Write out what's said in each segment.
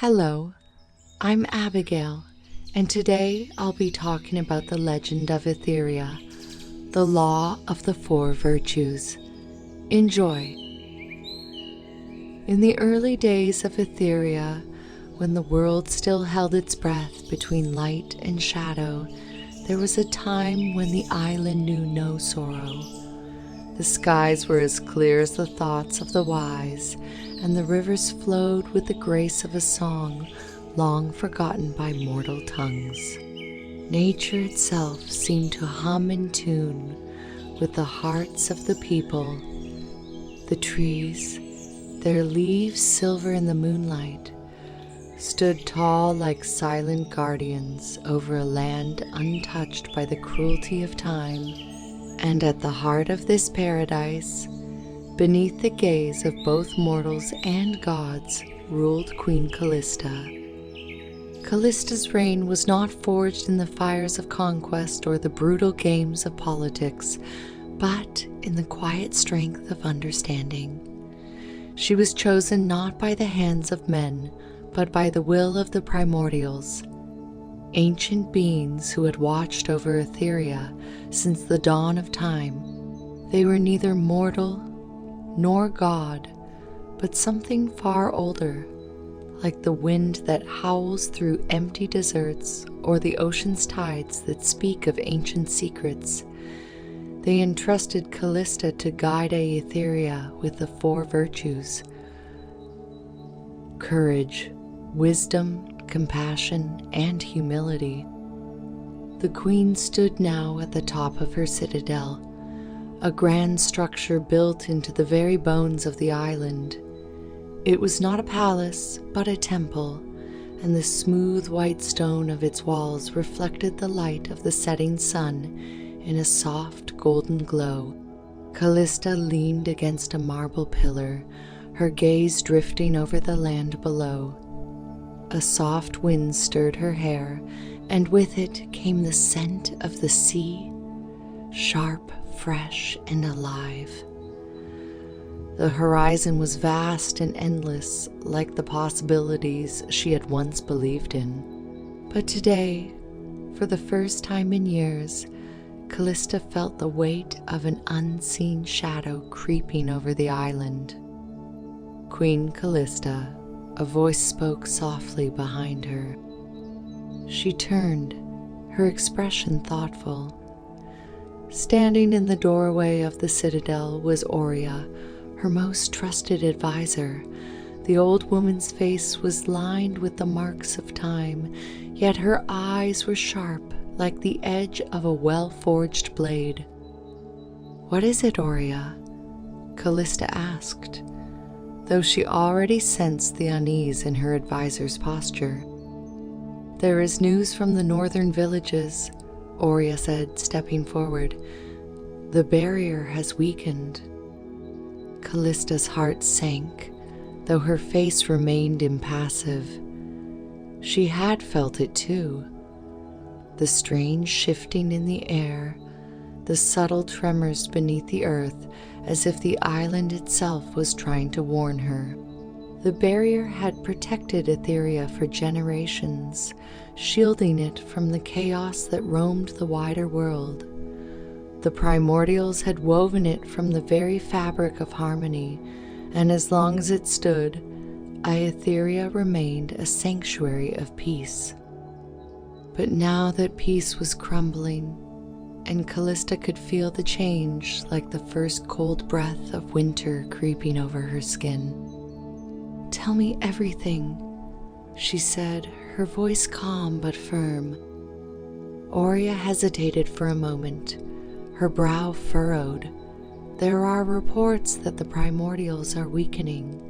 Hello, I'm Abigail, and today I'll be talking about the legend of Aetheria, the law of the four virtues. Enjoy. In the early days of Aetheria, when the world still held its breath between light and shadow, there was a time when the island knew no sorrow. The skies were as clear as the thoughts of the wise, and the rivers flowed with the grace of a song long forgotten by mortal tongues. Nature itself seemed to hum in tune with the hearts of the people. The trees, their leaves silver in the moonlight, stood tall like silent guardians over a land untouched by the cruelty of time. And at the heart of this paradise, beneath the gaze of both mortals and gods, ruled Queen Callista. Callista's reign was not forged in the fires of conquest or the brutal games of politics, but in the quiet strength of understanding. She was chosen not by the hands of men, but by the will of the Primordials, ancient beings who had watched over Aetheria since the dawn of time. They were neither mortal nor God, but something far older, like the wind that howls through empty deserts or the ocean's tides that speak of ancient secrets. They entrusted Callista to guide Aetheria with the four virtues: courage, wisdom, compassion, and humility. The queen stood now at the top of her citadel, a grand structure built into the very bones of the island. It was not a palace, but a temple, and the smooth white stone of its walls reflected the light of the setting sun in a soft golden glow. Callista leaned against a marble pillar, her gaze drifting over the land below. A soft wind stirred her hair, and with it came the scent of the sea, sharp, fresh, and alive. The horizon was vast and endless, like the possibilities she had once believed in. But today, for the first time in years, Callista felt the weight of an unseen shadow creeping over the island. Queen Callista, a voice spoke softly behind her. She turned, her expression thoughtful. Standing in the doorway of the citadel was Orion, her most trusted advisor. The old woman's face was lined with the marks of time, yet her eyes were sharp like the edge of a well-forged blade. "What is it, Orion?" Callista asked, though she already sensed the unease in her advisor's posture. "There is news from the northern villages," Orion said, stepping forward. "The barrier has weakened." Callista's heart sank, though her face remained impassive. She had felt it too. The strange shifting in the air, the subtle tremors beneath the earth, as if the island itself was trying to warn her. The barrier had protected Aetheria for generations, shielding it from the chaos that roamed the wider world. The Primordials had woven it from the very fabric of harmony, and as long as it stood, Aetheria remained a sanctuary of peace. But now that peace was crumbling, and Callista could feel the change like the first cold breath of winter creeping over her skin. "Tell me everything," she said, her voice calm but firm. Orion hesitated for a moment, her brow furrowed. "There are reports that the Primordials are weakening.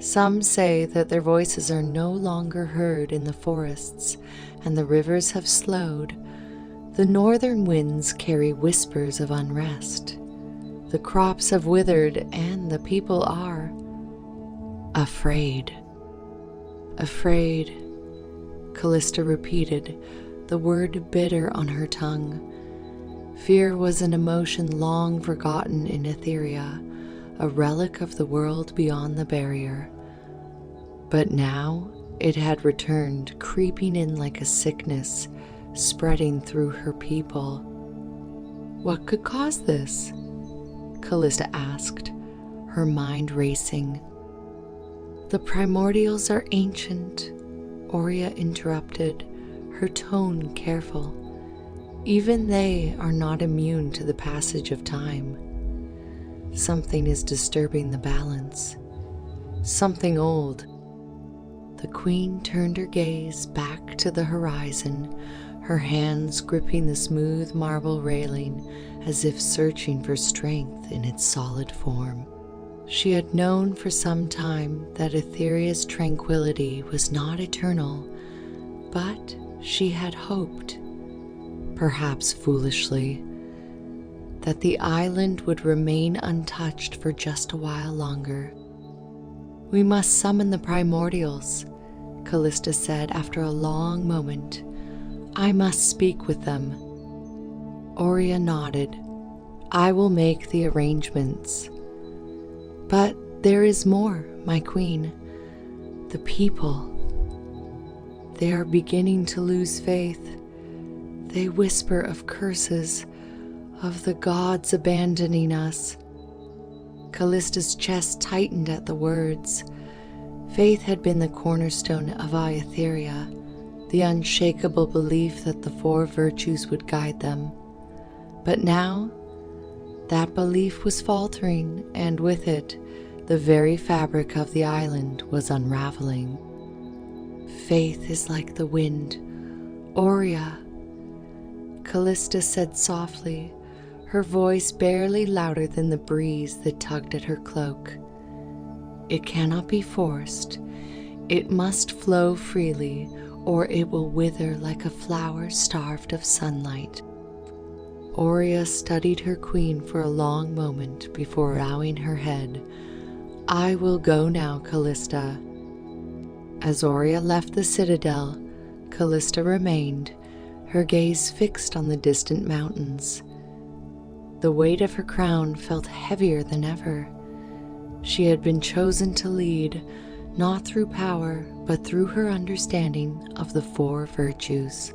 Some say that their voices are no longer heard in the forests, and the rivers have slowed. The northern winds carry whispers of unrest. The crops have withered, and the people are afraid." "Afraid," Callista repeated, the word bitter on her tongue. Fear was an emotion long forgotten in Aetheria, a relic of the world beyond the barrier. But now It had returned, creeping in like a sickness, spreading through her people. What could cause this? Callista asked, her mind racing. The Primordials are ancient, Orion interrupted, her tone careful. Even they are not immune to the passage of time. Something is disturbing the balance. Something old. The Queen turned her gaze back to the horizon, her hands gripping the smooth marble railing as if searching for strength in its solid form. She had known for some time that Aetheria's tranquility was not eternal, but she had hoped, perhaps foolishly, that the island would remain untouched for just a while longer. We must summon the Primordials, Callista said after a long moment. I must speak with them. Orion nodded. I will make the arrangements. But there is more, my queen. The people. They are beginning to lose faith. They whisper of curses, of the gods abandoning us. Callista's chest tightened at the words. Faith had been the cornerstone of Aetheria, the unshakable belief that the four virtues would guide them. But now, that belief was faltering, and with it, the very fabric of the island was unraveling. Faith is like the wind, Orion, Callista said softly, her voice barely louder than the breeze that tugged at her cloak. It cannot be forced. It must flow freely, or it will wither like a flower starved of sunlight. Orion studied her queen for a long moment before bowing her head. I will go now, Callista. As Orion left the citadel, Callista remained, her gaze fixed on the distant mountains. The weight of her crown felt heavier than ever. She had been chosen to lead, not through power, but through her understanding of the four virtues.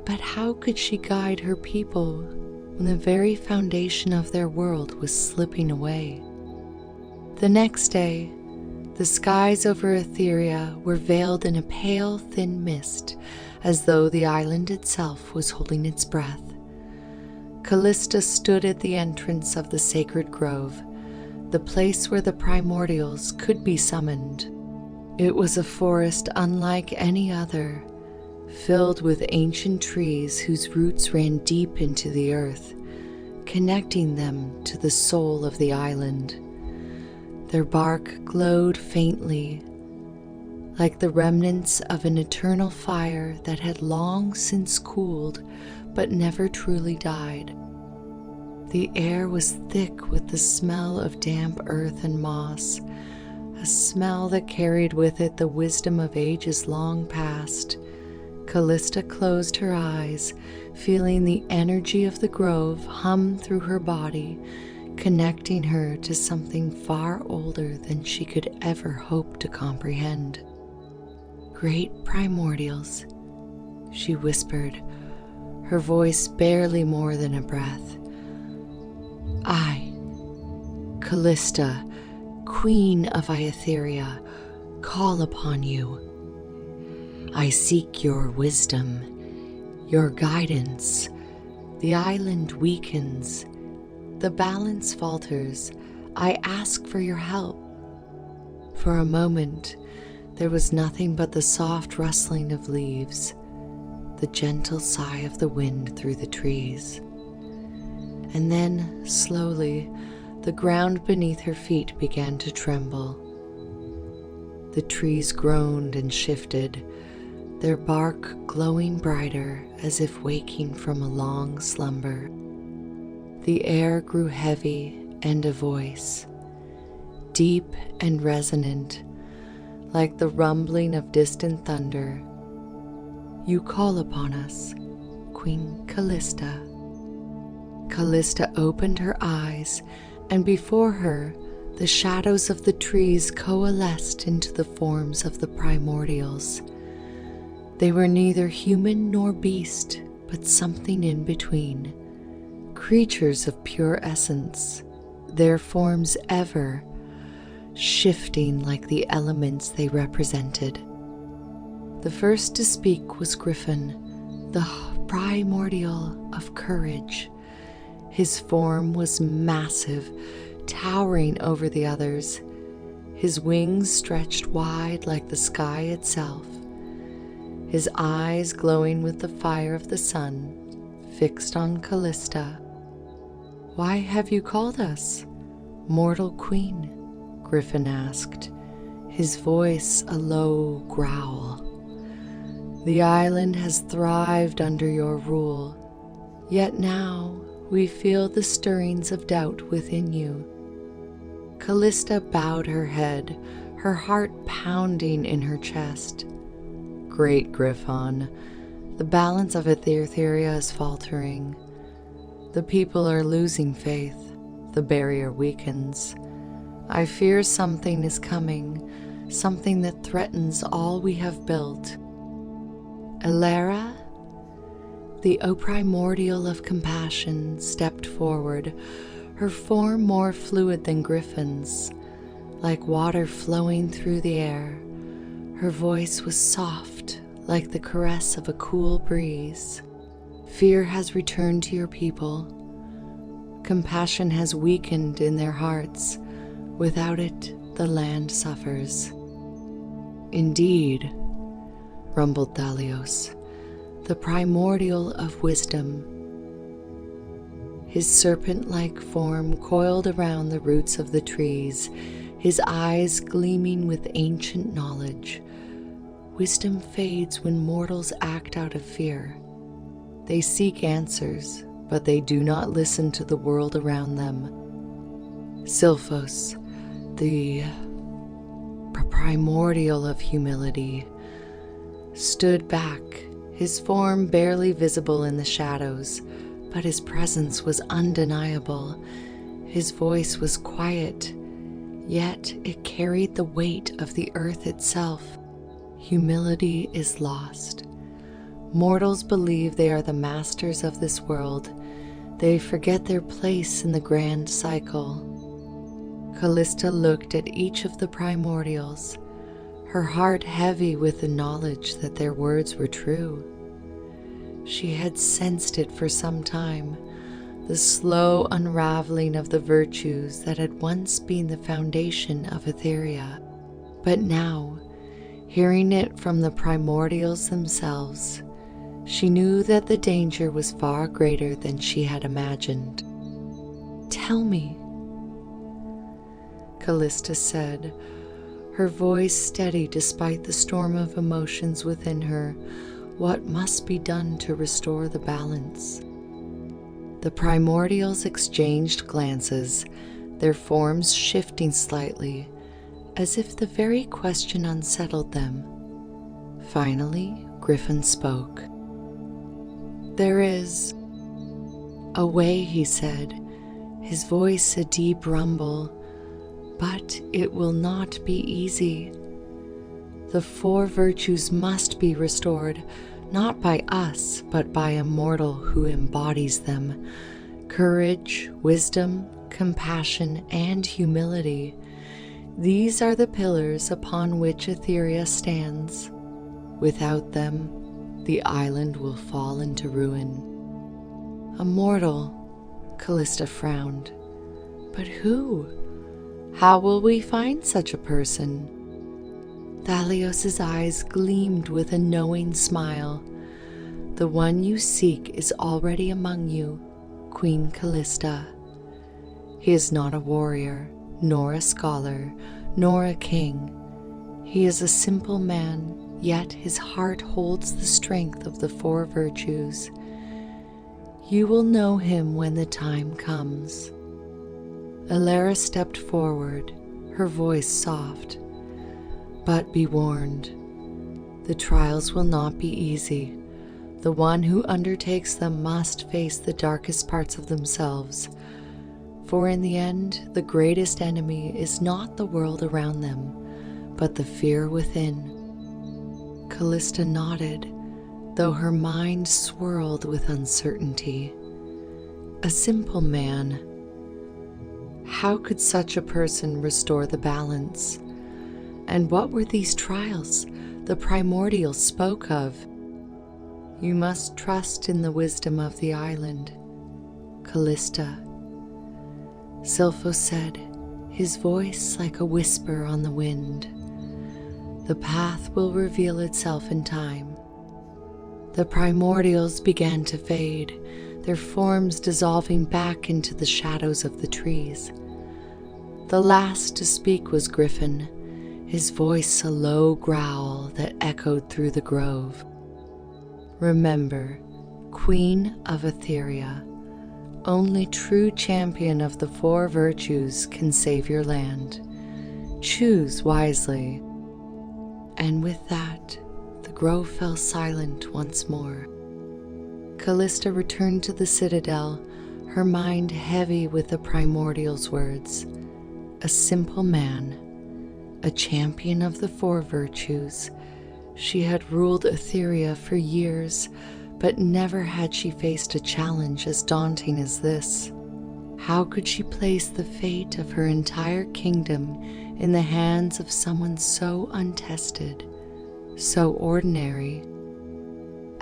But how could she guide her people when the very foundation of their world was slipping away? The next day, the skies over Aetheria were veiled in a pale, thin mist, as though the island itself was holding its breath. Callista stood at the entrance of the sacred grove, the place where the Primordials could be summoned. It was a forest unlike any other, filled with ancient trees whose roots ran deep into the earth, connecting them to the soul of the island. Their bark glowed faintly, like the remnants of an eternal fire that had long since cooled but never truly died. The air was thick with the smell of damp earth and moss, a smell that carried with it the wisdom of ages long past. Callista closed her eyes, feeling the energy of the grove hum through her body, connecting her to something far older than she could ever hope to comprehend. Great Primordials, she whispered, her voice barely more than a breath. I, Callista, Queen of Aetheria, call upon you. I seek your wisdom, your guidance. The island weakens. The balance falters. I ask for your help. For a moment, there was nothing but the soft rustling of leaves, the gentle sigh of the wind through the trees. And then, slowly, the ground beneath her feet began to tremble. The trees groaned and shifted, their bark glowing brighter as if waking from a long slumber. The air grew heavy, and a voice, deep and resonant, like the rumbling of distant thunder. You call upon us, Queen Callista. Callista opened her eyes, and before her, the shadows of the trees coalesced into the forms of the primordials. They were neither human nor beast, but something in between, creatures of pure essence, their forms ever shifting like the elements they represented. The first to speak was Griffin, the primordial of courage. His form was massive, towering over the others, his wings stretched wide like the sky itself, his eyes glowing with the fire of the sun, fixed on Callista. "Why have you called us, mortal queen?" Griffin asked, his voice a low growl. "The island has thrived under your rule, yet now we feel the stirrings of doubt within you." Callista bowed her head, her heart pounding in her chest. "Great Griffon, the balance of Aetheria is faltering. The people are losing faith. The barrier weakens. I fear something is coming, something that threatens all we have built." Aetheria, the primordial of compassion, stepped forward, her form more fluid than Griffin's, like water flowing through the air. Her voice was soft, like the caress of a cool breeze. "Fear has returned to your people. Compassion has weakened in their hearts. Without it, the land suffers." "Indeed," rumbled Thalios, the primordial of wisdom. His serpent-like form coiled around the roots of the trees, his eyes gleaming with ancient knowledge. Wisdom fades when mortals act out of fear. They seek answers, but they do not listen to the world around them. Silphos, the primordial of humility, stood back, his form barely visible in the shadows, but his presence was undeniable. His voice was quiet, yet it carried the weight of the earth itself. Humility is lost. Mortals believe they are the masters of this world. They forget their place in the grand cycle. Callista looked at each of the primordials, her heart heavy with the knowledge that their words were true. She had sensed it for some time, the slow unraveling of the virtues that had once been the foundation of Aetheria. But now, hearing it from the primordials themselves, she knew that the danger was far greater than she had imagined. "Tell me," Callista said, her voice steady despite the storm of emotions within her, "what must be done to restore the balance?" The primordials exchanged glances, their forms shifting slightly, as if the very question unsettled them. Finally, Griffin spoke. "There is a way," he said, his voice a deep rumble, "but it will not be easy. The four virtues must be restored, not by us, but by a mortal who embodies them. Courage, wisdom, compassion, and humility. These are the pillars upon which Aetheria stands. Without them, the island will fall into ruin." "A mortal," Callista frowned. "But who? How will we find such a person?" Thalios's eyes gleamed with a knowing smile. "The one you seek is already among you, Queen Callista. He is not a warrior, nor a scholar, nor a king. He is a simple man, yet his heart holds the strength of the four virtues. You will know him when the time comes." Aetheria stepped forward, her voice soft. "But be warned, the trials will not be easy. The one who undertakes them must face the darkest parts of themselves. For in the end, the greatest enemy is not the world around them, but the fear within. Callista nodded, though her mind swirled with uncertainty. A simple man. How could such a person restore the balance? And what were these trials the Primordials spoke of? You must trust in the wisdom of the island, Callista. Silpho said, his voice like a whisper on the wind. The path will reveal itself in time. The Primordials began to fade, their forms dissolving back into the shadows of the trees. The last to speak was Griffin, his voice a low growl that echoed through the grove. Remember, Queen of Aetheria, only true champion of the four virtues can save your land. Choose wisely. And with that, the grove fell silent once more. Callista returned to the citadel, her mind heavy with the Primordials' words. A simple man, a champion of the four virtues. She had ruled Aetheria for years, but never had she faced a challenge as daunting as this. How could she place the fate of her entire kingdom in the hands of someone so untested, so ordinary?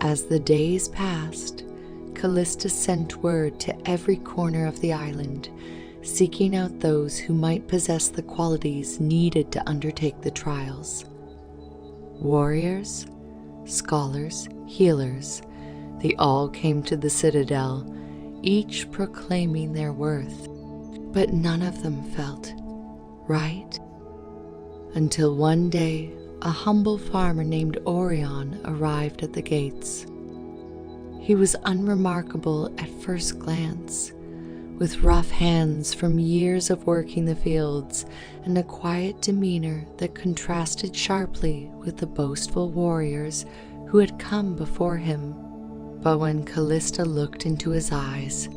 As the days passed, Callista sent word to every corner of the island, seeking out those who might possess the qualities needed to undertake the trials. Warriors, scholars, healers, they all came to the citadel, each proclaiming their worth, but none of them felt right. Until one day, a humble farmer named Orion arrived at the gates. He was unremarkable at first glance, with rough hands from years of working the fields and a quiet demeanor that contrasted sharply with the boastful warriors who had come before him. But when Callista looked into his eyes,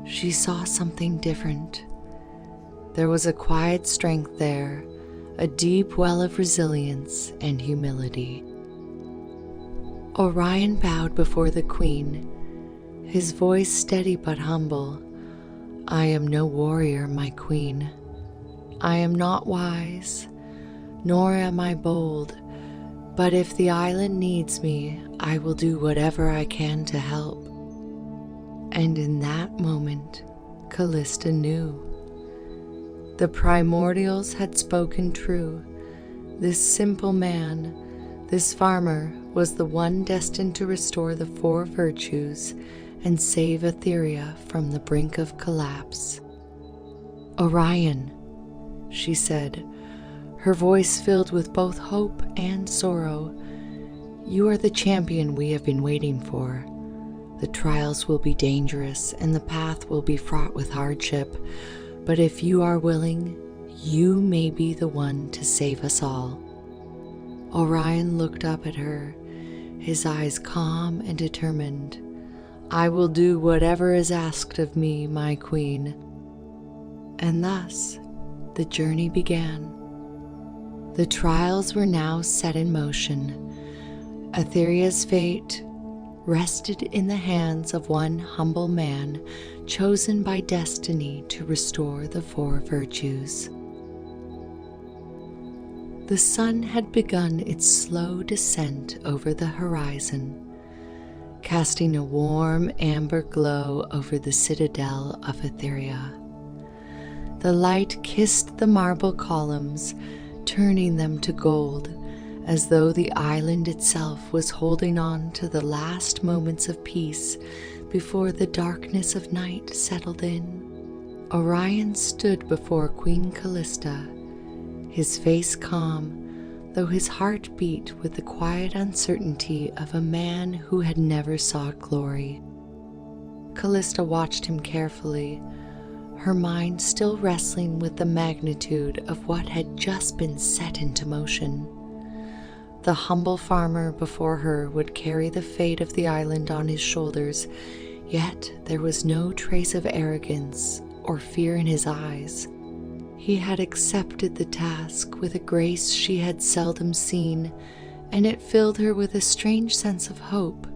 she saw something different. There was a quiet strength there, a deep well of resilience and humility. Orion bowed before the queen, his voice steady but humble. I am no warrior, my queen. I am not wise, nor am I bold, but if the island needs me, I will do whatever I can to help. And in that moment, Callista knew. The Primordials had spoken true. This simple man, this farmer, was the one destined to restore the four virtues and save Aetheria from the brink of collapse. Orion, she said, her voice filled with both hope and sorrow. You are the champion we have been waiting for. The trials will be dangerous and the path will be fraught with hardship, but if you are willing, you may be the one to save us all. Orion looked up at her, his eyes calm and determined. I will do whatever is asked of me, my queen. And thus, the journey began. The trials were now set in motion. Aetheria's fate rested in the hands of one humble man chosen by destiny to restore the four virtues. The sun had begun its slow descent over the horizon, casting a warm amber glow over the citadel of Aetheria. The light kissed the marble columns, turning them to gold, as though the island itself was holding on to the last moments of peace before the darkness of night settled in. Orion stood before Queen Callista, his face calm, though his heart beat with the quiet uncertainty of a man who had never sought glory. Callista watched him carefully, her mind still wrestling with the magnitude of what had just been set into motion. The humble farmer before her would carry the fate of the island on his shoulders, yet there was no trace of arrogance or fear in his eyes. He had accepted the task with a grace she had seldom seen, and it filled her with a strange sense of hope,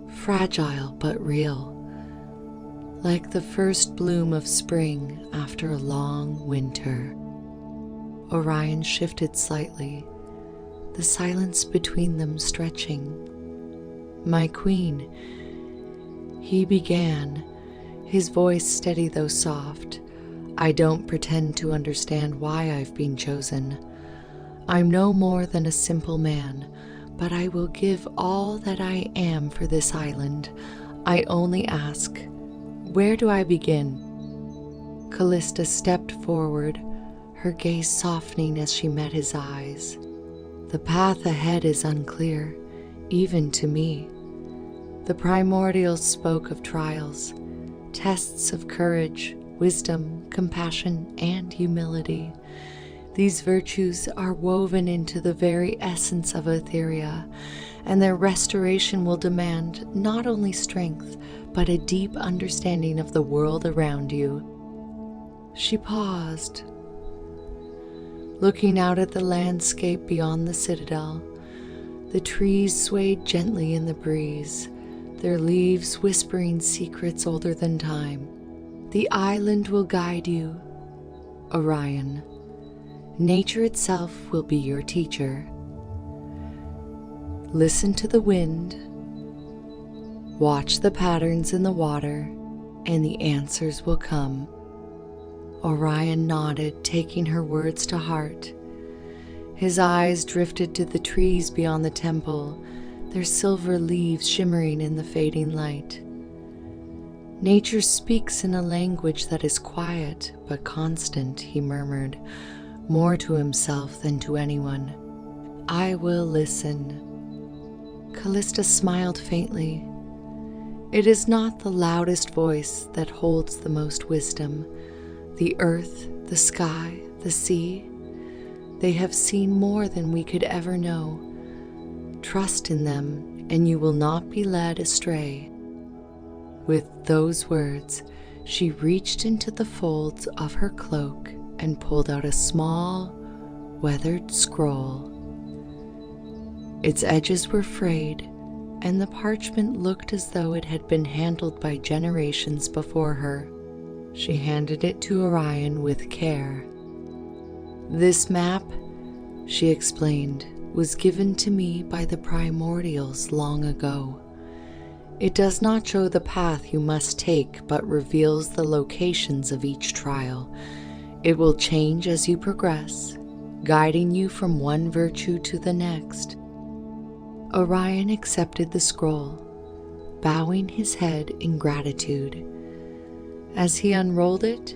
fragile but real, like the first bloom of spring after a long winter. Orion shifted slightly, the silence between them stretching. "My queen," he began, his voice steady though soft, "I don't pretend to understand why I've been chosen. I'm no more than a simple man, but I will give all that I am for this island. I only ask, where do I begin?" Callista stepped forward, her gaze softening as she met his eyes. "The path ahead is unclear, even to me. The Primordials spoke of trials, tests of courage, wisdom, compassion, and humility. These virtues are woven into the very essence of Aetheria, and their restoration will demand not only strength, but a deep understanding of the world around you." She paused, looking out at the landscape beyond the citadel. The trees swayed gently in the breeze, their leaves whispering secrets older than time. "The island will guide you, Orion. Nature itself will be your teacher. Listen to the wind, watch the patterns in the water, and the answers will come." Orion nodded, taking her words to heart. His eyes drifted to the trees beyond the temple, their silver leaves shimmering in the fading light. "Nature speaks in a language that is quiet but constant," he murmured, more to himself than to anyone. "I will listen." Callista smiled faintly. "It is not the loudest voice that holds the most wisdom. The earth, the sky, the sea, they have seen more than we could ever know. Trust in them, and you will not be led astray." With those words, she reached into the folds of her cloak and pulled out a small, weathered scroll. Its edges were frayed, and the parchment looked as though it had been handled by generations before her. She handed it to Orion with care. "This map," she explained, "was given to me by the Primordials long ago. It does not show the path you must take, but reveals the locations of each trial. It will change as you progress, guiding you from one virtue to the next." Orion accepted the scroll, bowing his head in gratitude. As he unrolled it,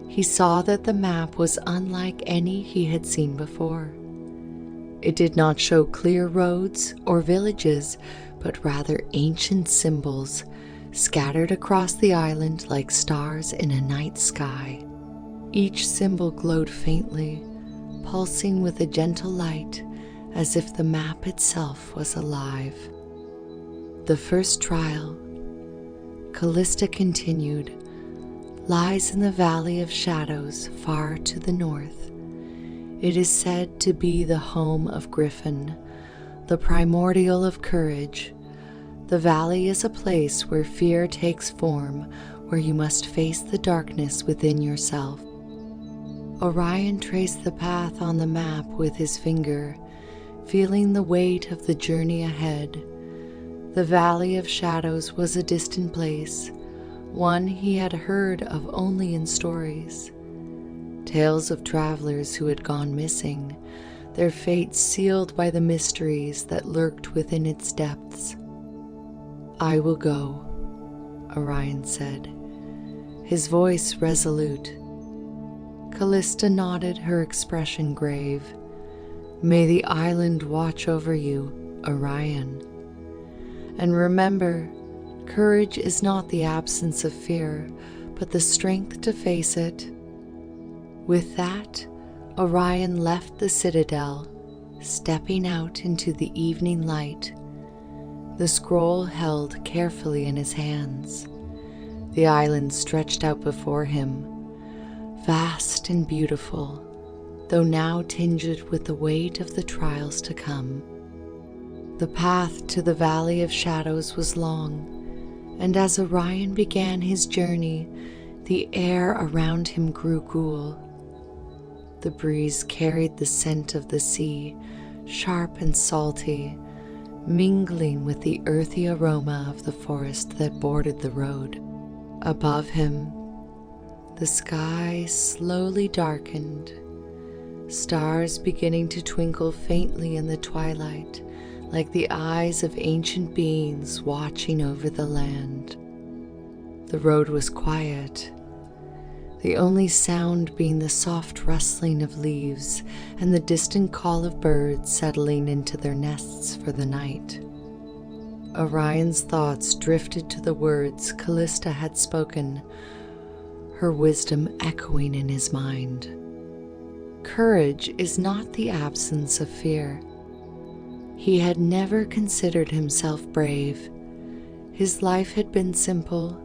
he saw that the map was unlike any he had seen before. It did not show clear roads or villages, but rather ancient symbols scattered across the island like stars in a night sky. Each symbol glowed faintly, pulsing with a gentle light, as if the map itself was alive. "The first trial," Callista continued, "lies in the Valley of Shadows far to the north. It is said to be the home of Griffin, the primordial of courage. The valley is a place where fear takes form, where you must face the darkness within yourself." Orion traced the path on the map with his finger, feeling the weight of the journey ahead. The Valley of Shadows was a distant place, one he had heard of only in stories. Tales of travelers who had gone missing, their fates sealed by the mysteries that lurked within its depths. "I will go," Orion said, his voice resolute. Callista nodded, her expression grave. "May the island watch over you, Orion. And remember, courage is not the absence of fear, but the strength to face it." With that, Orion left the citadel, stepping out into the evening light, the scroll held carefully in his hands. The island stretched out before him, vast and beautiful, though now tinged with the weight of the trials to come. The path to the Valley of Shadows was long, and as Orion began his journey, the air around him grew cool. The breeze carried the scent of the sea, sharp and salty, mingling with the earthy aroma of the forest that bordered the road. Above him, the sky slowly darkened, stars beginning to twinkle faintly in the twilight, like the eyes of ancient beings watching over the land. The road was quiet, the only sound being the soft rustling of leaves and the distant call of birds settling into their nests for the night. Orion's thoughts drifted to the words Callista had spoken, her wisdom echoing in his mind. Courage is not the absence of fear. He had never considered himself brave. His life had been simple,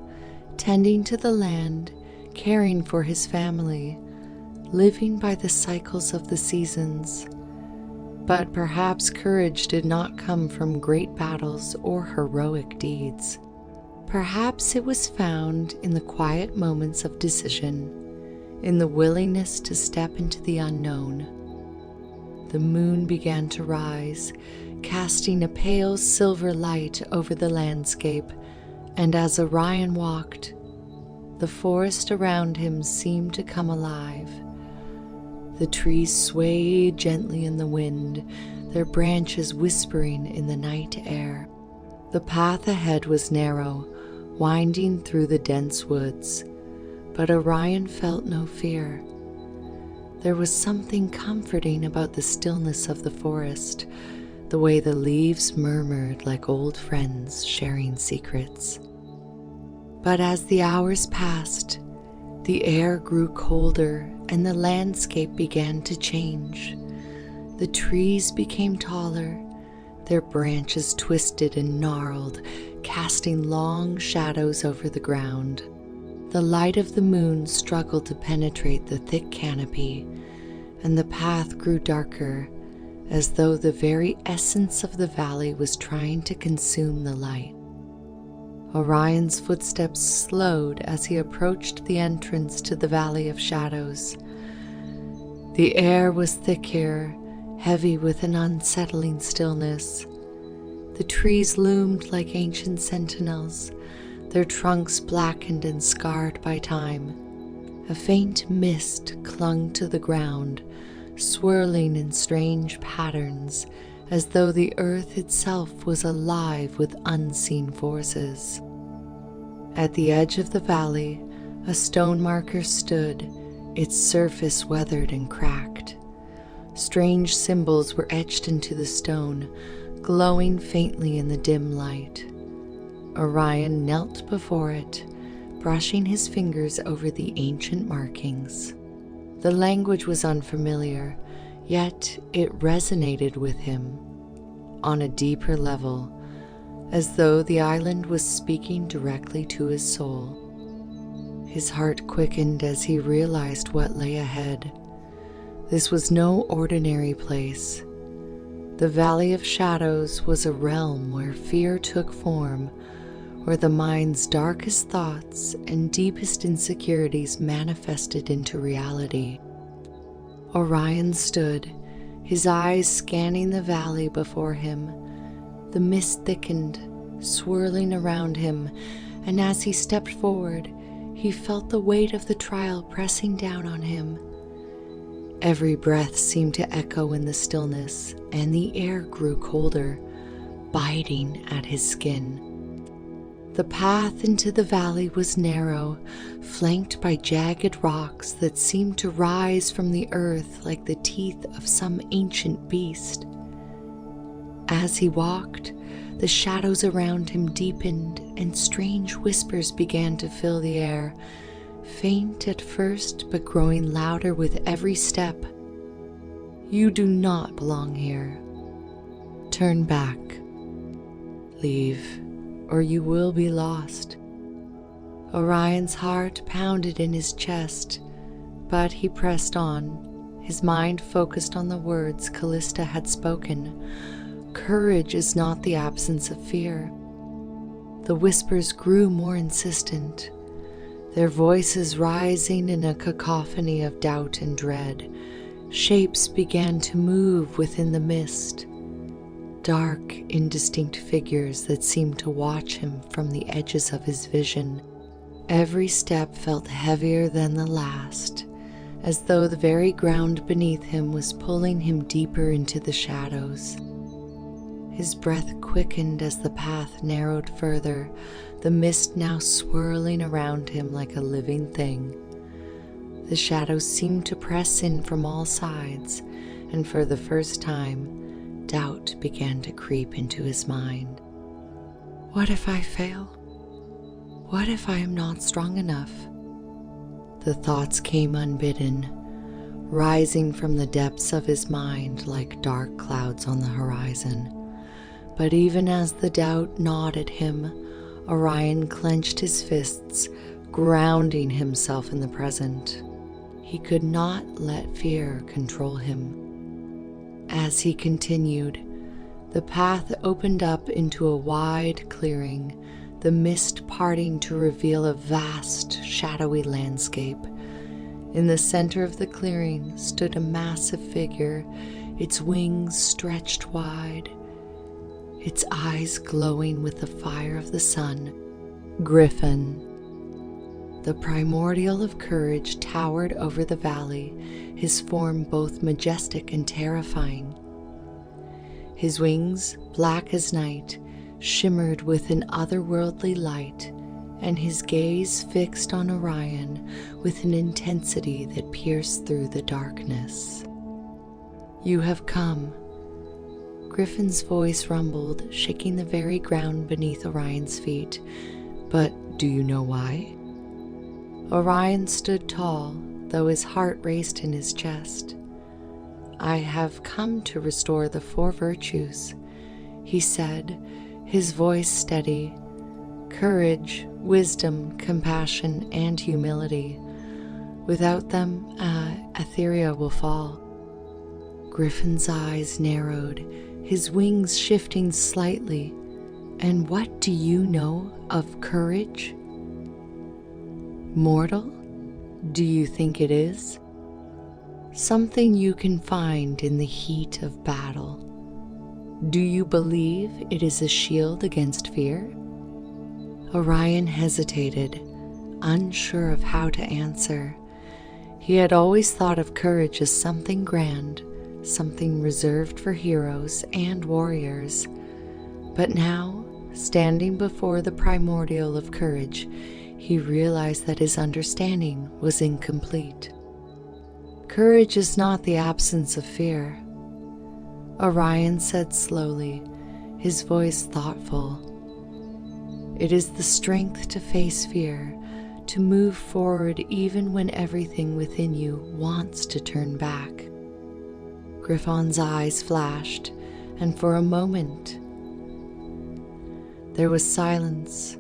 tending to the land, caring for his family, living by the cycles of the seasons. But perhaps courage did not come from great battles or heroic deeds. Perhaps it was found in the quiet moments of decision, in the willingness to step into the unknown. The moon began to rise, casting a pale silver light over the landscape, and as Orion walked, the forest around him seemed to come alive. The trees swayed gently in the wind, their branches whispering in the night air. The path ahead was narrow, winding through the dense woods, but Orion felt no fear. There was something comforting about the stillness of the forest, the way the leaves murmured like old friends sharing secrets. But as the hours passed, the air grew colder and the landscape began to change. The trees became taller, their branches twisted and gnarled, casting long shadows over the ground. The light of the moon struggled to penetrate the thick canopy, and the path grew darker, as though the very essence of the valley was trying to consume the light. Orion's footsteps slowed as he approached the entrance to the Valley of Shadows. The air was thick here, heavy with an unsettling stillness. The trees loomed like ancient sentinels, their trunks blackened and scarred by time. A faint mist clung to the ground, swirling in strange patterns, as though the earth itself was alive with unseen forces. At the edge of the valley, a stone marker stood, its surface weathered and cracked. Strange symbols were etched into the stone, glowing faintly in the dim light. Orion knelt before it, brushing his fingers over the ancient markings. The language was unfamiliar, yet it resonated with him on a deeper level, as though the island was speaking directly to his soul. His heart quickened as he realized what lay ahead. This was no ordinary place. The Valley of Shadows was a realm where fear took form, where the mind's darkest thoughts and deepest insecurities manifested into reality. Orion stood, his eyes scanning the valley before him. The mist thickened, swirling around him, and as he stepped forward, he felt the weight of the trial pressing down on him. Every breath seemed to echo in the stillness, and the air grew colder, biting at his skin. The path into the valley was narrow, flanked by jagged rocks that seemed to rise from the earth like the teeth of some ancient beast. As he walked, the shadows around him deepened, and strange whispers began to fill the air, faint at first but growing louder with every step. You do not belong here. Turn back. Leave, or you will be lost. Orion's heart pounded in his chest, but he pressed on, his mind focused on the words Callista had spoken. Courage is not the absence of fear. The whispers grew more insistent, their voices rising in a cacophony of doubt and dread. Shapes began to move within the mist, dark, indistinct figures that seemed to watch him from the edges of his vision. Every step felt heavier than the last, as though the very ground beneath him was pulling him deeper into the shadows. His breath quickened as the path narrowed further, the mist now swirling around him like a living thing. The shadows seemed to press in from all sides, and for the first time, doubt began to creep into his mind. What if I fail? What if I am not strong enough? The thoughts came unbidden, rising from the depths of his mind like dark clouds on the horizon. But even as the doubt gnawed at him, Orion clenched his fists, grounding himself in the present. He could not let fear control him. As he continued, the path opened up into a wide clearing, the mist parting to reveal a vast, shadowy landscape. In the center of the clearing stood a massive figure, its wings stretched wide, its eyes glowing with the fire of the sun. Griffin, the primordial of courage, towered over the valley, his form both majestic and terrifying. His wings, black as night, shimmered with an otherworldly light, and his gaze fixed on Orion with an intensity that pierced through the darkness. You have come. Griffin's voice rumbled, shaking the very ground beneath Orion's feet. But do you know why? Orion stood tall, though his heart raced in his chest. I have come to restore the four virtues, he said, his voice steady. Courage, wisdom, compassion, and humility. Without them, Aetheria will fall. Griffin's eyes narrowed, his wings shifting slightly. And what do you know of courage? Mortal? Do you think it is? Something you can find in the heat of battle. Do you believe it is a shield against fear? Orion hesitated, unsure of how to answer. He had always thought of courage as something grand, something reserved for heroes and warriors. But now, standing before the primordial of courage, he realized that his understanding was incomplete. Courage is not the absence of fear, Orion said slowly, his voice thoughtful. It is the strength to face fear, to move forward even when everything within you wants to turn back. Griffin's eyes flashed, and for a moment there was silence.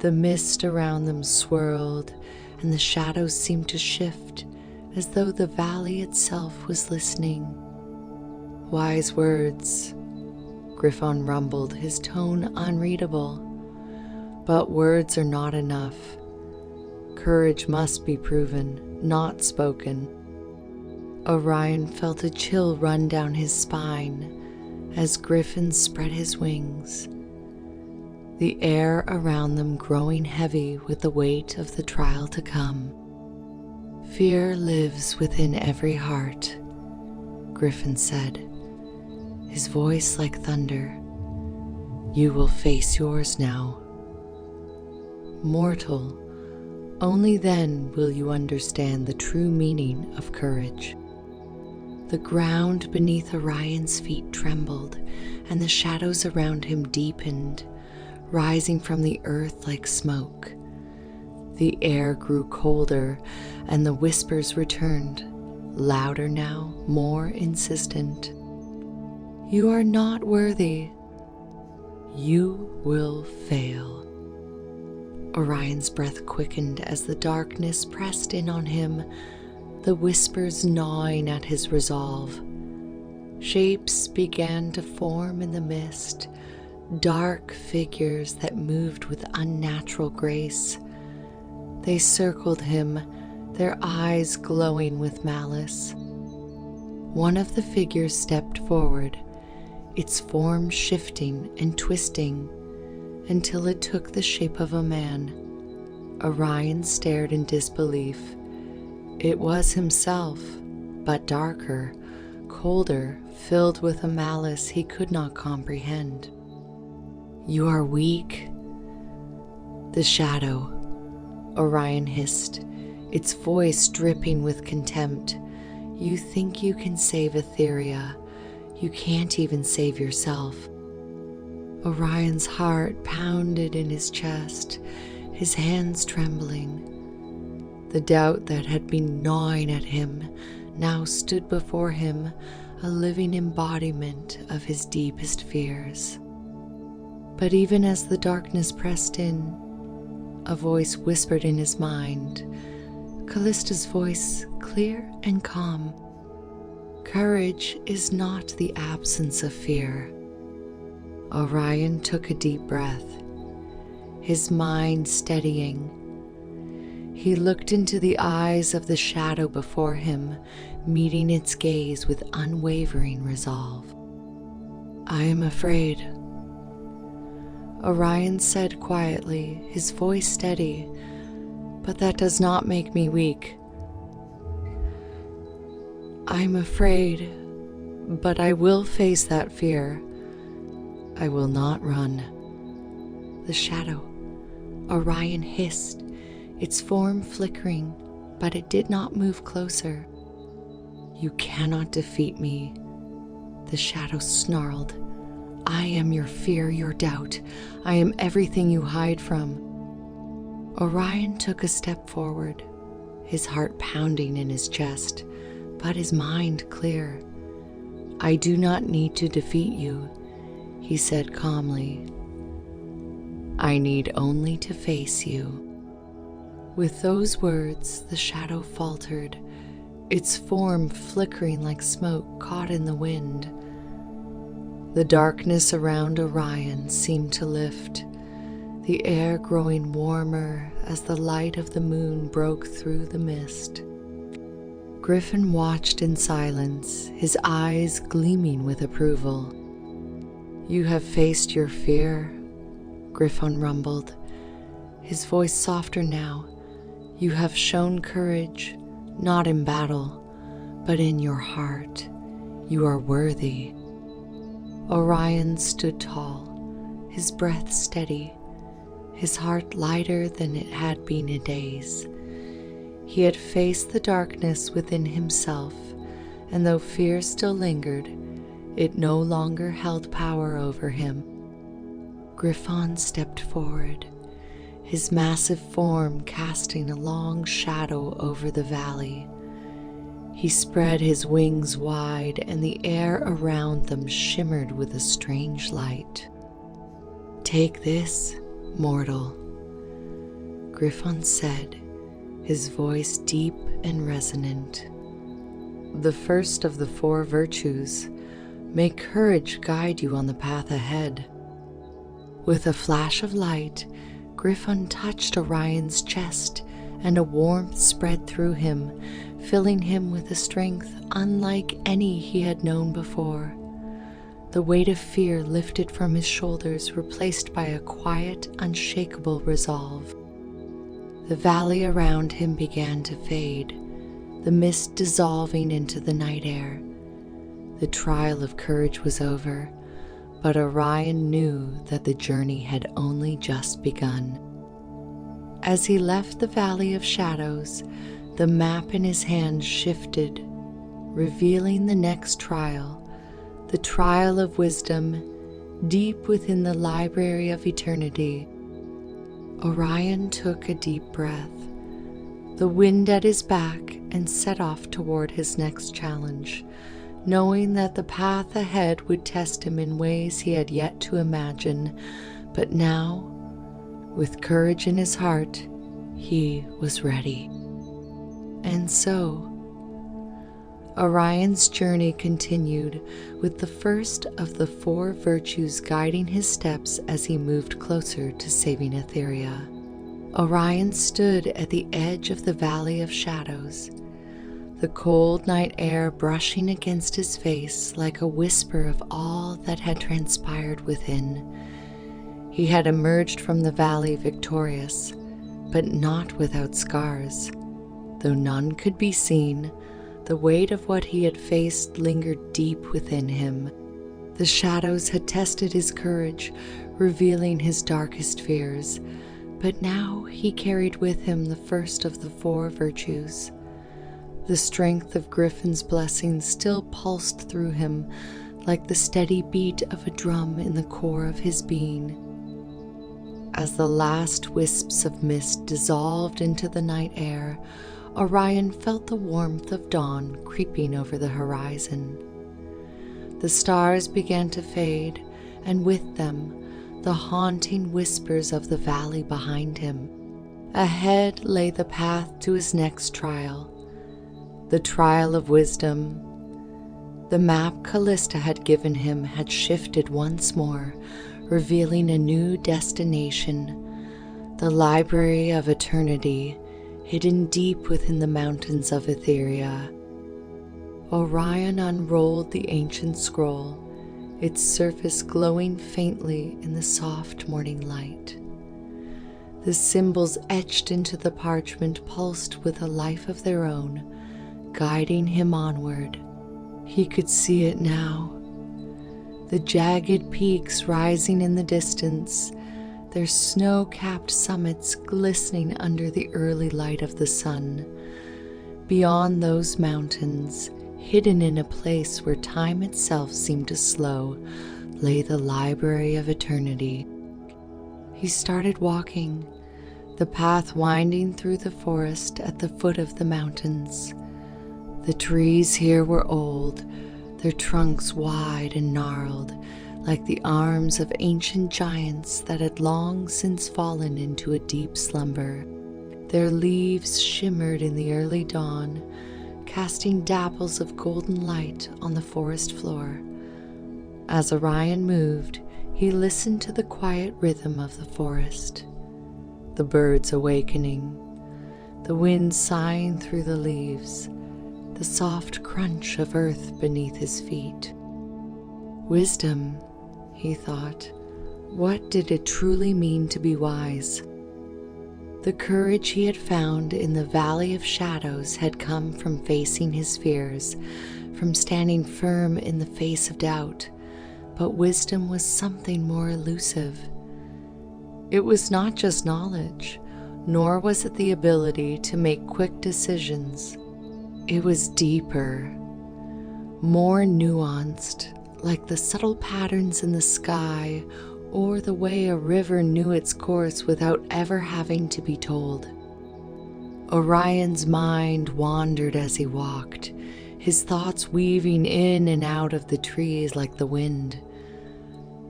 The mist around them swirled, and the shadows seemed to shift, as though the valley itself was listening. Wise words, Griffin rumbled, his tone unreadable. But words are not enough. Courage must be proven, not spoken. Orion felt a chill run down his spine as Griffin spread his wings, the air around them growing heavy with the weight of the trial to come. Fear lives within every heart, Griffin said, his voice like thunder. You will face yours now. Mortal, only then will you understand the true meaning of courage. The ground beneath Orion's feet trembled, and the shadows around him deepened, rising from the earth like smoke. The air grew colder, and the whispers returned, louder now, more insistent. You are not worthy. You will fail. Orion's breath quickened as the darkness pressed in on him, the whispers gnawing at his resolve. Shapes began to form in the mist, dark figures that moved with unnatural grace. They circled him, their eyes glowing with malice. One of the figures stepped forward, its form shifting and twisting until it took the shape of a man. Orion stared in disbelief. It was himself, but darker, colder, filled with a malice he could not comprehend. "You are weak." "The shadow," Orion hissed, its voice dripping with contempt. "You think you can save Aetheria. You can't even save yourself." Orion's heart pounded in his chest, his hands trembling. The doubt that had been gnawing at him now stood before him, a living embodiment of his deepest fears. But even as the darkness pressed in, a voice whispered in his mind, Callista's voice, clear and calm. "Courage is not the absence of fear." Orion took a deep breath, his mind steadying. He looked into the eyes of the shadow before him, meeting its gaze with unwavering resolve. "I am afraid," Orion said quietly, his voice steady, "but that does not make me weak. I'm afraid, but I will face that fear. I will not run." The shadow, Orion hissed, its form flickering, but it did not move closer. "You cannot defeat me," the shadow snarled. "I am your fear, your doubt. I am everything you hide from." Orion took a step forward, his heart pounding in his chest, but his mind clear. "I do not need to defeat you," he said calmly. "I need only to face you." With those words, the shadow faltered, its form flickering like smoke caught in the wind. The darkness around Orion seemed to lift, the air growing warmer as the light of the moon broke through the mist. Griffin watched in silence, his eyes gleaming with approval. "You have faced your fear," Griffin rumbled, his voice softer now. "You have shown courage, not in battle, but in your heart. You are worthy." Orion stood tall, his breath steady, his heart lighter than it had been in days. He had faced the darkness within himself, and though fear still lingered, it no longer held power over him. Griffon stepped forward, his massive form casting a long shadow over the valley. He spread his wings wide, and the air around them shimmered with a strange light. "Take this, mortal," Griffon said, his voice deep and resonant. "The first of the 4 virtues. May courage guide you on the path ahead." With a flash of light, Griffon touched Orion's chest, and a warmth spread through him, filling him with a strength unlike any he had known before. The weight of fear lifted from his shoulders, replaced by a quiet, unshakable resolve. The valley around him began to fade, the mist dissolving into the night air. The trial of courage was over, but Orion knew that the journey had only just begun. As he left the Valley of Shadows, the map in his hand shifted, revealing the next trial, the trial of wisdom, deep within the library of eternity. Orion took a deep breath, the wind at his back, and set off toward his next challenge, knowing that the path ahead would test him in ways he had yet to imagine. But now, With courage in his heart, he was ready. And so, Orion's journey continued, with the first of the 4 virtues guiding his steps as he moved closer to saving Aetheria. Orion stood at the edge of the Valley of Shadows, the cold night air brushing against his face like a whisper of all that had transpired within. He had emerged from the valley victorious, but not without scars. Though none could be seen, the weight of what he had faced lingered deep within him. The shadows had tested his courage, revealing his darkest fears, but now he carried with him the first of the 4 virtues. The strength of Griffin's blessings still pulsed through him like the steady beat of a drum in the core of his being. As the last wisps of mist dissolved into the night air, Orion felt the warmth of dawn creeping over the horizon. The stars began to fade, and with them, the haunting whispers of the valley behind him. Ahead lay the path to his next trial, the trial of wisdom. The map Callista had given him had shifted once more, revealing a new destination, the Library of Eternity, hidden deep within the mountains of Aetheria. Orion unrolled the ancient scroll, its surface glowing faintly in the soft morning light. The symbols etched into the parchment pulsed with a life of their own, guiding him onward. He could see it now. The jagged peaks rising in the distance, their snow-capped summits glistening under the early light of the sun. Beyond those mountains, hidden in a place where time itself seemed to slow, lay the Library of Eternity. He started walking, the path winding through the forest at the foot of the mountains. The trees here were old, their trunks wide and gnarled, like the arms of ancient giants that had long since fallen into a deep slumber. Their leaves shimmered in the early dawn, casting dapples of golden light on the forest floor. As Orion moved, he listened to the quiet rhythm of the forest, the birds awakening, the wind sighing through the leaves, the soft crunch of earth beneath his feet. Wisdom, he thought. What did it truly mean to be wise? The courage he had found in the Valley of Shadows had come from facing his fears, from standing firm in the face of doubt, but wisdom was something more elusive. It was not just knowledge, nor was it the ability to make quick decisions. It was deeper, more nuanced, like the subtle patterns in the sky or the way a river knew its course without ever having to be told. Orion's mind wandered as he walked, his thoughts weaving in and out of the trees like the wind.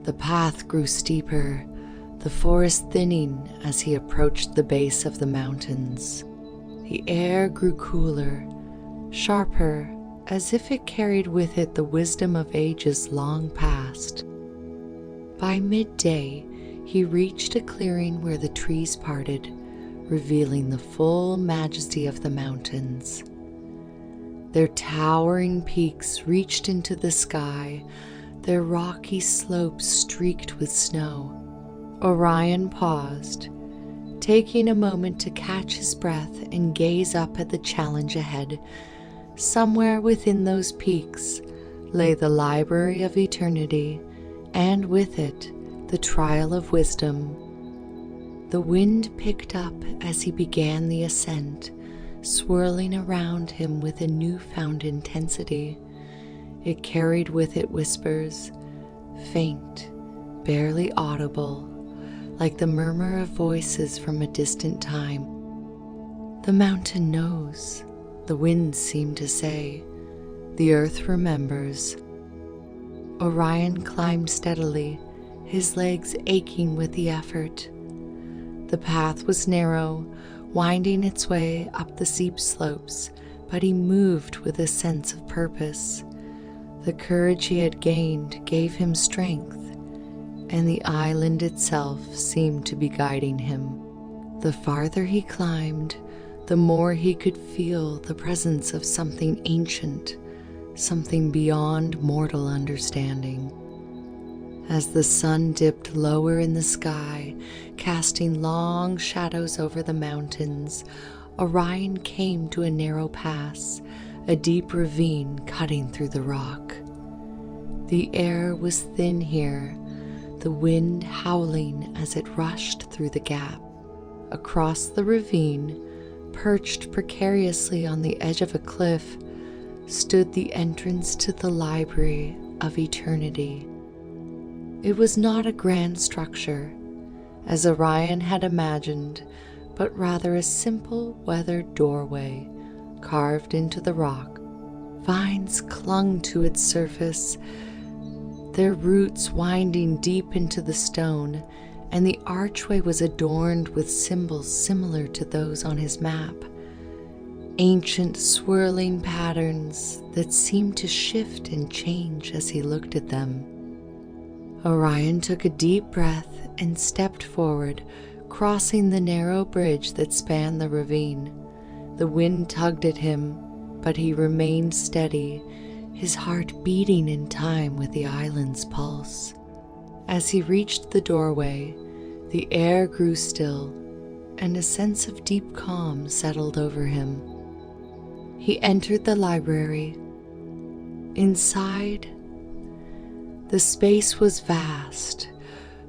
The path grew steeper, the forest thinning as he approached the base of the mountains. The air grew cooler, sharper, as if it carried with it the wisdom of ages long past. By midday, he reached a clearing where the trees parted, revealing the full majesty of the mountains. Their towering peaks reached into the sky, their rocky slopes streaked with snow. Orion paused, taking a moment to catch his breath and gaze up at the challenge ahead. Somewhere within those peaks lay the Library of Eternity, and with it, the Trial of Wisdom. The wind picked up as he began the ascent, swirling around him with a newfound intensity. It carried with it whispers, faint, barely audible, like the murmur of voices from a distant time. The mountain knows, the winds seem to say. The earth remembers. Orion climbed steadily, his legs aching with the effort. The path was narrow, winding its way up the steep slopes, but he moved with a sense of purpose. The courage he had gained gave him strength, and the island itself seemed to be guiding him. The farther he climbed, the more he could feel the presence of something ancient, something beyond mortal understanding. As the sun dipped lower in the sky, casting long shadows over the mountains, Orion came to a narrow pass, a deep ravine cutting through the rock. The air was thin here, the wind howling as it rushed through the gap. Across the ravine, perched precariously on the edge of a cliff, stood the entrance to the Library of Eternity. It was not a grand structure, as Orion had imagined, but rather a simple weathered doorway carved into the rock. Vines clung to its surface, their roots winding deep into the stone, and the archway was adorned with symbols similar to those on his map. Ancient swirling patterns that seemed to shift and change as he looked at them. Orion took a deep breath and stepped forward, crossing the narrow bridge that spanned the ravine. The wind tugged at him, but he remained steady, his heart beating in time with the island's pulse. As he reached the doorway, the air grew still, and a sense of deep calm settled over him. He entered the library. Inside, the space was vast,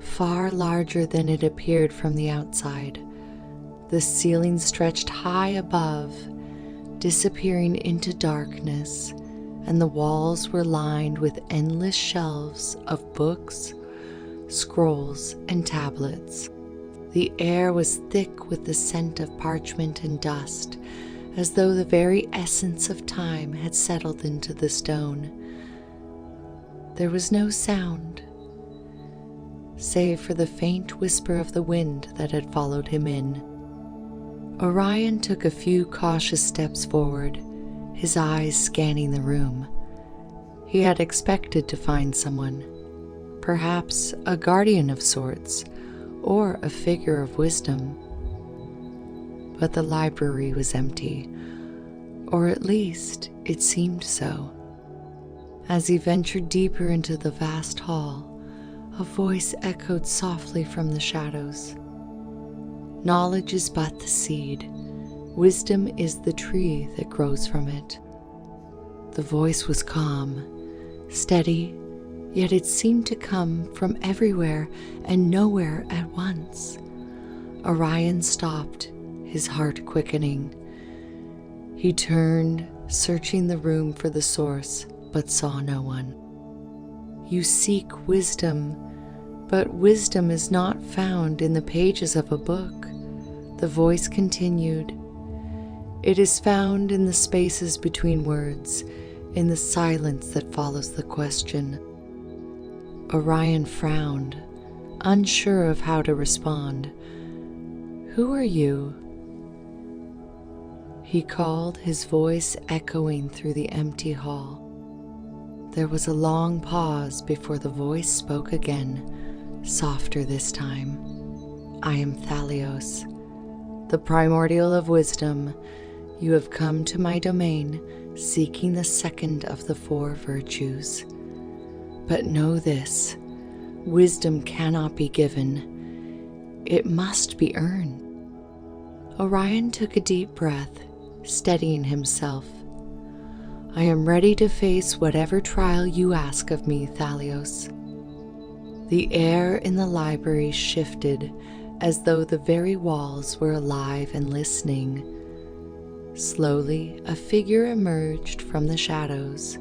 far larger than it appeared from the outside. The ceiling stretched high above, disappearing into darkness, and the walls were lined with endless shelves of books, scrolls, and tablets. The air was thick with the scent of parchment and dust, as though the very essence of time had settled into the stone. There was no sound, save for the faint whisper of the wind that had followed him in. Orion took a few cautious steps forward, his eyes scanning the room. He had expected to find someone, perhaps a guardian of sorts, or a figure of wisdom. But the library was empty, or at least it seemed so. As he ventured deeper into the vast hall, a voice echoed softly from the shadows. Knowledge is but the seed. Wisdom is the tree that grows from it. The voice was calm, steady, yet it seemed to come from everywhere and nowhere at once. Orion stopped, his heart quickening. He turned, searching the room for the source, but saw no one. You seek wisdom, but wisdom is not found in the pages of a book. The voice continued. It is found in the spaces between words, in the silence that follows the question. Orion frowned, unsure of how to respond. Who are you? He called, his voice echoing through the empty hall. There was a long pause before the voice spoke again, softer this time. I am Thalios, the primordial of wisdom. You have come to my domain, seeking the second of the four virtues. But know this, wisdom cannot be given. It must be earned. Orion took a deep breath, steadying himself. I am ready to face whatever trial you ask of me, Thalios. The air in the library shifted as though the very walls were alive and listening. Slowly, a figure emerged from the shadows,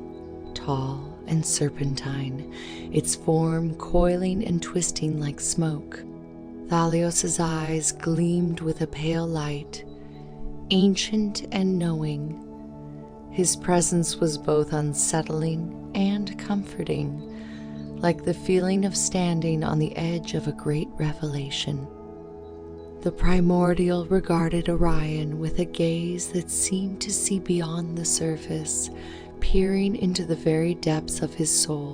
tall and serpentine, its form coiling and twisting like smoke. Thalios's eyes gleamed with a pale light, ancient and knowing. His presence was both unsettling and comforting, like the feeling of standing on the edge of a great revelation. The primordial regarded Orion with a gaze that seemed to see beyond the surface, peering into the very depths of his soul.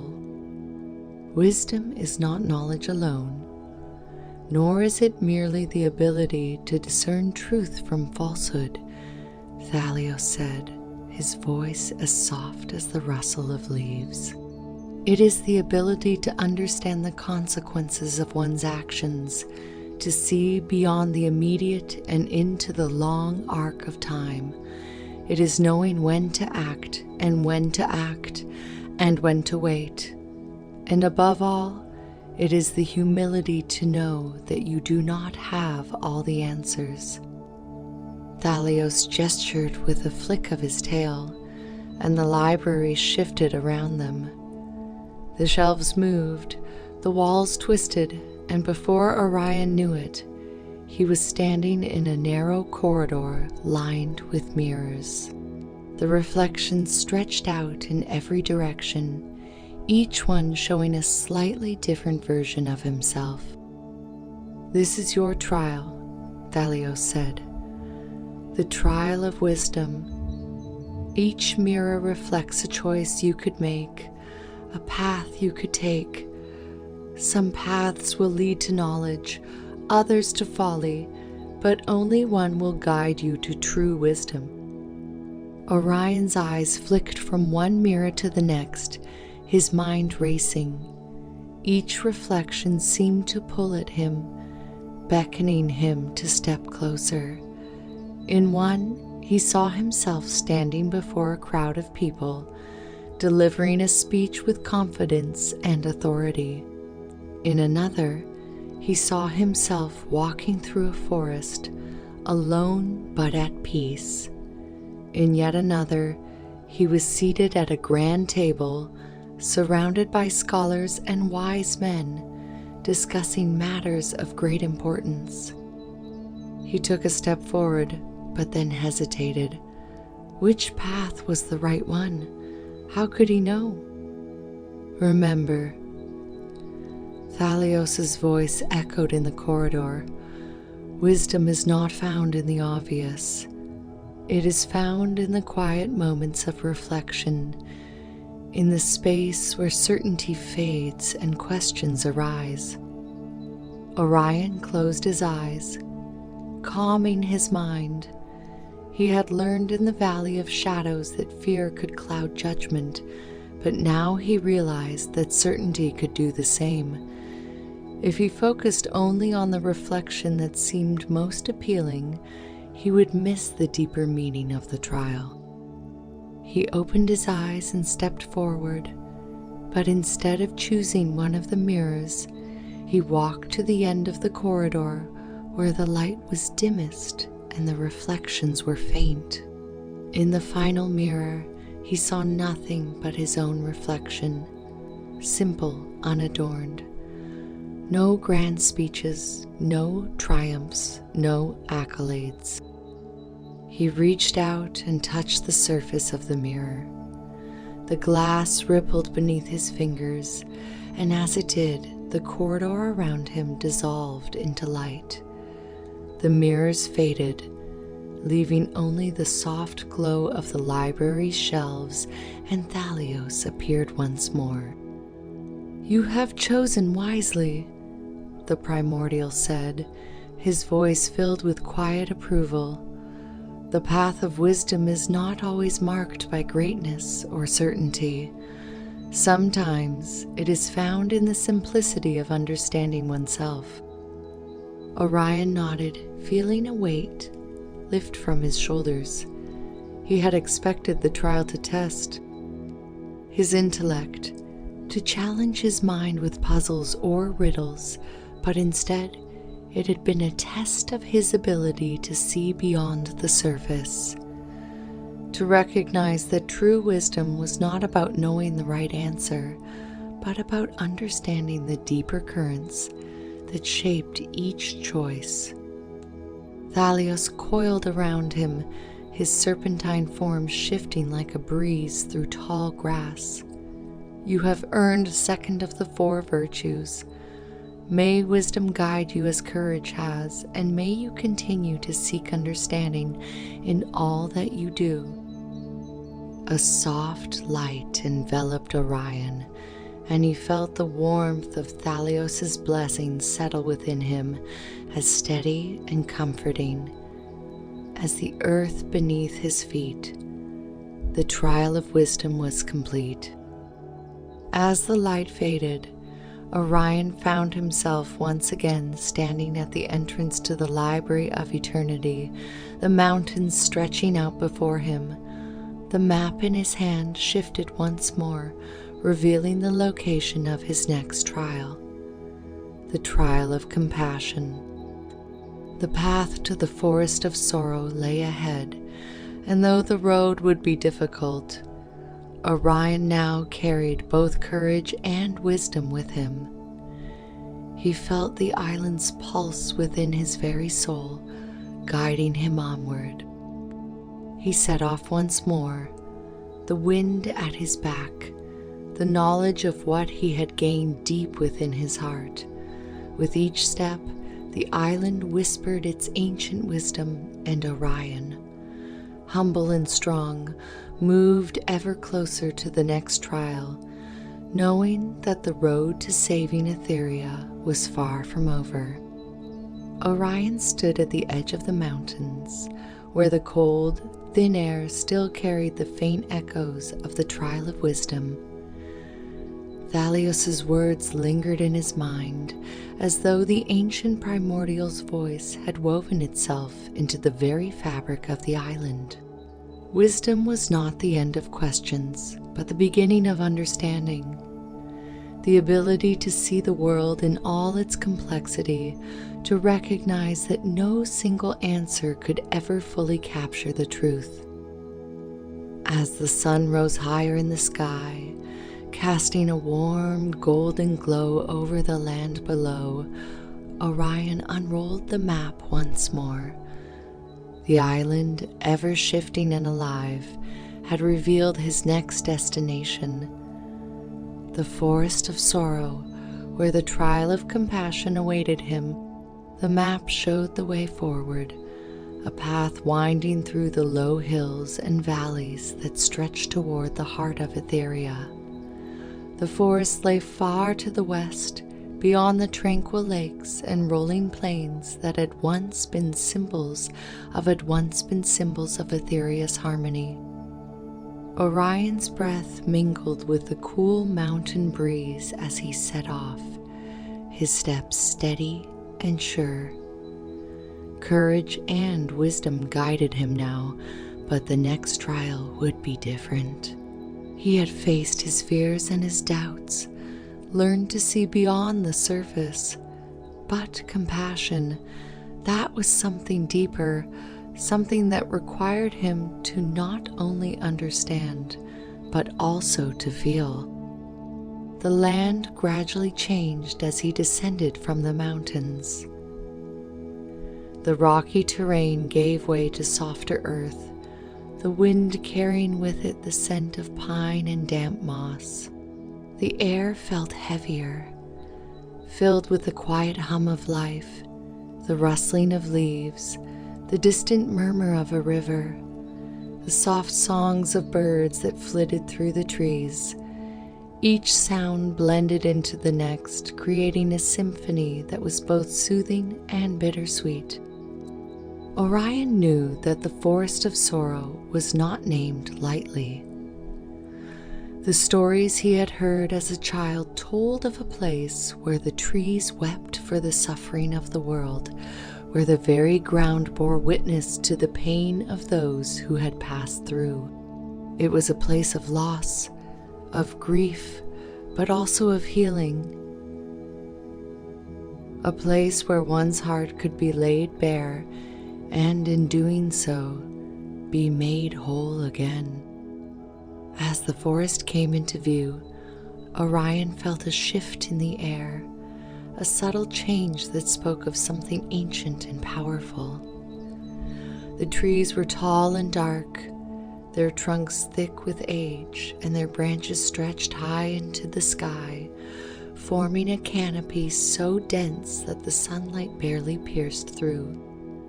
Wisdom is not knowledge alone, nor is it merely the ability to discern truth from falsehood, Thalios said, his voice as soft as the rustle of leaves. It is the ability to understand the consequences of one's actions, to see beyond the immediate and into the long arc of time. It is knowing when to act and when to wait. And above all, it is the humility to know that you do not have all the answers. Thalios gestured with a flick of his tail, and the library shifted around them. The shelves moved, the walls twisted, and before Orion knew it, he was standing in a narrow corridor lined with mirrors. The reflections stretched out in every direction, each one showing a slightly different version of himself. "This is your trial," Thalios said. "The trial of wisdom. Each mirror reflects a choice you could make, a path you could take. Some paths will lead to knowledge, others to folly, but only one will guide you to true wisdom." Orion's eyes flicked from one mirror to the next, his mind racing. Each reflection seemed to pull at him, beckoning him to step closer. In one, he saw himself standing before a crowd of people, delivering a speech with confidence and authority. In another, he saw himself walking through a forest, alone but at peace. In yet another, he was seated at a grand table, surrounded by scholars and wise men, discussing matters of great importance. He took a step forward, but then hesitated. Which path was the right one? How could he know? "Remember," Thalios's voice echoed in the corridor, "wisdom is not found in the obvious. It is found in the quiet moments of reflection, in the space where certainty fades and questions arise." Orion closed his eyes, calming his mind. He had learned in the valley of shadows that fear could cloud judgment, but now he realized that certainty could do the same. If he focused only on the reflection that seemed most appealing, he would miss the deeper meaning of the trial. He opened his eyes and stepped forward, but instead of choosing one of the mirrors, he walked to the end of the corridor where the light was dimmest and the reflections were faint. In the final mirror, he saw nothing but his own reflection, simple, unadorned. No grand speeches, no triumphs, no accolades. He reached out and touched the surface of the mirror. The glass rippled beneath his fingers, and as it did, the corridor around him dissolved into light. The mirrors faded, leaving only the soft glow of the library's shelves, and Thalios appeared once more. "You have chosen wisely," the primordial said, his voice filled with quiet approval. "The path of wisdom is not always marked by greatness or certainty. Sometimes it is found in the simplicity of understanding oneself." Orion nodded, feeling a weight lift from his shoulders. He had expected the trial to test his intellect, to challenge his mind with puzzles or riddles, but instead it had been a test of his ability to see beyond the surface, to recognize that true wisdom was not about knowing the right answer, but about understanding the deeper currents that shaped each choice. Thalios coiled around him, his serpentine form shifting like a breeze through tall grass. "You have earned second of the 4 virtues. May wisdom guide you as courage has, and may you continue to seek understanding in all that you do. A soft light enveloped Orion, and he felt the warmth of Thalios's blessing settle within him as steady and comforting as the earth beneath his feet. The trial of wisdom was complete. As the light faded, Orion found himself once again standing at the entrance to the Library of Eternity, the mountains stretching out before him. The map in his hand shifted once more, revealing the location of his next trial, the trial of compassion. The path to the forest of sorrow lay ahead, and though the road would be difficult, Orion now carried both courage and wisdom with him. He felt the island's pulse within his very soul, guiding him onward. He set off once more, the wind at his back, the knowledge of what he had gained deep within his heart. With each step, the island whispered its ancient wisdom, and Orion, humble and strong, moved ever closer to the next trial, knowing that the road to saving Aetheria was far from over. Orion stood at the edge of the mountains, where the cold, thin air still carried the faint echoes of the trial of wisdom. Thalios's words lingered in his mind, as though the ancient Primordials' voice had woven itself into the very fabric of the island. Wisdom was not the end of questions, but the beginning of understanding. The ability to see the world in all its complexity, to recognize that no single answer could ever fully capture the truth. As the sun rose higher in the sky, casting a warm golden glow over the land below, Orion unrolled the map once more. The island, ever shifting and alive, had revealed his next destination, the forest of sorrow, where the trial of compassion awaited him. The map showed the way forward, a path winding through the low hills and valleys that stretched toward the heart of Aetheria. The forest lay far to the west, beyond the tranquil lakes and rolling plains that had once been symbols of Aetheria's harmony. Orion's breath mingled with the cool mountain breeze as he set off, his steps steady and sure. Courage and wisdom guided him now, but the next trial would be different. He had faced his fears and his doubts, learned to see beyond the surface, but compassion, that was something deeper, something that required him to not only understand, but also to feel. The land gradually changed as he descended from the mountains. The rocky terrain gave way to softer earth, the wind carrying with it the scent of pine and damp moss. The air felt heavier, filled with the quiet hum of life, the rustling of leaves, the distant murmur of a river, the soft songs of birds that flitted through the trees. Each sound blended into the next, creating a symphony that was both soothing and bittersweet. Orion knew that the Forest of Sorrow was not named lightly. The stories he had heard as a child told of a place where the trees wept for the suffering of the world, where the very ground bore witness to the pain of those who had passed through. It was a place of loss, of grief, but also of healing. A place where one's heart could be laid bare, and in doing so, be made whole again. As the forest came into view, Orion felt a shift in the air, a subtle change that spoke of something ancient and powerful. The trees were tall and dark, their trunks thick with age, and their branches stretched high into the sky, forming a canopy so dense that the sunlight barely pierced through.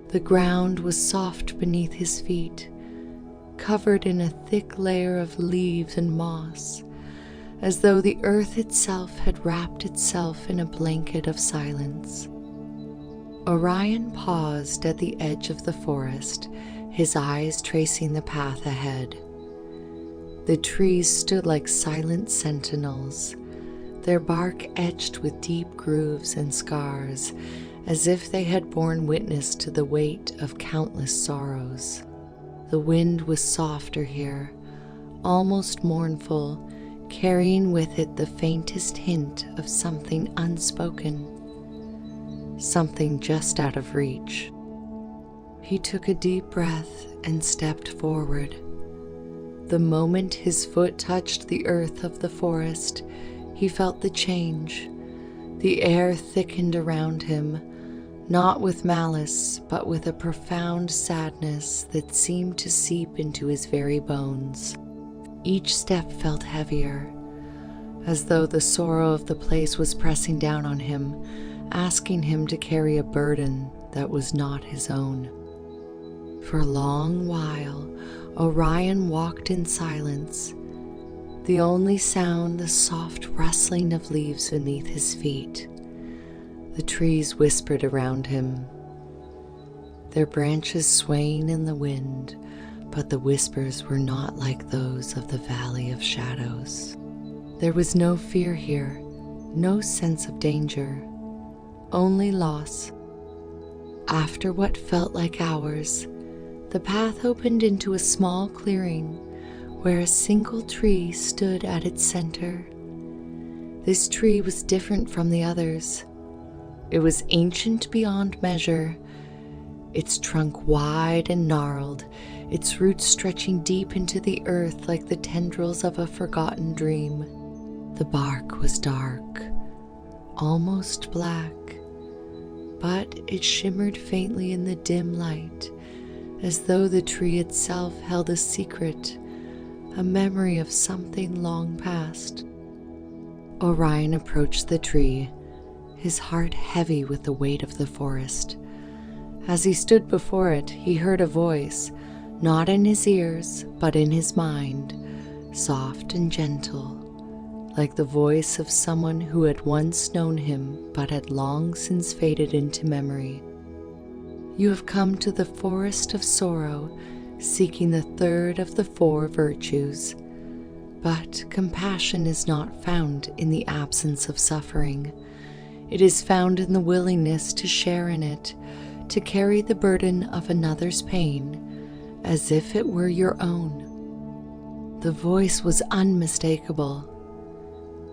The ground was soft beneath his feet, covered in a thick layer of leaves and moss, as though the earth itself had wrapped itself in a blanket of silence. Orion paused at the edge of the forest, his eyes tracing the path ahead. The trees stood like silent sentinels, their bark etched with deep grooves and scars, as if they had borne witness to the weight of countless sorrows. The wind was softer here, almost mournful, carrying with it the faintest hint of something unspoken, something just out of reach. He took a deep breath and stepped forward. The moment his foot touched the earth of the forest, he felt the change. The air thickened around him, not with malice, but with a profound sadness that seemed to seep into his very bones. Each step felt heavier, as though the sorrow of the place was pressing down on him, asking him to carry a burden that was not his own. For a long while, Orion walked in silence, the only sound the soft rustling of leaves beneath his feet. The trees whispered around him, their branches swaying in the wind, but the whispers were not like those of the Valley of Shadows. There was no fear here, no sense of danger, only loss. After what felt like hours, the path opened into a small clearing where a single tree stood at its center. This tree was different from the others. It was ancient beyond measure, its trunk wide and gnarled, its roots stretching deep into the earth like the tendrils of a forgotten dream. The bark was dark, almost black, but it shimmered faintly in the dim light, as though the tree itself held a secret, a memory of something long past. Orion approached the tree, his heart heavy with the weight of the forest. As he stood before it, he heard a voice, not in his ears, but in his mind, soft and gentle, like the voice of someone who had once known him but had long since faded into memory. You have come to the forest of sorrow, seeking the third of the 4 virtues. But compassion is not found in the absence of suffering. It is found in the willingness to share in it, to carry the burden of another's pain as if it were your own. The voice was unmistakable.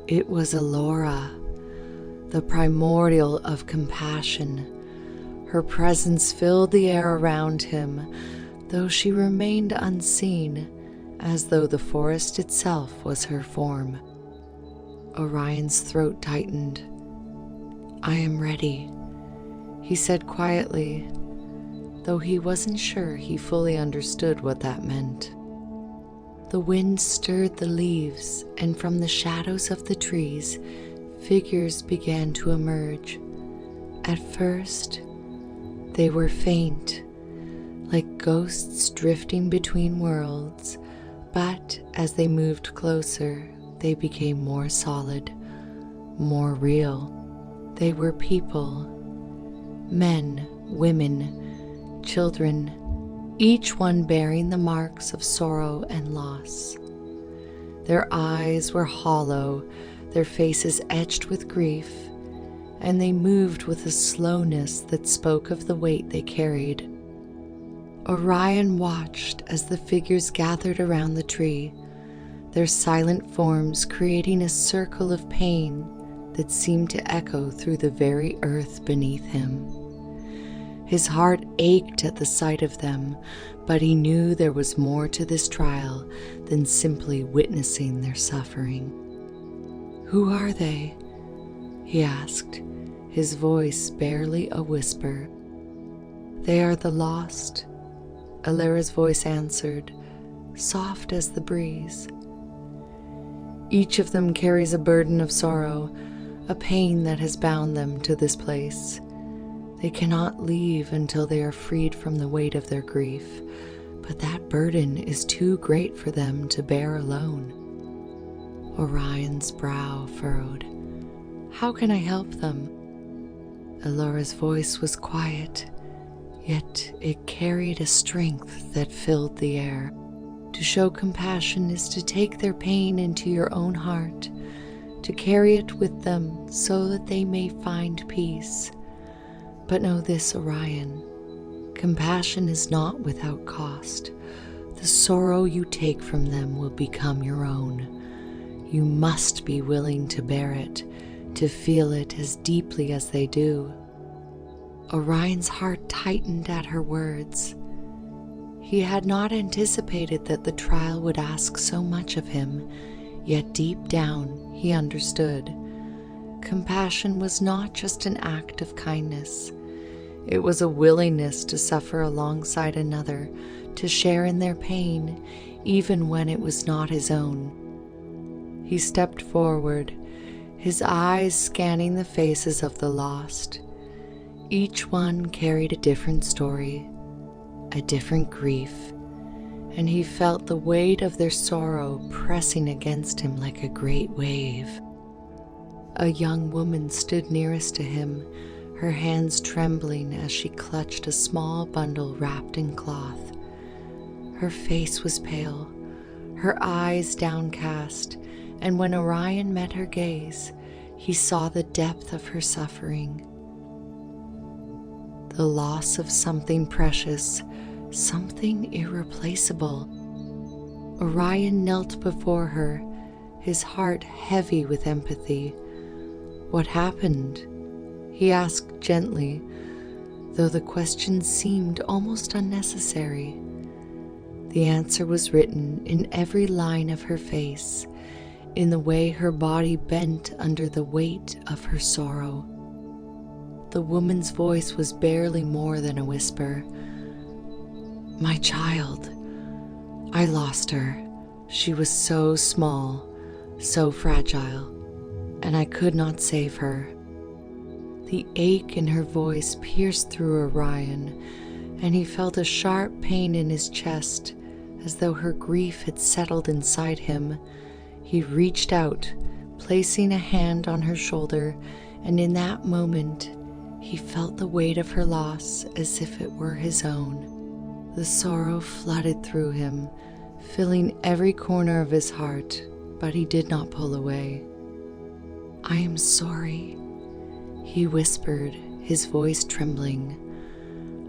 It was Alora, the primordial of compassion. Her presence filled the air around him, though she remained unseen, as though the forest itself was her form. Orion's throat tightened. "I am ready," he said quietly, though he wasn't sure he fully understood what that meant. The wind stirred the leaves, and from the shadows of the trees, figures began to emerge. At first, they were faint, like ghosts drifting between worlds, but as they moved closer, they became more solid, more real. They were people, men, women, children, each one bearing the marks of sorrow and loss. Their eyes were hollow, their faces etched with grief, and they moved with a slowness that spoke of the weight they carried. Orion watched as the figures gathered around the tree, their silent forms creating a circle of pain that seemed to echo through the very earth beneath him. His heart ached at the sight of them, but he knew there was more to this trial than simply witnessing their suffering. "Who are they?" he asked, his voice barely a whisper. "They are the lost," Alara's voice answered, soft as the breeze. "Each of them carries a burden of sorrow, a pain that has bound them to this place. They cannot leave until they are freed from the weight of their grief, but that burden is too great for them to bear alone. Orion's brow furrowed. How can I help them? Elora's voice was quiet, yet it carried a strength that filled the air. To show compassion is to take their pain into your own heart, to carry it with them so that they may find peace. But know this, Orion, compassion is not without cost. The sorrow you take from them will become your own. You must be willing to bear it, to feel it as deeply as they do. Orion's heart tightened at her words. He had not anticipated that the trial would ask so much of him, yet deep down he understood. Compassion was not just an act of kindness. It was a willingness to suffer alongside another, to share in their pain, even when it was not his own. He stepped forward, his eyes scanning the faces of the lost. Each one carried a different story, a different grief, and he felt the weight of their sorrow pressing against him like a great wave. A young woman stood nearest to him, her hands trembling as she clutched a small bundle wrapped in cloth. Her face was pale, her eyes downcast, and when Orion met her gaze, he saw the depth of her suffering. The loss of something precious, something irreplaceable. Orion knelt before her, his heart heavy with empathy. What happened? He asked gently, though the question seemed almost unnecessary. The answer was written in every line of her face, in the way her body bent under the weight of her sorrow. The woman's voice was barely more than a whisper. My child. I lost her. She was so small, so fragile, and I could not save her. The ache in her voice pierced through Orion, and he felt a sharp pain in his chest, as though her grief had settled inside him. He reached out, placing a hand on her shoulder, and in that moment, he felt the weight of her loss as if it were his own. The sorrow flooded through him, filling every corner of his heart, but he did not pull away. I am sorry, he whispered, his voice trembling.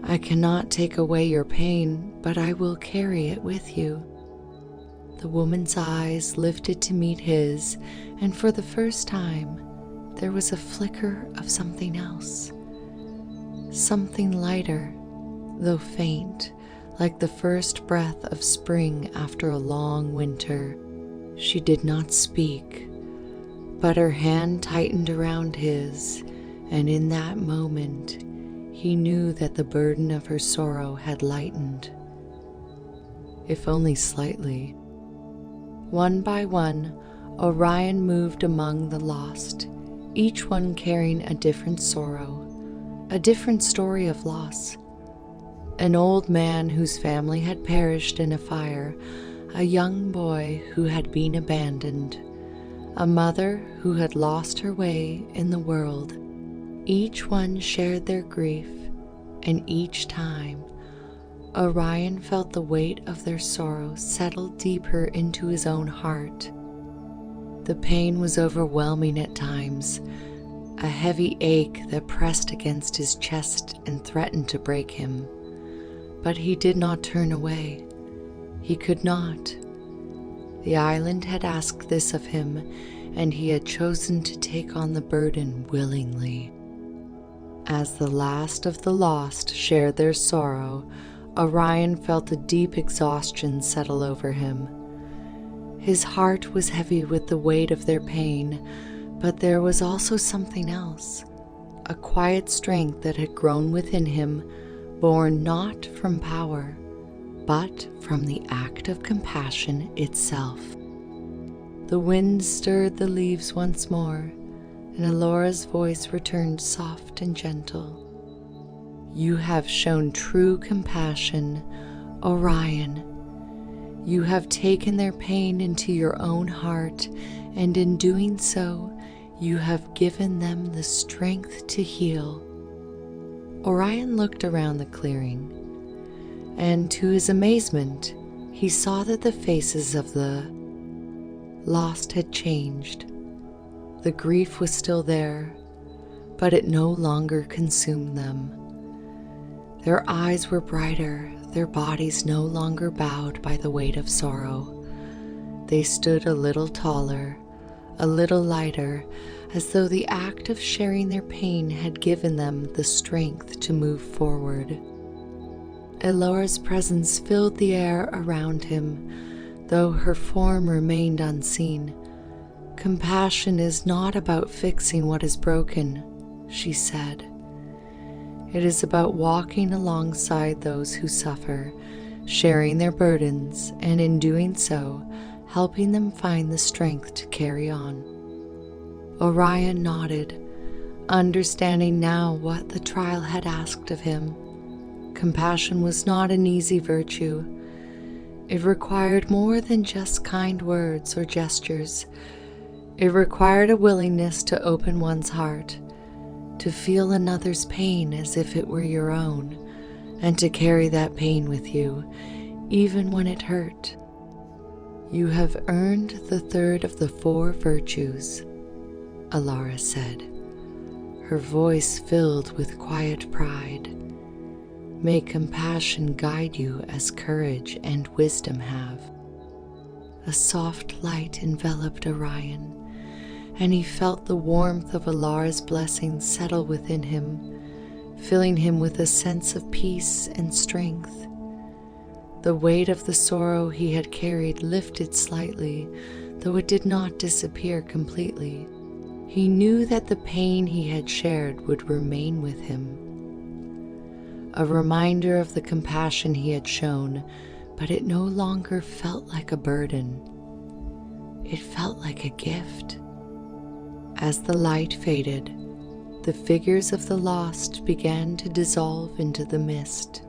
I cannot take away your pain, but I will carry it with you. The woman's eyes lifted to meet his, and for the first time, there was a flicker of something else. Something lighter, though faint, like the first breath of spring after a long winter. She did not speak, but her hand tightened around his, and in that moment, he knew that the burden of her sorrow had lightened, if only slightly. One by one, Orion moved among the lost, each one carrying a different sorrow, a different story of loss. An old man whose family had perished in a fire, a young boy who had been abandoned, a mother who had lost her way in the world. Each one shared their grief, and each time, Orion felt the weight of their sorrow settle deeper into his own heart. The pain was overwhelming at times, a heavy ache that pressed against his chest and threatened to break him. But he did not turn away. He could not. The island had asked this of him, and he had chosen to take on the burden willingly. As the last of the lost shared their sorrow, Orion felt a deep exhaustion settle over him. His heart was heavy with the weight of their pain, but there was also something else, a quiet strength that had grown within him, born not from power, but from the act of compassion itself. The wind stirred the leaves once more, and Alora's voice returned soft and gentle. "You have shown true compassion, Orion. You have taken their pain into your own heart, and in doing so, you have given them the strength to heal." Orion looked around the clearing, and to his amazement, he saw that the faces of the lost had changed. The grief was still there, but it no longer consumed them. Their eyes were brighter, their bodies no longer bowed by the weight of sorrow. They stood a little taller, a little lighter, as though the act of sharing their pain had given them the strength to move forward. Elora's presence filled the air around him, though her form remained unseen. "Compassion is not about fixing what is broken," she said. "It is about walking alongside those who suffer, sharing their burdens, and in doing so, helping them find the strength to carry on." Orion nodded, understanding now what the trial had asked of him. Compassion was not an easy virtue. It required more than just kind words or gestures. It required a willingness to open one's heart, to feel another's pain as if it were your own, and to carry that pain with you, even when it hurt. "You have earned the third of the 4 virtues," Alara said, her voice filled with quiet pride. "May compassion guide you as courage and wisdom have." A soft light enveloped Orion, and he felt the warmth of Alara's blessing settle within him, filling him with a sense of peace and strength. The weight of the sorrow he had carried lifted slightly, though it did not disappear completely. He knew that the pain he had shared would remain with him, a reminder of the compassion he had shown, but it no longer felt like a burden. It felt like a gift. As the light faded, the figures of the lost began to dissolve into the mist,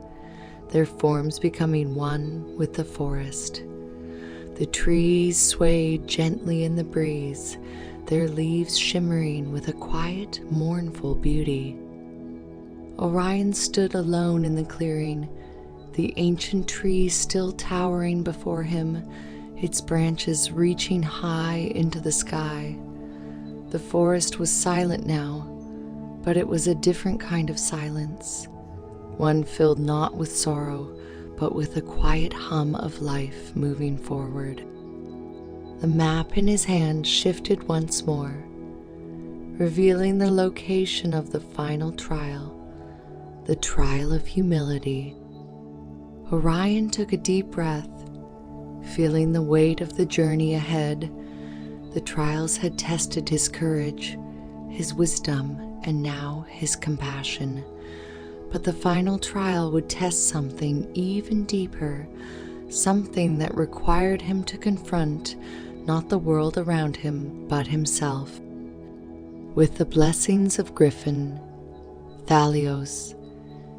their forms becoming one with the forest. The trees swayed gently in the breeze, their leaves shimmering with a quiet, mournful beauty. Orion stood alone in the clearing, the ancient tree still towering before him, its branches reaching high into the sky. The forest was silent now, but it was a different kind of silence, one filled not with sorrow, but with a quiet hum of life moving forward. The map in his hand shifted once more, revealing the location of the final trial, the trial of humility. Orion took a deep breath, feeling the weight of the journey ahead. The trials had tested his courage, his wisdom, and now his compassion. But the final trial would test something even deeper, something that required him to confront not the world around him, but himself. With the blessings of Griffin, Thalios,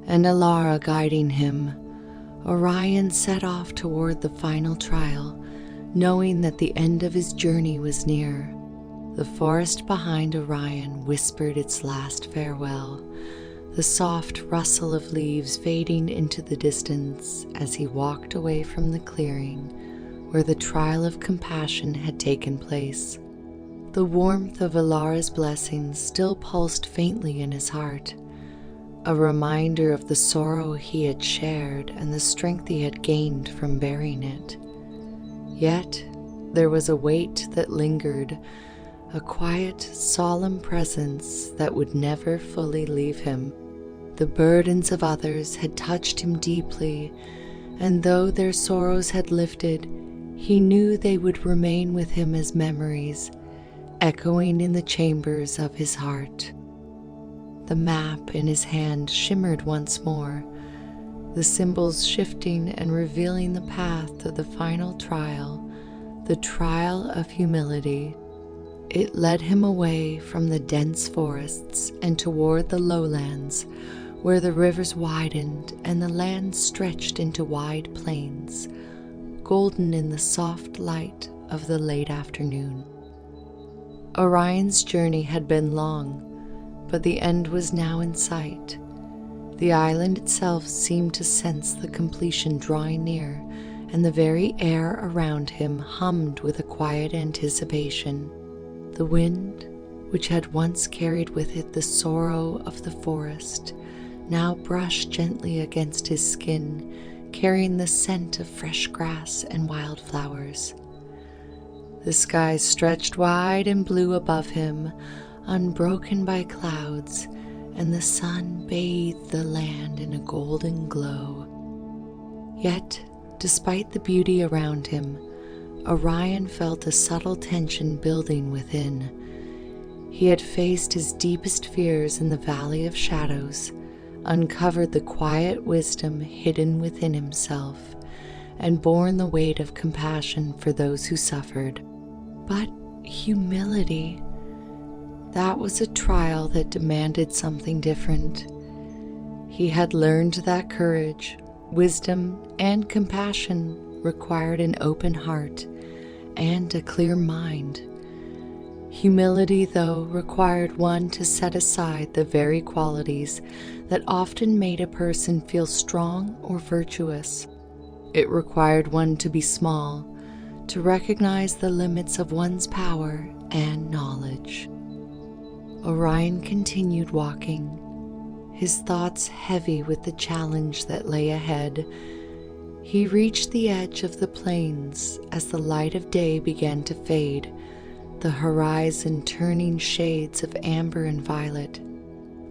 and Alara guiding him, Orion set off toward the final trial, knowing that the end of his journey was near. The forest behind Orion whispered its last farewell, the soft rustle of leaves fading into the distance as he walked away from the clearing where the trial of compassion had taken place. The warmth of Alara's blessings still pulsed faintly in his heart, a reminder of the sorrow he had shared and the strength he had gained from bearing it. Yet there was a weight that lingered, a quiet, solemn presence that would never fully leave him. The burdens of others had touched him deeply, and though their sorrows had lifted, he knew they would remain with him as memories, echoing in the chambers of his heart. The map in his hand shimmered once more, the symbols shifting and revealing the path to the final trial, the trial of humility. It led him away from the dense forests and toward the lowlands, where the rivers widened and the land stretched into wide plains, golden in the soft light of the late afternoon. Orion's journey had been long, but the end was now in sight. The island itself seemed to sense the completion drawing near, and the very air around him hummed with a quiet anticipation. The wind, which had once carried with it the sorrow of the forest, now brushed gently against his skin, carrying the scent of fresh grass and wildflowers. The sky stretched wide and blue above him, unbroken by clouds, and the sun bathed the land in a golden glow. Yet, despite the beauty around him, Orion felt a subtle tension building within. He had faced his deepest fears in the Valley of Shadows, uncovered the quiet wisdom hidden within himself, and borne the weight of compassion for those who suffered. But humility, that was a trial that demanded something different. He had learned that courage, wisdom, and compassion required an open heart and a clear mind. Humility, though, required one to set aside the very qualities that often made a person feel strong or virtuous. It required one to be small, to recognize the limits of one's power and knowledge. Orion continued walking, his thoughts heavy with the challenge that lay ahead. He reached the edge of the plains as the light of day began to fade, the horizon turning shades of amber and violet.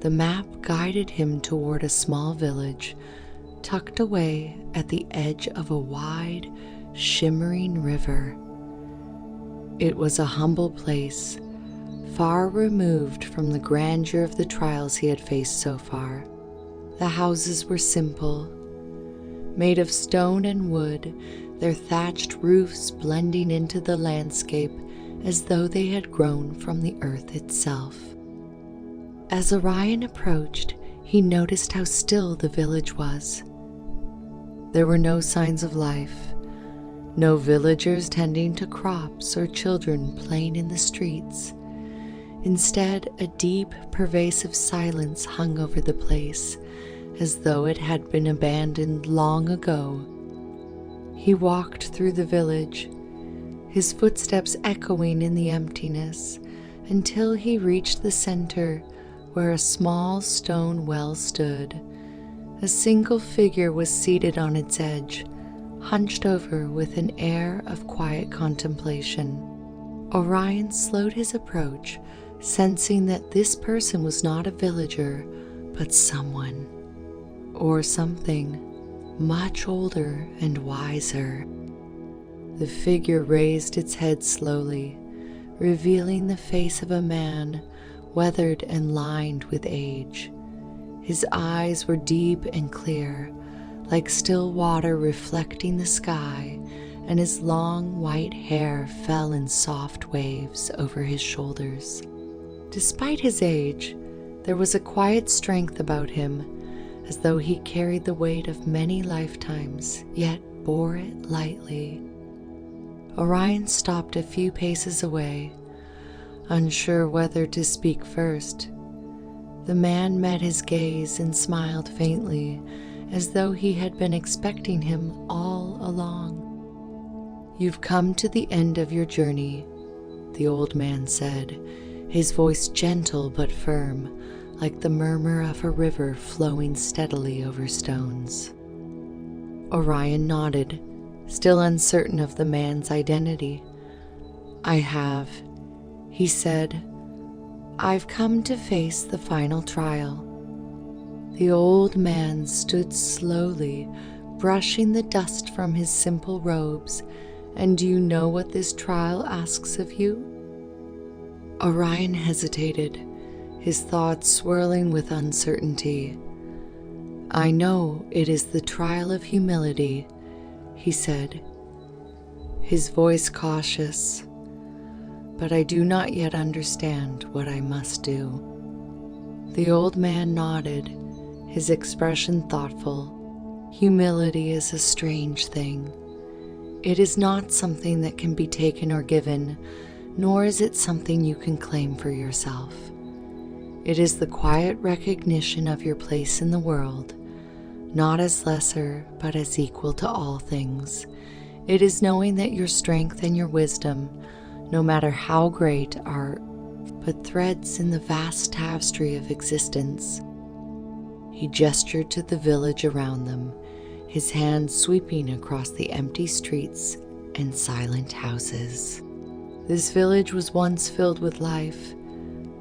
The map guided him toward a small village, tucked away at the edge of a wide, shimmering river. It was a humble place, far removed from the grandeur of the trials he had faced so far. The houses were simple, made of stone and wood, their thatched roofs blending into the landscape as though they had grown from the earth itself. As Orion approached, he noticed how still the village was. There were no signs of life, no villagers tending to crops or children playing in the streets. Instead, a deep, pervasive silence hung over the place, as though it had been abandoned long ago. He walked through the village, his footsteps echoing in the emptiness, until he reached the center where a small stone well stood. A single figure was seated on its edge, hunched over with an air of quiet contemplation. Orion slowed his approach, sensing that this person was not a villager, but someone, or something, much older and wiser. The figure raised its head slowly, revealing the face of a man, weathered and lined with age. His eyes were deep and clear, like still water reflecting the sky, and his long white hair fell in soft waves over his shoulders. Despite his age, there was a quiet strength about him, as though he carried the weight of many lifetimes, yet bore it lightly. Orion stopped a few paces away, unsure whether to speak first. The man met his gaze and smiled faintly, as though he had been expecting him all along. "You've come to the end of your journey," the old man said, his voice gentle but firm, like the murmur of a river flowing steadily over stones. Orion nodded, still uncertain of the man's identity. "I have," he said. "I've come to face the final trial." The old man stood slowly, brushing the dust from his simple robes. "And do you know what this trial asks of you?" Orion hesitated, his thoughts swirling with uncertainty. "I know it is the trial of humility," he said, his voice cautious. but I do not yet understand what I must do." The old man nodded, his expression thoughtful. Humility is a strange thing. It is not something that can be taken or given, nor is it something you can claim for yourself. It is the quiet recognition of your place in the world, not as lesser, but as equal to all things. It is knowing that your strength and your wisdom, no matter how great, are but threads in the vast tapestry of existence. He gestured to the village around them, his hand sweeping across the empty streets and silent houses. This village was once filled with life,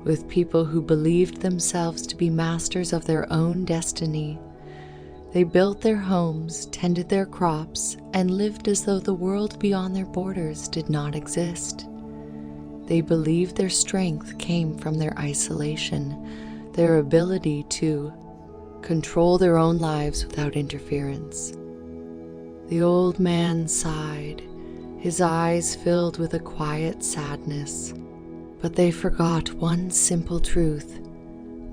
with people who believed themselves to be masters of their own destiny. They built their homes, tended their crops, and lived as though the world beyond their borders did not exist. They believed their strength came from their isolation, their ability to control their own lives without interference. The old man sighed, his eyes filled with a quiet sadness. But they forgot one simple truth.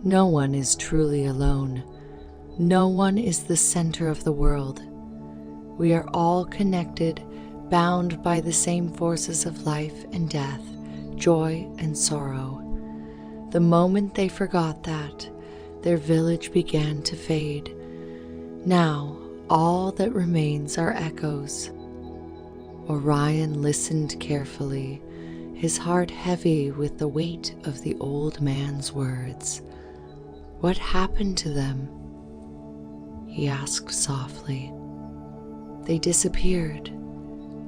No one is truly alone. No one is the center of the world. We are all connected, bound by the same forces of life and death, joy and sorrow. The moment they forgot that, their village began to fade. Now, all that remains are echoes. Orion listened carefully, his heart heavy with the weight of the old man's words. "What happened to them?" he asked softly. "They disappeared,"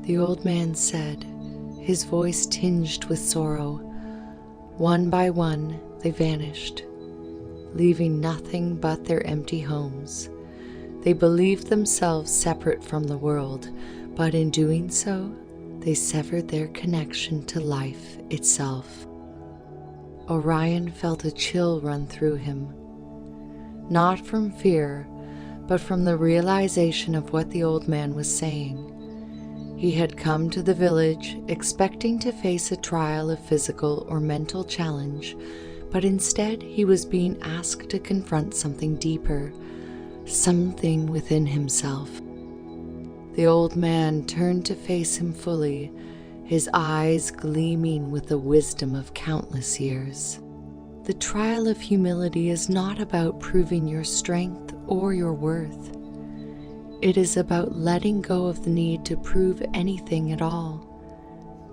the old man said, his voice tinged with sorrow. "One by one, they vanished, leaving nothing but their empty homes. They believed themselves separate from the world, but in doing so, they severed their connection to life itself." Orion felt a chill run through him, not from fear, but from the realization of what the old man was saying. He had come to the village expecting to face a trial of physical or mental challenge, but instead he was being asked to confront something deeper, something within himself. The old man turned to face him fully, his eyes gleaming with the wisdom of countless years. The trial of humility is not about proving your strength or your worth. It is about letting go of the need to prove anything at all.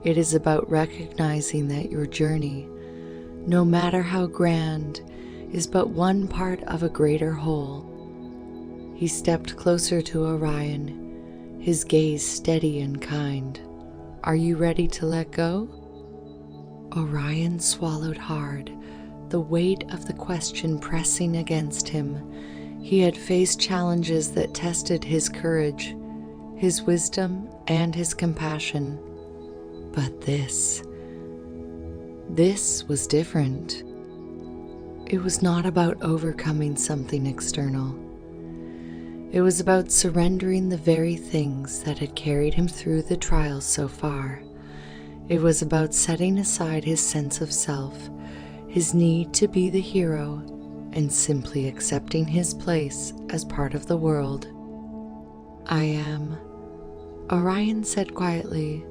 It is about recognizing that your journey, no matter how grand, is but one part of a greater whole. He stepped closer to Orion, his gaze steady and kind. "Are you ready to let go?" Orion swallowed hard, the weight of the question pressing against him. He had faced challenges that tested his courage, his wisdom, and his compassion. But this was different. It was not about overcoming something external. It was about surrendering the very things that had carried him through the trials so far. It was about setting aside his sense of self, his need to be the hero, and simply accepting his place as part of the world. "I am," Orion said quietly,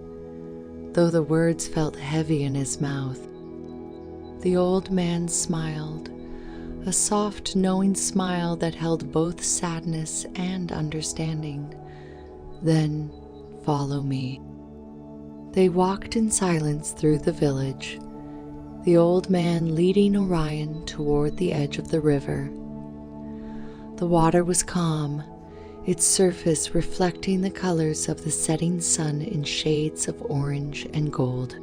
though the words felt heavy in his mouth. The old man smiled, a soft, knowing smile that held both sadness and understanding. "Then follow me." They walked in silence through the village, the old man leading Orion toward the edge of the river. The water was calm, its surface reflecting the colors of the setting sun in shades of orange and gold.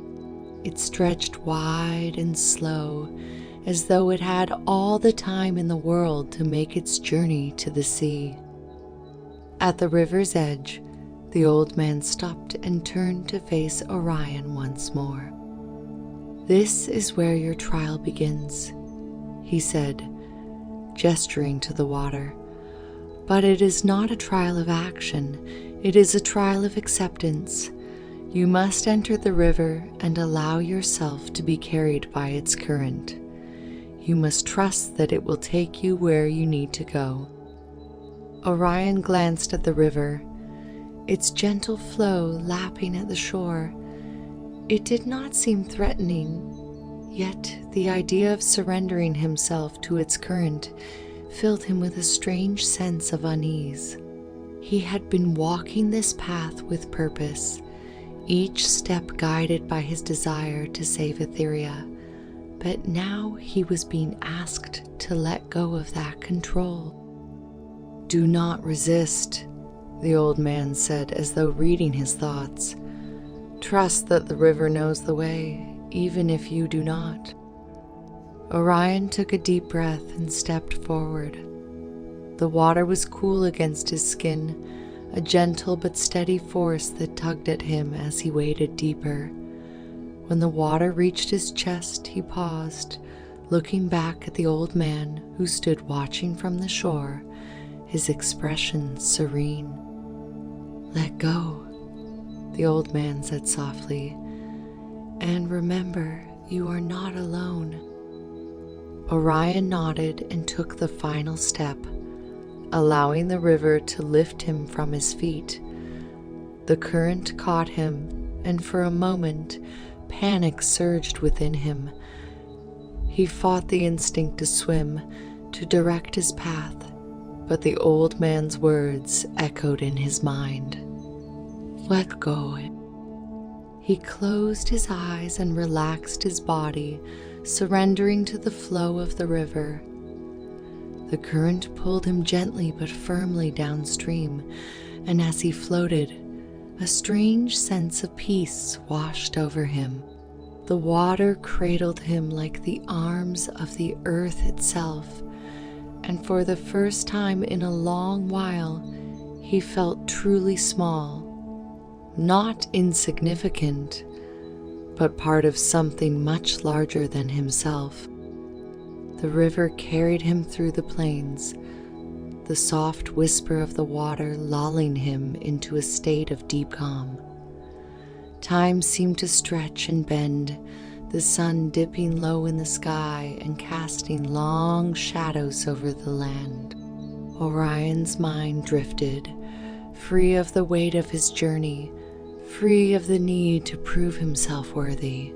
It stretched wide and slow, as though it had all the time in the world to make its journey to the sea. At the river's edge, the old man stopped and turned to face Orion once more. "This is where your trial begins," he said, gesturing to the water. "But it is not a trial of action, it is a trial of acceptance. You must enter the river and allow yourself to be carried by its current. You must trust that it will take you where you need to go." Orion glanced at the river, its gentle flow lapping at the shore. It did not seem threatening, yet the idea of surrendering himself to its current filled him with a strange sense of unease. He had been walking this path with purpose, each step guided by his desire to save Aetheria, but now he was being asked to let go of that control. "Do not resist," the old man said, as though reading his thoughts. "Trust that the river knows the way, even if you do not." Orion took a deep breath and stepped forward. The water was cool against his skin, a gentle but steady force that tugged at him as he waded deeper. When the water reached his chest, he paused, looking back at the old man who stood watching from the shore, his expression serene. "Let go," the old man said softly, "and remember, you are not alone." Orion nodded and took the final step, allowing the river to lift him from his feet. The current caught him, and for a moment, panic surged within him. He fought the instinct to swim, to direct his path, but the old man's words echoed in his mind. "Let go." He closed his eyes and relaxed his body, surrendering to the flow of the river. The current pulled him gently but firmly downstream, and as he floated, a strange sense of peace washed over him. The water cradled him like the arms of the earth itself, and for the first time in a long while, he felt truly small, not insignificant, but part of something much larger than himself. The river carried him through the plains, the soft whisper of the water lulling him into a state of deep calm. Time seemed to stretch and bend, the sun dipping low in the sky and casting long shadows over the land. Orion's mind drifted, free of the weight of his journey, free of the need to prove himself worthy.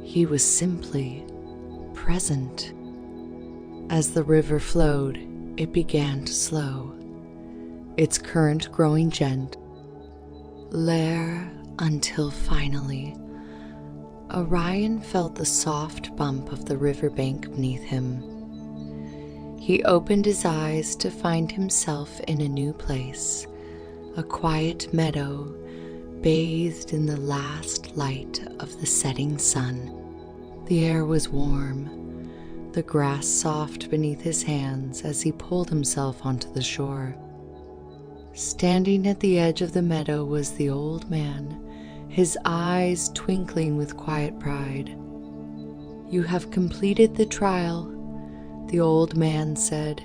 He was simply present. As the river flowed, it began to slow, its current growing gentle, until finally, Orion felt the soft bump of the riverbank beneath him. He opened his eyes to find himself in a new place, a quiet meadow bathed in the last light of the setting sun. The air was warm, the grass soft beneath his hands as he pulled himself onto the shore. Standing at the edge of the meadow was the old man, his eyes twinkling with quiet pride. "You have completed the trial," the old man said,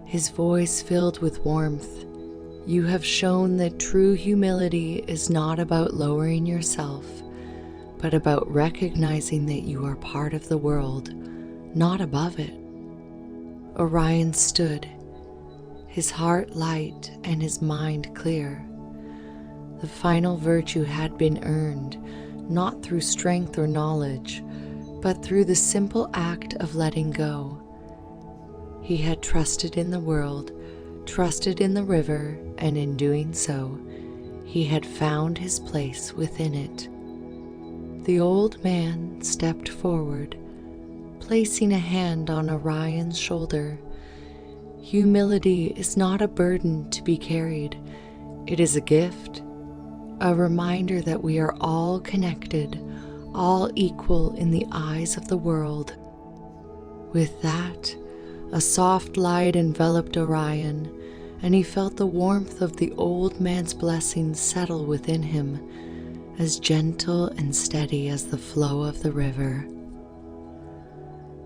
his voice filled with warmth. "You have shown that true humility is not about lowering yourself, but about recognizing that you are part of the world, not above it." Orion stood, his heart light and his mind clear. The final virtue had been earned, not through strength or knowledge, but through the simple act of letting go. He had trusted in the world, trusted in the river, and in doing so, he had found his place within it. The old man stepped forward, placing a hand on Orion's shoulder. Humility is not a burden to be carried. It is a gift, a reminder that we are all connected, all equal in the eyes of the world. With that, a soft light enveloped Orion, and he felt the warmth of the old man's blessing settle within him, as gentle and steady as the flow of the river.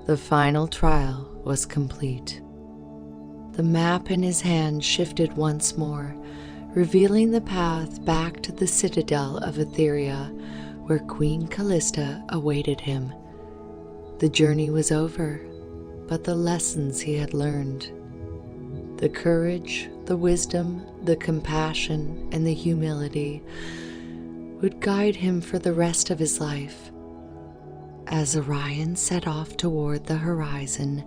The final trial was complete. The map in his hand shifted once more, revealing the path back to the citadel of Aetheria, where Queen Callista awaited him. The journey was over, but the lessons he had learned, the courage, the wisdom, the compassion, and the humility, would guide him for the rest of his life. As Orion set off toward the horizon,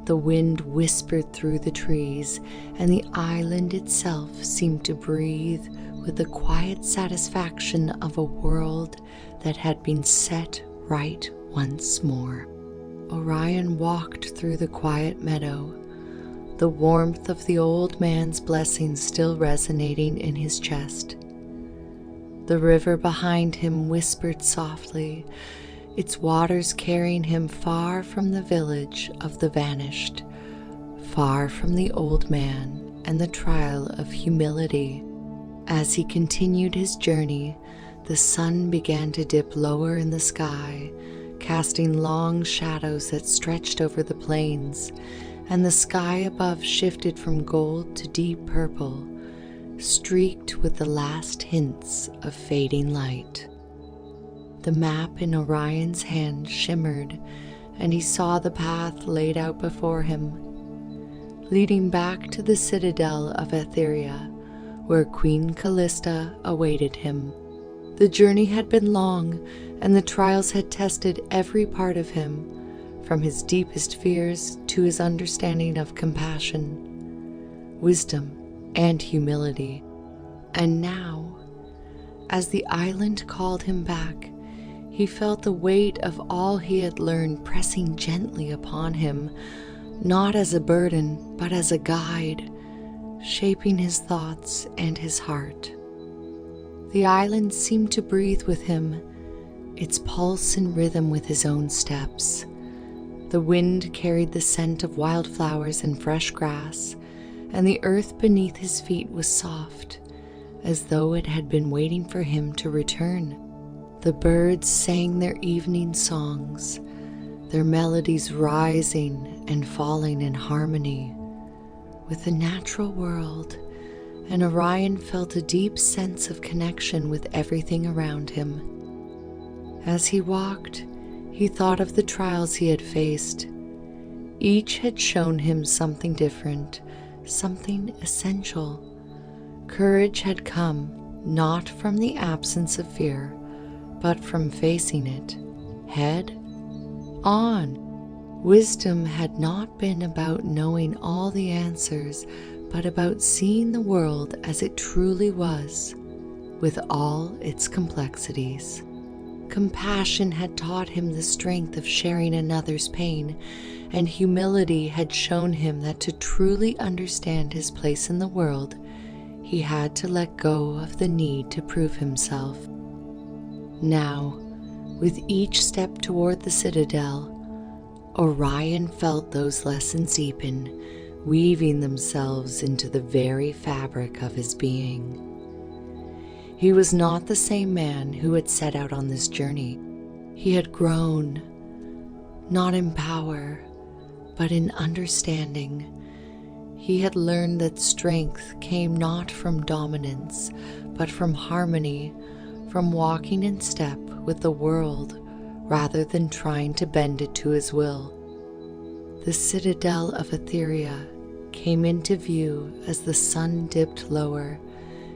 the wind whispered through the trees, and the island itself seemed to breathe with the quiet satisfaction of a world that had been set right once more. Orion walked through the quiet meadow, the warmth of the old man's blessing still resonating in his chest. The river behind him whispered softly, its waters carrying him far from the village of the vanished, far from the old man and the trial of humility. As he continued his journey, the sun began to dip lower in the sky, casting long shadows that stretched over the plains, and the sky above shifted from gold to deep purple, streaked with the last hints of fading light. The map in Orion's hand shimmered, and he saw the path laid out before him, leading back to the citadel of Aetheria, where Queen Callista awaited him. The journey had been long, and the trials had tested every part of him, from his deepest fears to his understanding of compassion, wisdom, and humility. And now, as the island called him back, he felt the weight of all he had learned pressing gently upon him, not as a burden, but as a guide, shaping his thoughts and his heart. The island seemed to breathe with him, its pulse in rhythm with his own steps. The wind carried the scent of wildflowers and fresh grass, and the earth beneath his feet was soft, as though it had been waiting for him to return. The birds sang their evening songs, their melodies rising and falling in harmony with the natural world, and Orion felt a deep sense of connection with everything around him. As he walked, he thought of the trials he had faced. Each had shown him something different, something essential. Courage had come not from the absence of fear, but from facing it head on. Wisdom had not been about knowing all the answers, but about seeing the world as it truly was, with all its complexities. Compassion had taught him the strength of sharing another's pain, and humility had shown him that to truly understand his place in the world, he had to let go of the need to prove himself. Now, with each step toward the citadel, Orion felt those lessons deepen, weaving themselves into the very fabric of his being. He was not the same man who had set out on this journey. He had grown, not in power, but in understanding. He had learned that strength came not from dominance, but from harmony, from walking in step with the world rather than trying to bend it to his will. The citadel of Aetheria came into view as the sun dipped lower,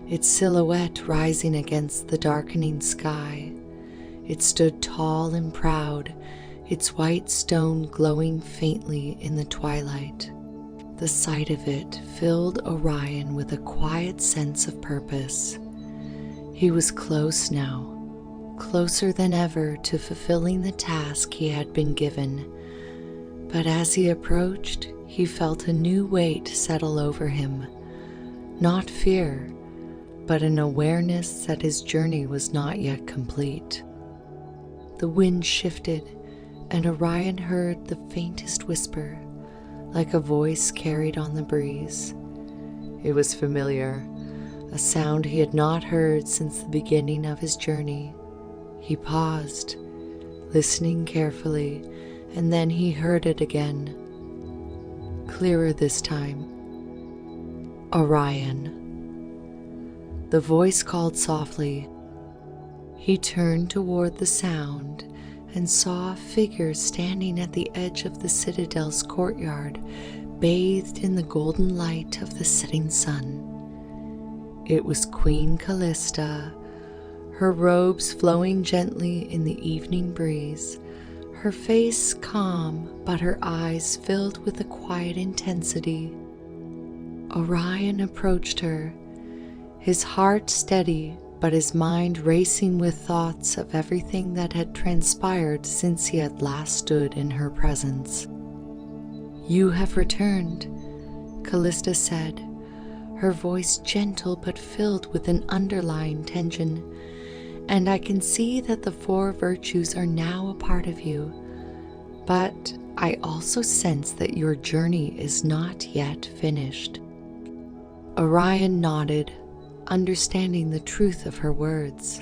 its silhouette rising against the darkening sky. It stood tall and proud, its white stone glowing faintly in the twilight. The sight of it filled Orion with a quiet sense of purpose. He was close now, closer than ever to fulfilling the task he had been given. But as he approached, he felt a new weight settle over him. Not fear, but an awareness that his journey was not yet complete. The wind shifted, and Orion heard the faintest whisper, like a voice carried on the breeze. It was familiar, a sound he had not heard since the beginning of his journey. He paused, listening carefully, and then he heard it again, clearer this time. Orion. the voice called softly. He turned toward the sound and saw a figure standing at the edge of the citadel's courtyard, bathed in the golden light of the setting sun. It was Queen Callista, her robes flowing gently in the evening breeze, her face calm but her eyes filled with a quiet intensity. Orion approached her, his heart steady but his mind racing with thoughts of everything that had transpired since he had last stood in her presence. "You have returned," Callista said, her voice gentle but filled with an underlying tension, "and I can see that the four virtues are now a part of you, but I also sense that your journey is not yet finished." Orion nodded, understanding the truth of her words.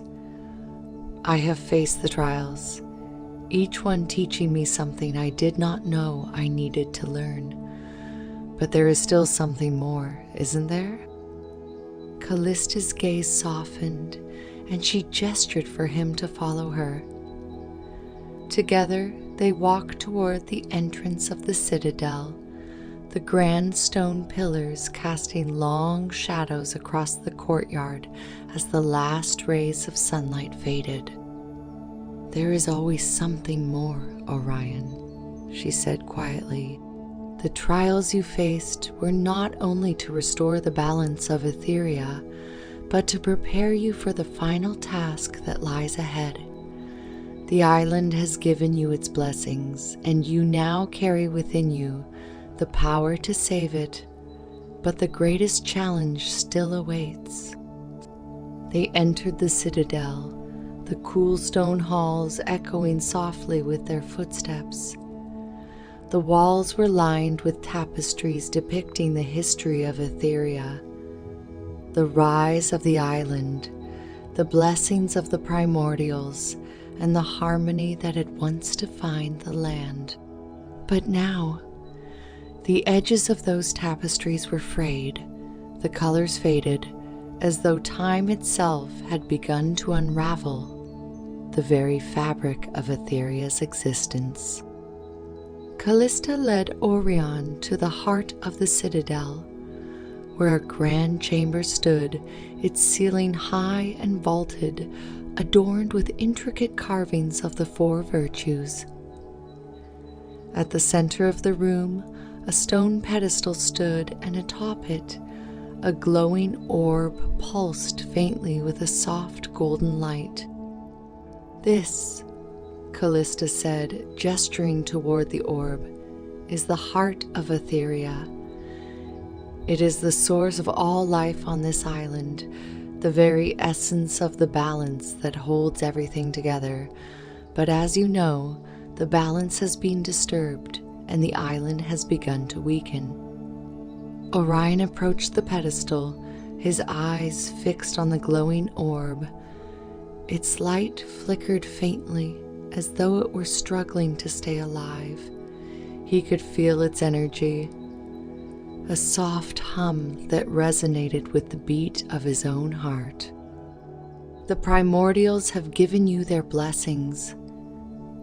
"I have faced the trials, each one teaching me something I did not know I needed to learn. But there is still something more, isn't there?" Callista's gaze softened, and she gestured for him to follow her. Together, they walked toward the entrance of the citadel, the grand stone pillars casting long shadows across the courtyard as the last rays of sunlight faded. "There is always something more, Orion," she said quietly. "The trials you faced were not only to restore the balance of Aetheria, but to prepare you for the final task that lies ahead. The island has given you its blessings, and you now carry within you the power to save it, but the greatest challenge still awaits." They entered the citadel, the cool stone halls echoing softly with their footsteps. The walls were lined with tapestries depicting the history of Aetheria, the rise of the island, the blessings of the Primordials, and the harmony that had once defined the land. But now, the edges of those tapestries were frayed, the colors faded, as though time itself had begun to unravel the very fabric of Aetheria's existence. Callista led Orion to the heart of the citadel, where a grand chamber stood, its ceiling high and vaulted, adorned with intricate carvings of the four virtues. At the center of the room, a stone pedestal stood, and atop it, a glowing orb pulsed faintly with a soft golden light. "This," Callista said, gesturing toward the orb, "is the heart of Aetheria. It is the source of all life on this island, the very essence of the balance that holds everything together. But as you know, the balance has been disturbed, and the island has begun to weaken." Orion approached the pedestal, his eyes fixed on the glowing orb. Its light flickered faintly, as though it were struggling to stay alive. He could feel its energy, a soft hum that resonated with the beat of his own heart. "The Primordials have given you their blessings,"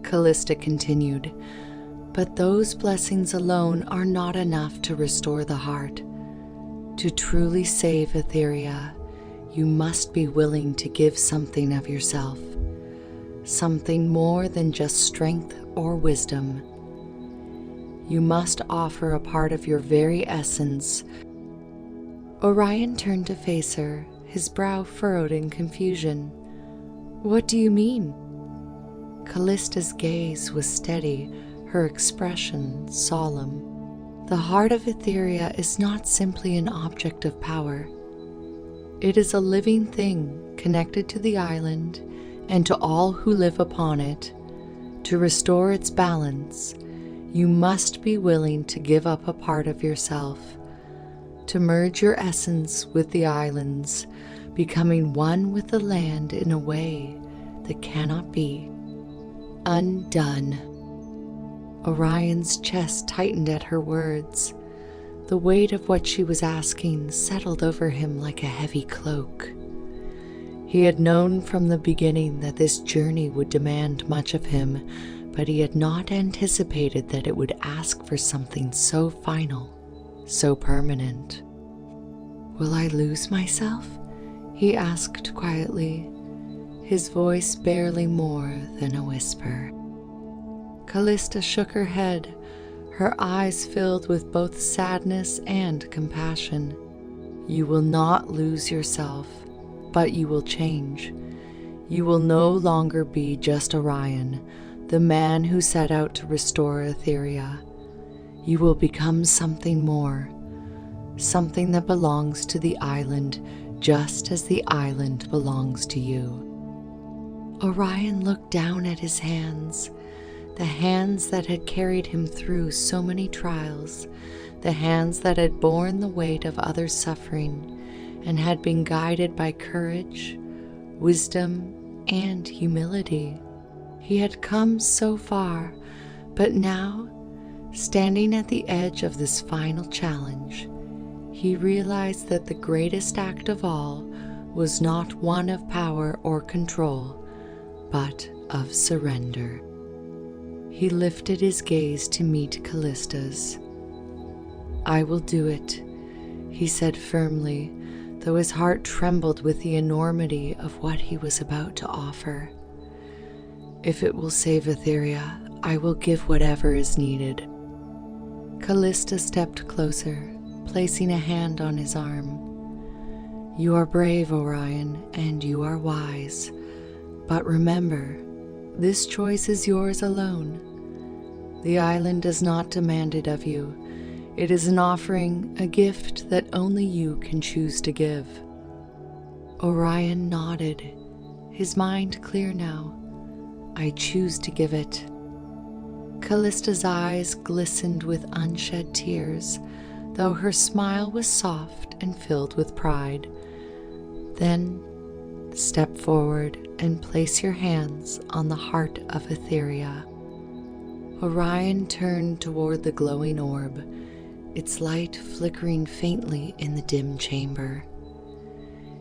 Callista continued, "but those blessings alone are not enough to restore the heart. To truly save Aetheria, you must be willing to give something of yourself, something more than just strength or wisdom. You must offer a part of your very essence." Orion turned to face her, his brow furrowed in confusion. "What do you mean?" Callista's gaze was steady, her expression solemn. "The heart of Aetheria is not simply an object of power. It is a living thing connected to the island and to all who live upon it. To restore its balance, you must be willing to give up a part of yourself, to merge your essence with the islands, becoming one with the land in a way that cannot be undone." Orion's chest tightened at her words. The weight of what she was asking settled over him like a heavy cloak. He had known from the beginning that this journey would demand much of him, but he had not anticipated that it would ask for something so final, so permanent. "Will I lose myself?" he asked quietly, his voice barely more than a whisper. Callista shook her head, her eyes filled with both sadness and compassion. "You will not lose yourself, but you will change. You will no longer be just Orion, the man who set out to restore Aetheria. You will become something more, something that belongs to the island just as the island belongs to you." Orion looked down at his hands, the hands that had carried him through so many trials, the hands that had borne the weight of others' suffering and had been guided by courage, wisdom, and humility. He had come so far, but now, standing at the edge of this final challenge, he realized that the greatest act of all was not one of power or control, but of surrender. He lifted his gaze to meet Callista's. "I will do it," he said firmly, though his heart trembled with the enormity of what he was about to offer. "If it will save Aetheria, I will give whatever is needed." Callista stepped closer, placing a hand on his arm. "You are brave, Orion, and you are wise. But remember, this choice is yours alone. The island does not demand it of you. It is an offering, a gift that only you can choose to give." Orion nodded, his mind clear now. "I choose to give it." Callista's eyes glistened with unshed tears, though her smile was soft and filled with pride. "Then step forward and place your hands on the heart of Aetheria." Orion turned toward the glowing orb, its light flickering faintly in the dim chamber.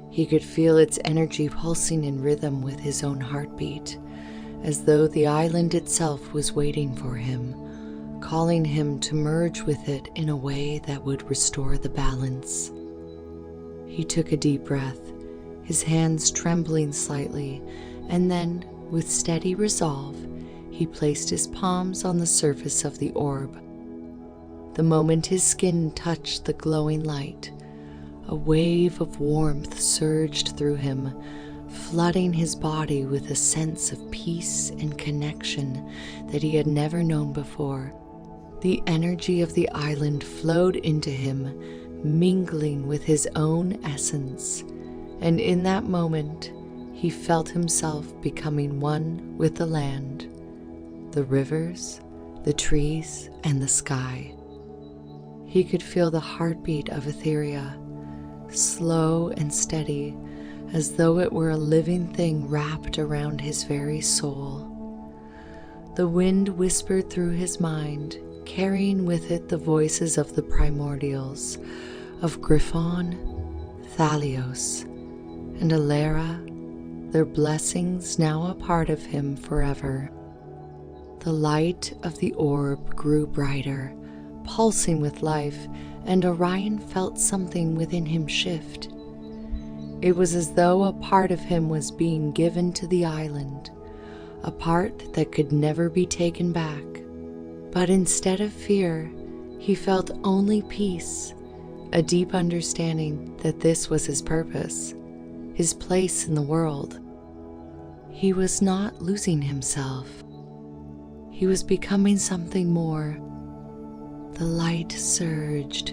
He could feel its energy pulsing in rhythm with his own heartbeat, as though the island itself was waiting for him, calling him to merge with it in a way that would restore the balance. He took a deep breath, his hands trembling slightly, and then, with steady resolve, he placed his palms on the surface of the orb. The moment his skin touched the glowing light, a wave of warmth surged through him, flooding his body with a sense of peace and connection that he had never known before. The energy of the island flowed into him, mingling with his own essence, and in that moment he felt himself becoming one with the land, the rivers, the trees, and the sky. He could feel the heartbeat of Aetheria, slow and steady, as though it were a living thing wrapped around his very soul. The wind whispered through his mind, carrying with it the voices of the Primordials, of Griffon, Thalios, and Alara, their blessings now a part of him forever. The light of the orb grew brighter, pulsing with life, and Orion felt something within him shift. It was as though a part of him was being given to the island, a part that could never be taken back. But instead of fear, he felt only peace, a deep understanding that this was his purpose, his place in the world. He was not losing himself. He was becoming something more. The light surged,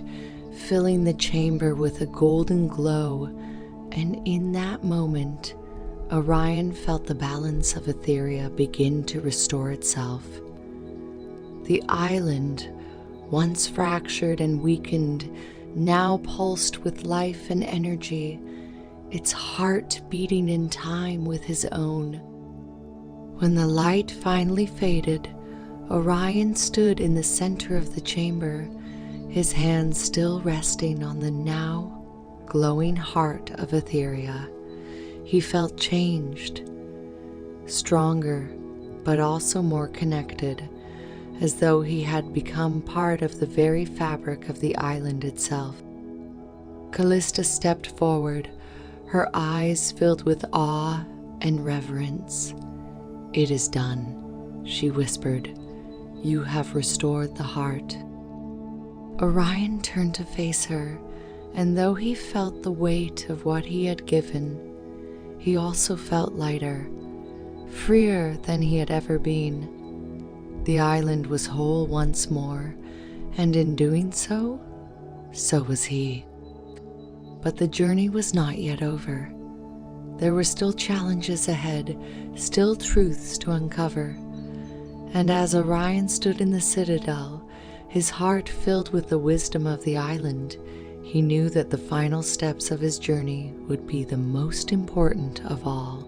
filling the chamber with a golden glow, and in that moment, Orion felt the balance of Aetheria begin to restore itself. The island, once fractured and weakened, now pulsed with life and energy, its heart beating in time with his own. When the light finally faded, Orion stood in the center of the chamber, his hands still resting on the now glowing heart of Aetheria. he felt changed, stronger, but also more connected, as though he had become part of the very fabric of the island itself. Callista stepped forward, her eyes filled with awe and reverence. "It is done," she whispered. "You have restored the heart." Orion turned to face her, and though he felt the weight of what he had given, he also felt lighter, freer than he had ever been. The island was whole once more, and in doing so, so was he. But the journey was not yet over. There were still challenges ahead, still truths to uncover. And as Orion stood in the citadel, his heart filled with the wisdom of the island, he knew that the final steps of his journey would be the most important of all.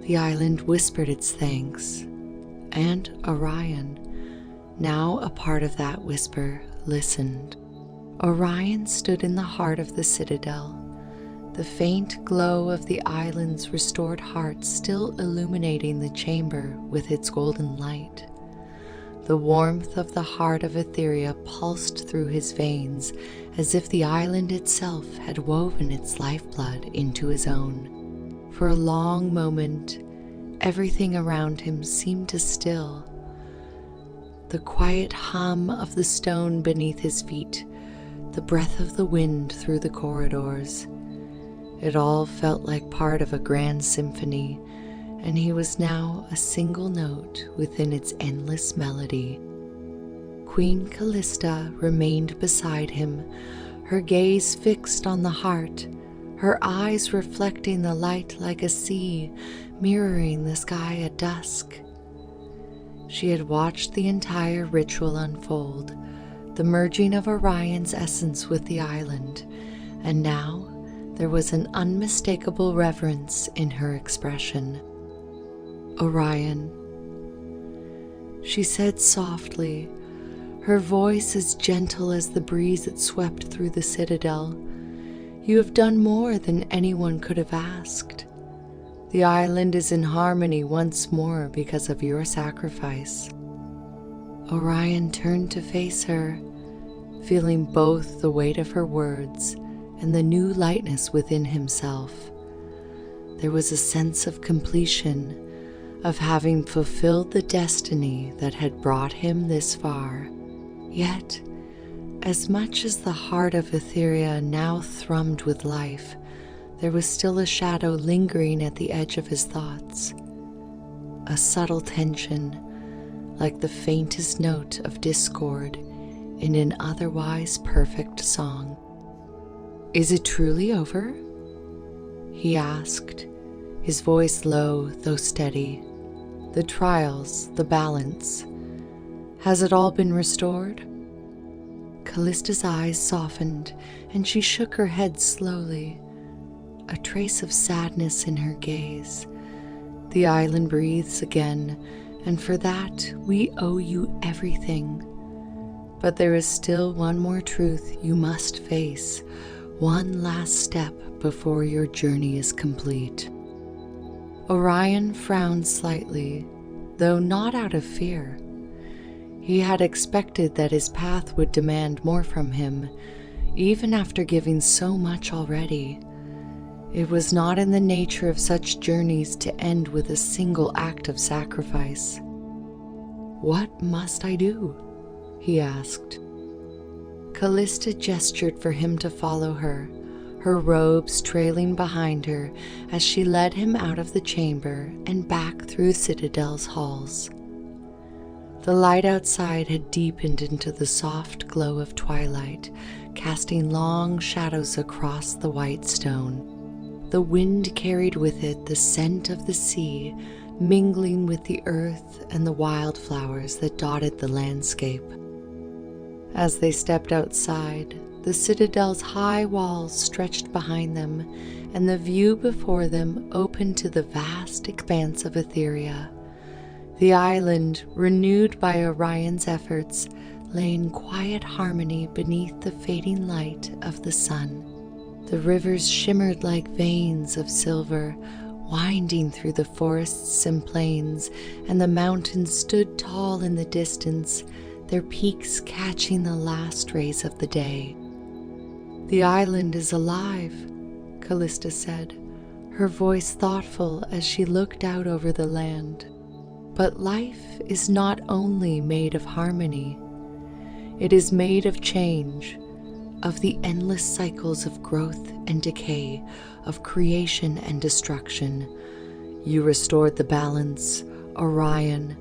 The island whispered its thanks, and Orion, now a part of that whisper, listened. Orion stood in the heart of the citadel, the faint glow of the island's restored heart still illuminating the chamber with its golden light. The warmth of the heart of Aetheria pulsed through his veins as if the island itself had woven its lifeblood into his own. For a long moment, everything around him seemed to still. The quiet hum of the stone beneath his feet, the breath of the wind through the corridors. It all felt like part of a grand symphony, and he was now a single note within its endless melody. Queen Callista remained beside him, her gaze fixed on the heart, her eyes reflecting the light like a sea, mirroring the sky at dusk. She had watched the entire ritual unfold, the merging of Orion's essence with the island, and now there was an unmistakable reverence in her expression. "Orion," she said softly, her voice as gentle as the breeze that swept through the citadel. "You have done more than anyone could have asked. The island is in harmony once more because of your sacrifice." Orion turned to face her, feeling both the weight of her words and the new lightness within himself. There was a sense of completion, of having fulfilled the destiny that had brought him this far. Yet, as much as the heart of Aetheria now thrummed with life, there was still a shadow lingering at the edge of his thoughts, a subtle tension, like the faintest note of discord in an otherwise perfect song. "Is it truly over?" he asked, his voice low though steady. "The trials, the balance, has it all been restored?" Callista's eyes softened, and she shook her head slowly, a trace of sadness in her gaze. "The island breathes again, and for that we owe you everything. But there is still one more truth you must face, one last step before your journey is complete." Orion frowned slightly, though not out of fear. He had expected that his path would demand more from him, even after giving so much already. It was not in the nature of such journeys to end with a single act of sacrifice. "What must I do?" he asked. Callista gestured for him to follow her, her robes trailing behind her as she led him out of the chamber and back through Citadel's halls. The light outside had deepened into the soft glow of twilight, casting long shadows across the white stone. The wind carried with it the scent of the sea, mingling with the earth and the wildflowers that dotted the landscape. As they stepped outside, the citadel's high walls stretched behind them, and the view before them opened to the vast expanse of Aetheria. The island, renewed by Orion's efforts, lay in quiet harmony beneath the fading light of the sun. The rivers shimmered like veins of silver, winding through the forests and plains, and the mountains stood tall in the distance, their peaks catching the last rays of the day. "The island is alive," Callista said, her voice thoughtful as she looked out over the land. "But life is not only made of harmony. It is made of change, of the endless cycles of growth and decay, of creation and destruction. You restored the balance, Orion,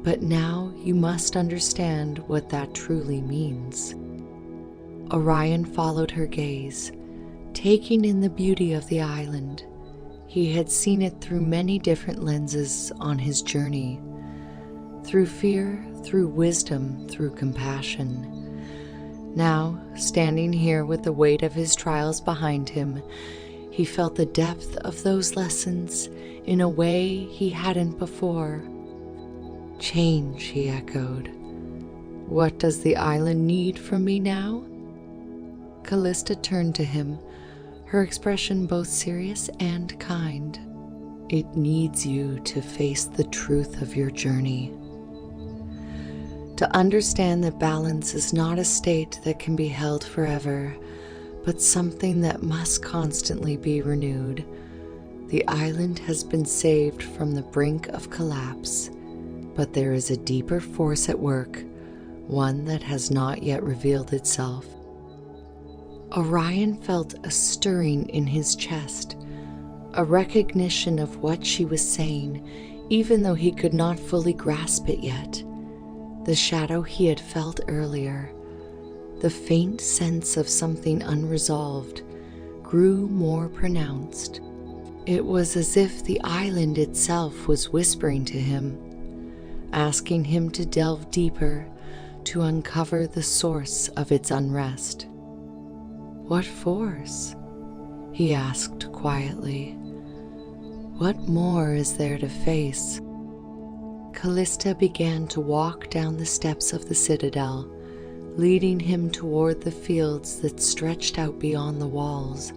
but now you must understand what that truly means." Orion followed her gaze, taking in the beauty of the island. He had seen it through many different lenses on his journey. Through fear, through wisdom, through compassion. Now, standing here with the weight of his trials behind him, he felt the depth of those lessons in a way he hadn't before. "Change," he echoed. "What does the island need from me now?" Callista turned to him, her expression both serious and kind. "It needs you to face the truth of your journey. To understand that balance is not a state that can be held forever, but something that must constantly be renewed. The island has been saved from the brink of collapse, but there is a deeper force at work, one that has not yet revealed itself." Orion felt a stirring in his chest, a recognition of what she was saying, even though he could not fully grasp it yet. The shadow he had felt earlier, the faint sense of something unresolved, grew more pronounced. It was as if the island itself was whispering to him, asking him to delve deeper, to uncover the source of its unrest. "What force?" he asked quietly. "What more is there to face?" Callista began to walk down the steps of the citadel, leading him toward the fields that stretched out beyond the walls.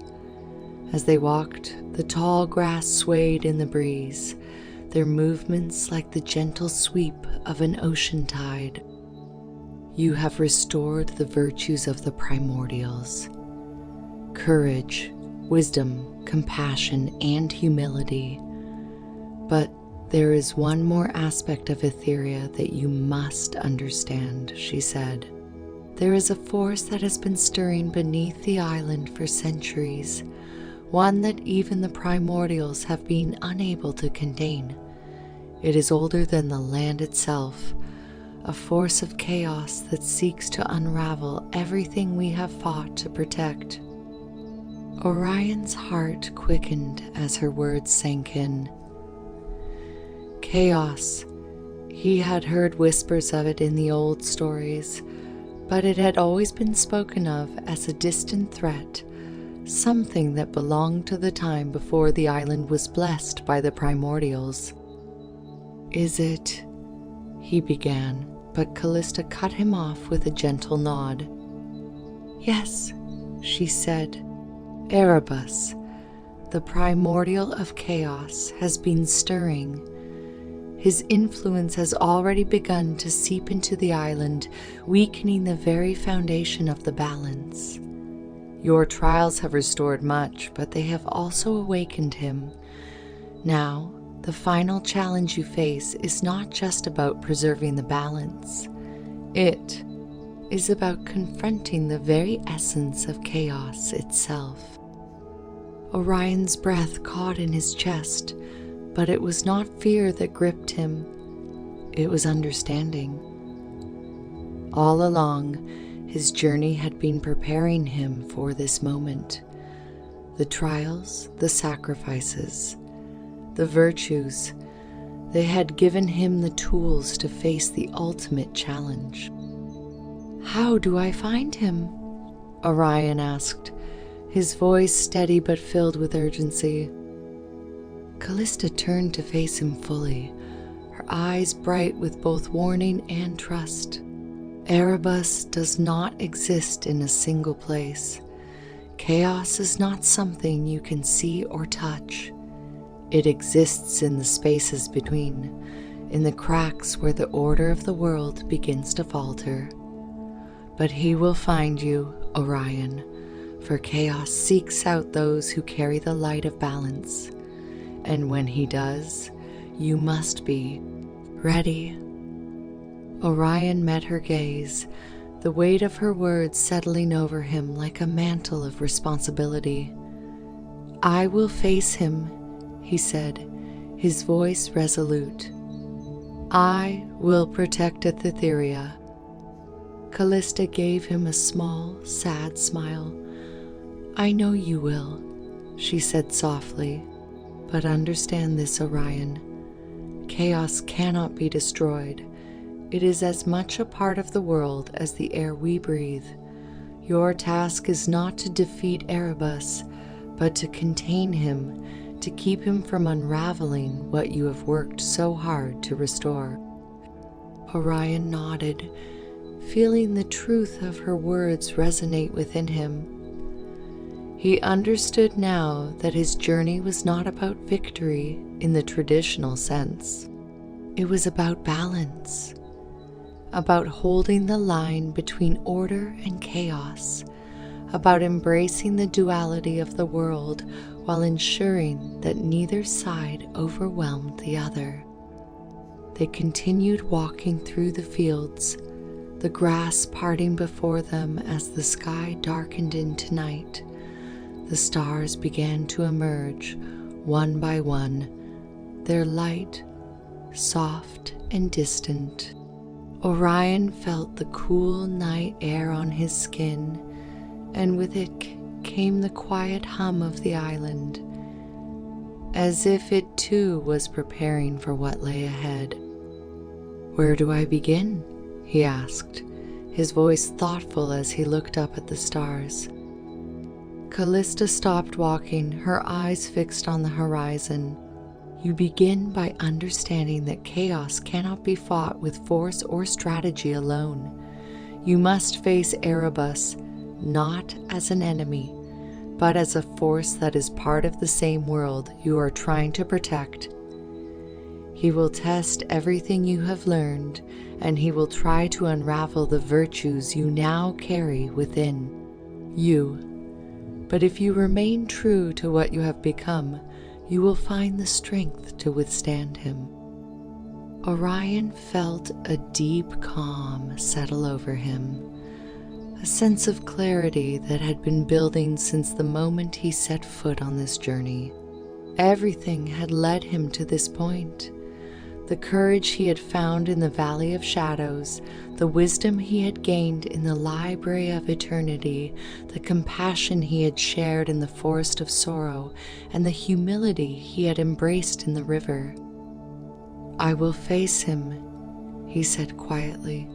As they walked, the tall grass swayed in the breeze, their movements like the gentle sweep of an ocean tide. "You have restored the virtues of the Primordials. Courage, wisdom, compassion, and humility. But there is one more aspect of Aetheria that you must understand," she said. "There is a force that has been stirring beneath the island for centuries, one that even the Primordials have been unable to contain. It is older than the land itself, a force of chaos that seeks to unravel everything we have fought to protect." Orion's heart quickened as her words sank in. Chaos. He had heard whispers of it in the old stories, but it had always been spoken of as a distant threat, something that belonged to the time before the island was blessed by the Primordials. "Is it?" he began, but Callista cut him off with a gentle nod. "Yes," she said. "Erebus, the primordial of chaos, has been stirring. His influence has already begun to seep into the island, weakening the very foundation of the balance. Your trials have restored much, but they have also awakened him. Now, the final challenge you face is not just about preserving the balance. It is about confronting the very essence of chaos itself." Orion's breath caught in his chest, but it was not fear that gripped him. It was understanding. All along, his journey had been preparing him for this moment. The trials, the sacrifices, the virtues, they had given him the tools to face the ultimate challenge. "How do I find him?" Orion asked, his voice steady but filled with urgency. Callista turned to face him fully, her eyes bright with both warning and trust. "Erebus does not exist in a single place. Chaos is not something you can see or touch. It exists in the spaces between, in the cracks where the order of the world begins to falter. But he will find you, Orion, for chaos seeks out those who carry the light of balance. And when he does, you must be ready. Orion met her gaze, the weight of her words settling over him like a mantle of responsibility. I will face him, he said, his voice resolute. I will protect Aetheria. Callista gave him a small, sad smile. I know you will, she said softly, but understand this, Orion. Chaos cannot be destroyed. It is as much a part of the world as the air we breathe. Your task is not to defeat Erebus, but to contain him, to keep him from unraveling what you have worked so hard to restore. Orion nodded, feeling the truth of her words resonate within him. He understood now that his journey was not about victory in the traditional sense. It was about balance, about holding the line between order and chaos, about embracing the duality of the world while ensuring that neither side overwhelmed the other. They continued walking through the fields, the grass parting before them as the sky darkened into night. The stars began to emerge, one by one, their light soft and distant. Orion felt the cool night air on his skin, and with it came the quiet hum of the island, as if it too was preparing for what lay ahead. Where do I begin? He asked, his voice thoughtful as he looked up at the stars. Callista stopped walking, her eyes fixed on the horizon. You begin by understanding that chaos cannot be fought with force or strategy alone. You must face Erebus not as an enemy, but as a force that is part of the same world you are trying to protect. He will test everything you have learned, and he will try to unravel the virtues you now carry within you. But if you remain true to what you have become, you will find the strength to withstand him. Orion felt a deep calm settle over him, a sense of clarity that had been building since the moment he set foot on this journey. Everything had led him to this point. The courage he had found in the Valley of Shadows, the wisdom he had gained in the Library of Eternity, the compassion he had shared in the Forest of Sorrow, and the humility he had embraced in the river. I will face him, he said quietly,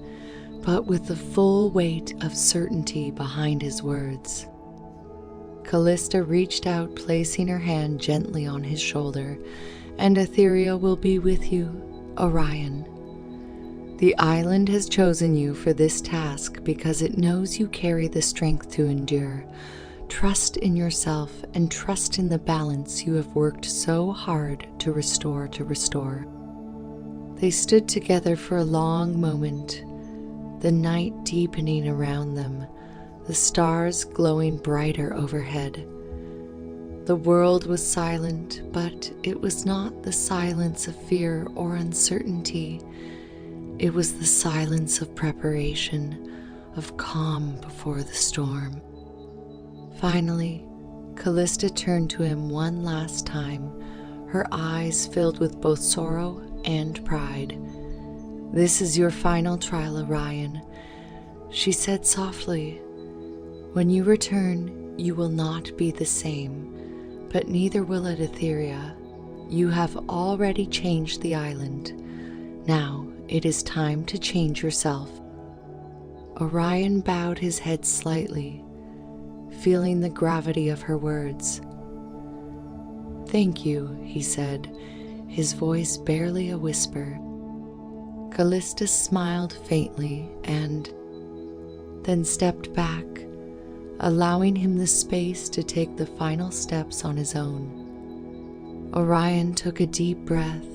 but with the full weight of certainty behind his words. Callista reached out, placing her hand gently on his shoulder. And Aetheria will be with you, Orion. The island has chosen you for this task because it knows you carry the strength to endure. Trust in yourself and trust in the balance you have worked so hard to restore. They stood together for a long moment, the night deepening around them, the stars glowing brighter overhead. The world was silent, but it was not the silence of fear or uncertainty. It was the silence of preparation, of calm before the storm. Finally, Callista turned to him one last time, her eyes filled with both sorrow and pride. This is your final trial, Orion, she said softly. When you return, you will not be the same. But neither will Aetheria. You have already changed the island. Now it is time to change yourself. Orion bowed his head slightly, feeling the gravity of her words. Thank you, he said, his voice barely a whisper. Callista smiled faintly and then stepped back, allowing him the space to take the final steps on his own. Orion took a deep breath,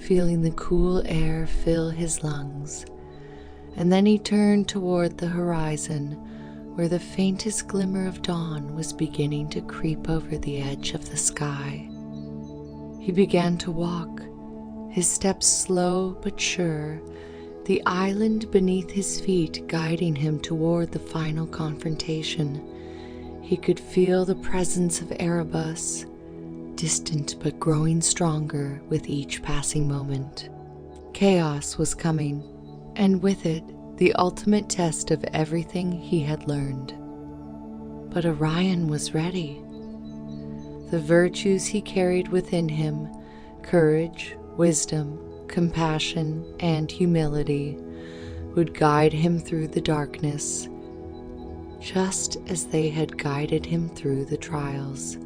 feeling the cool air fill his lungs, and then he turned toward the horizon, where the faintest glimmer of dawn was beginning to creep over the edge of the sky. He began to walk, his steps slow but sure, the island beneath his feet guiding him toward the final confrontation. He could feel the presence of Erebus, distant but growing stronger with each passing moment. Chaos was coming, and with it, the ultimate test of everything he had learned. But Orion was ready. The virtues he carried within him, courage, wisdom, compassion, and humility, would guide him through the darkness, just as they had guided him through the trials.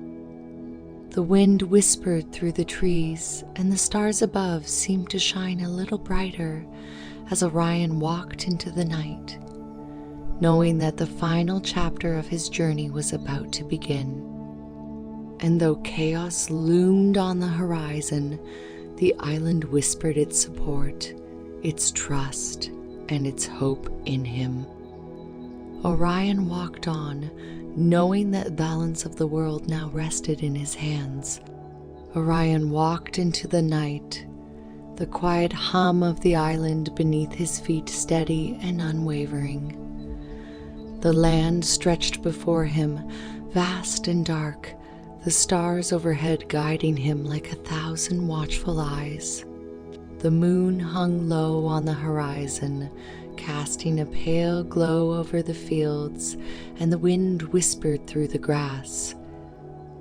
The wind whispered through the trees, and the stars above seemed to shine a little brighter as Orion walked into the night, knowing that the final chapter of his journey was about to begin. And though chaos loomed on the horizon, the island whispered its support, its trust, and its hope in him. Orion walked on, knowing that balance of the world now rested in his hands. Orion walked into the night, the quiet hum of the island beneath his feet steady and unwavering. The land stretched before him, vast and dark, the stars overhead guiding him like 1,000 watchful eyes. The moon hung low on the horizon, casting a pale glow over the fields, and the wind whispered through the grass,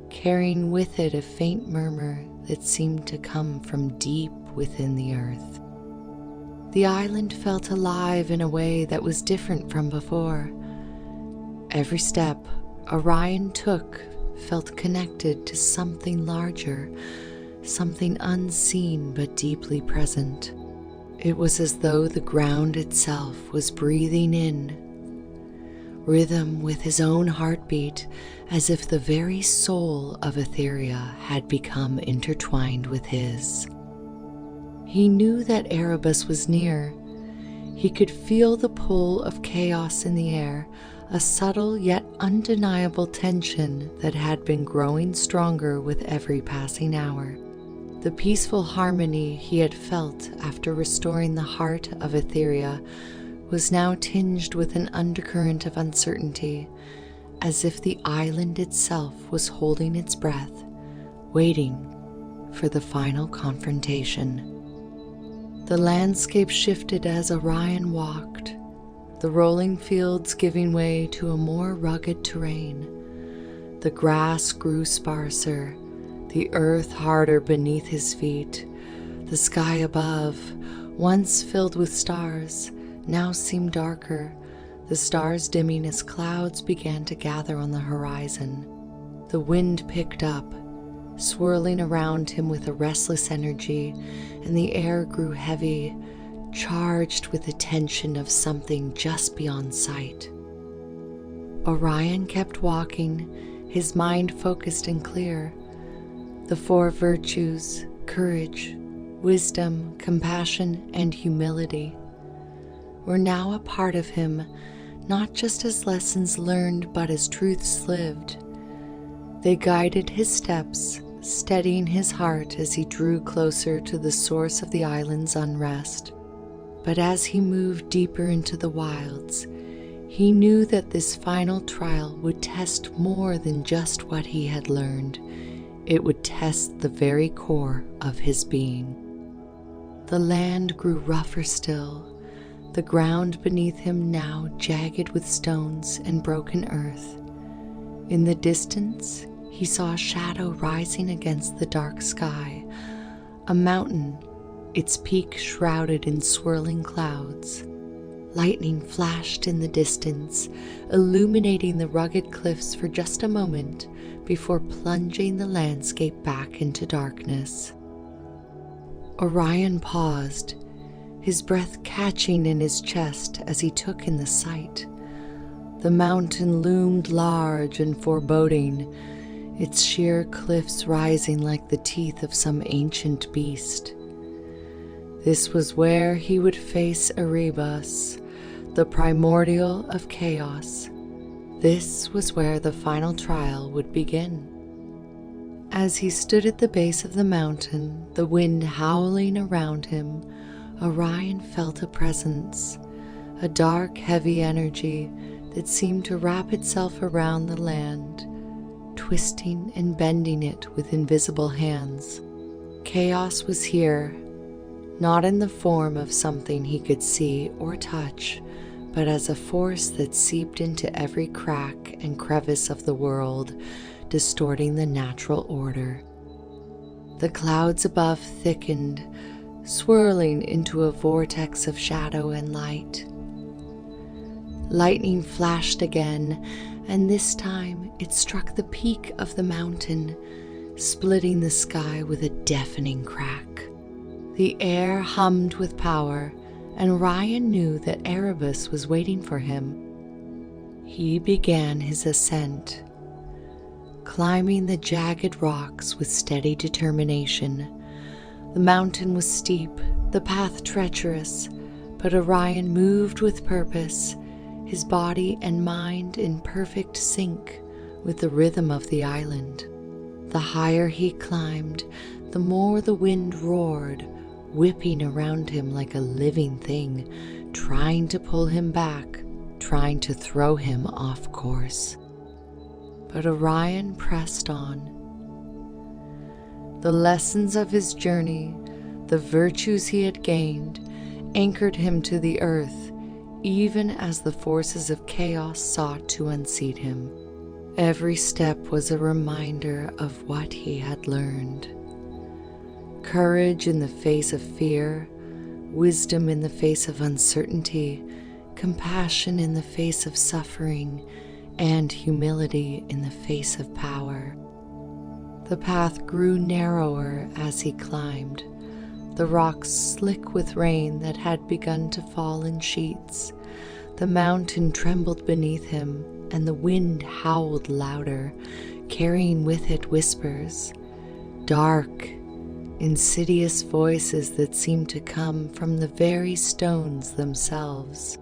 carrying with it a faint murmur that seemed to come from deep within the earth. The island felt alive in a way that was different from before. Every step Orion took felt connected to something larger, something unseen but deeply present. It was as though the ground itself was breathing in rhythm with his own heartbeat, as if the very soul of Aetheria had become intertwined with his. He knew that Erebus was near. He could feel the pull of chaos in the air, a subtle yet undeniable tension that had been growing stronger with every passing hour. The peaceful harmony he had felt after restoring the heart of Aetheria was now tinged with an undercurrent of uncertainty, as if the island itself was holding its breath, waiting for the final confrontation. The landscape shifted as Orion walked, the rolling fields giving way to a more rugged terrain. The grass grew sparser, the earth harder beneath his feet. The sky above, once filled with stars, now seemed darker, the stars dimming as clouds began to gather on the horizon. The wind picked up, swirling around him with a restless energy, and the air grew heavy, charged with the tension of something just beyond sight. Orion kept walking, his mind focused and clear. The four virtues, courage, wisdom, compassion, and humility, were now a part of him, not just as lessons learned but as truths lived. They guided his steps, steadying his heart as he drew closer to the source of the island's unrest. But as he moved deeper into the wilds, he knew that this final trial would test more than just what he had learned. It would test the very core of his being. The land grew rougher still, the ground beneath him now jagged with stones and broken earth. In the distance, he saw a shadow rising against the dark sky, a mountain, its peak shrouded in swirling clouds. Lightning flashed in the distance, illuminating the rugged cliffs for just a moment before plunging the landscape back into darkness. Orion paused, his breath catching in his chest as he took in the sight. The mountain loomed large and foreboding, its sheer cliffs rising like the teeth of some ancient beast. This was where he would face Erebus, the primordial of chaos. This was where the final trial would begin. As he stood at the base of the mountain, the wind howling around him, Orion felt a presence, a dark, heavy energy that seemed to wrap itself around the land, twisting and bending it with invisible hands. Chaos was here, not in the form of something he could see or touch, but as a force that seeped into every crack and crevice of the world, distorting the natural order. The clouds above thickened, swirling into a vortex of shadow and light. Lightning flashed again, and this time it struck the peak of the mountain, splitting the sky with a deafening crack. The air hummed with power, and Orion knew that Erebus was waiting for him. He began his ascent, climbing the jagged rocks with steady determination. The mountain was steep, the path treacherous, but Orion moved with purpose, his body and mind in perfect sync with the rhythm of the island. The higher he climbed, the more the wind roared, whipping around him like a living thing, trying to pull him back, trying to throw him off course. But Orion pressed on. The lessons of his journey, the virtues he had gained, anchored him to the earth, even as the forces of chaos sought to unseat him. Every step was a reminder of what he had learned. Courage in the face of fear, wisdom in the face of uncertainty, compassion in the face of suffering, and humility in the face of power. The path grew narrower as he climbed, the rocks slick with rain that had begun to fall in sheets. The mountain trembled beneath him, and the wind howled louder, carrying with it whispers, dark, insidious voices that seemed to come from the very stones themselves.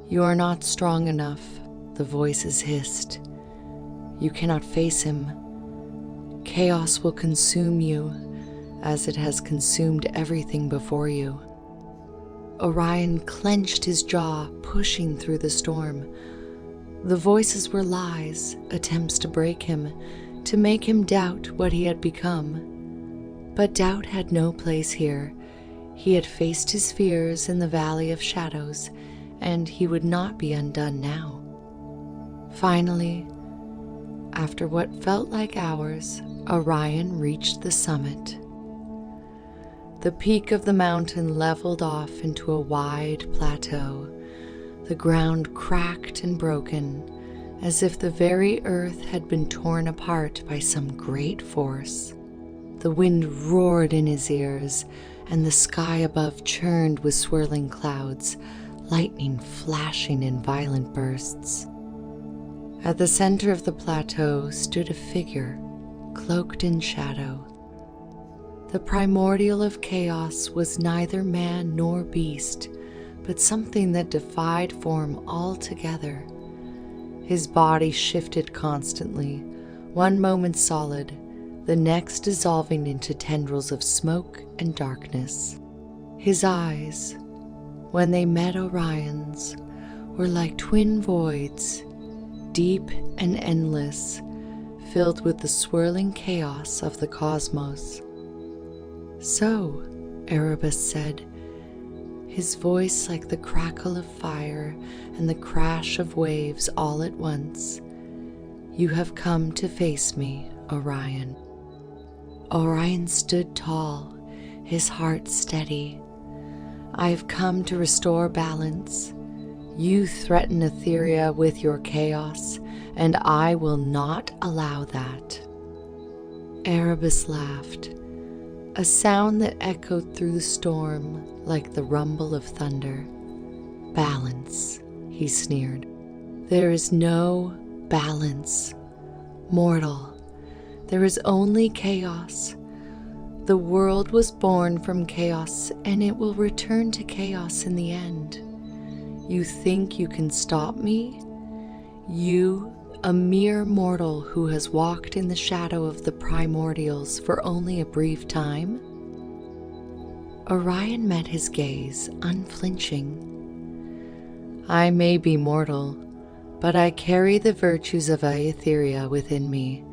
"You are not strong enough," the voices hissed. "You cannot face him. Chaos will consume you, as it has consumed everything before you." Orion clenched his jaw, pushing through the storm. The voices were lies, attempts to break him, to make him doubt what he had become. But doubt had no place here. He had faced his fears in the Valley of Shadows, and he would not be undone now. Finally, after what felt like hours, Orion reached the summit. The peak of the mountain leveled off into a wide plateau, the ground cracked and broken, as if the very earth had been torn apart by some great force. The wind roared in his ears, and the sky above churned with swirling clouds, lightning flashing in violent bursts. At the center of the plateau stood a figure, cloaked in shadow. The primordial of chaos was neither man nor beast, but something that defied form altogether. His body shifted constantly, one moment solid, the next dissolving into tendrils of smoke and darkness. His eyes, when they met Orion's, were like twin voids, deep and endless, filled with the swirling chaos of the cosmos. "So," Erebus said, his voice like the crackle of fire and the crash of waves all at once, "you have come to face me, Orion." Orion stood tall, his heart steady. "I have come to restore balance. You threaten Aetheria with your chaos, and I will not allow that." Erebus laughed, a sound that echoed through the storm like the rumble of thunder. "Balance," he sneered. There is no balance, mortal. There is only chaos. The world was born from chaos, and it will return to chaos in the end. You think you can stop me? You, a mere mortal who has walked in the shadow of the Primordials for only a brief time? Orion met his gaze, unflinching. I may be mortal, but I carry the virtues of Aetheria within me.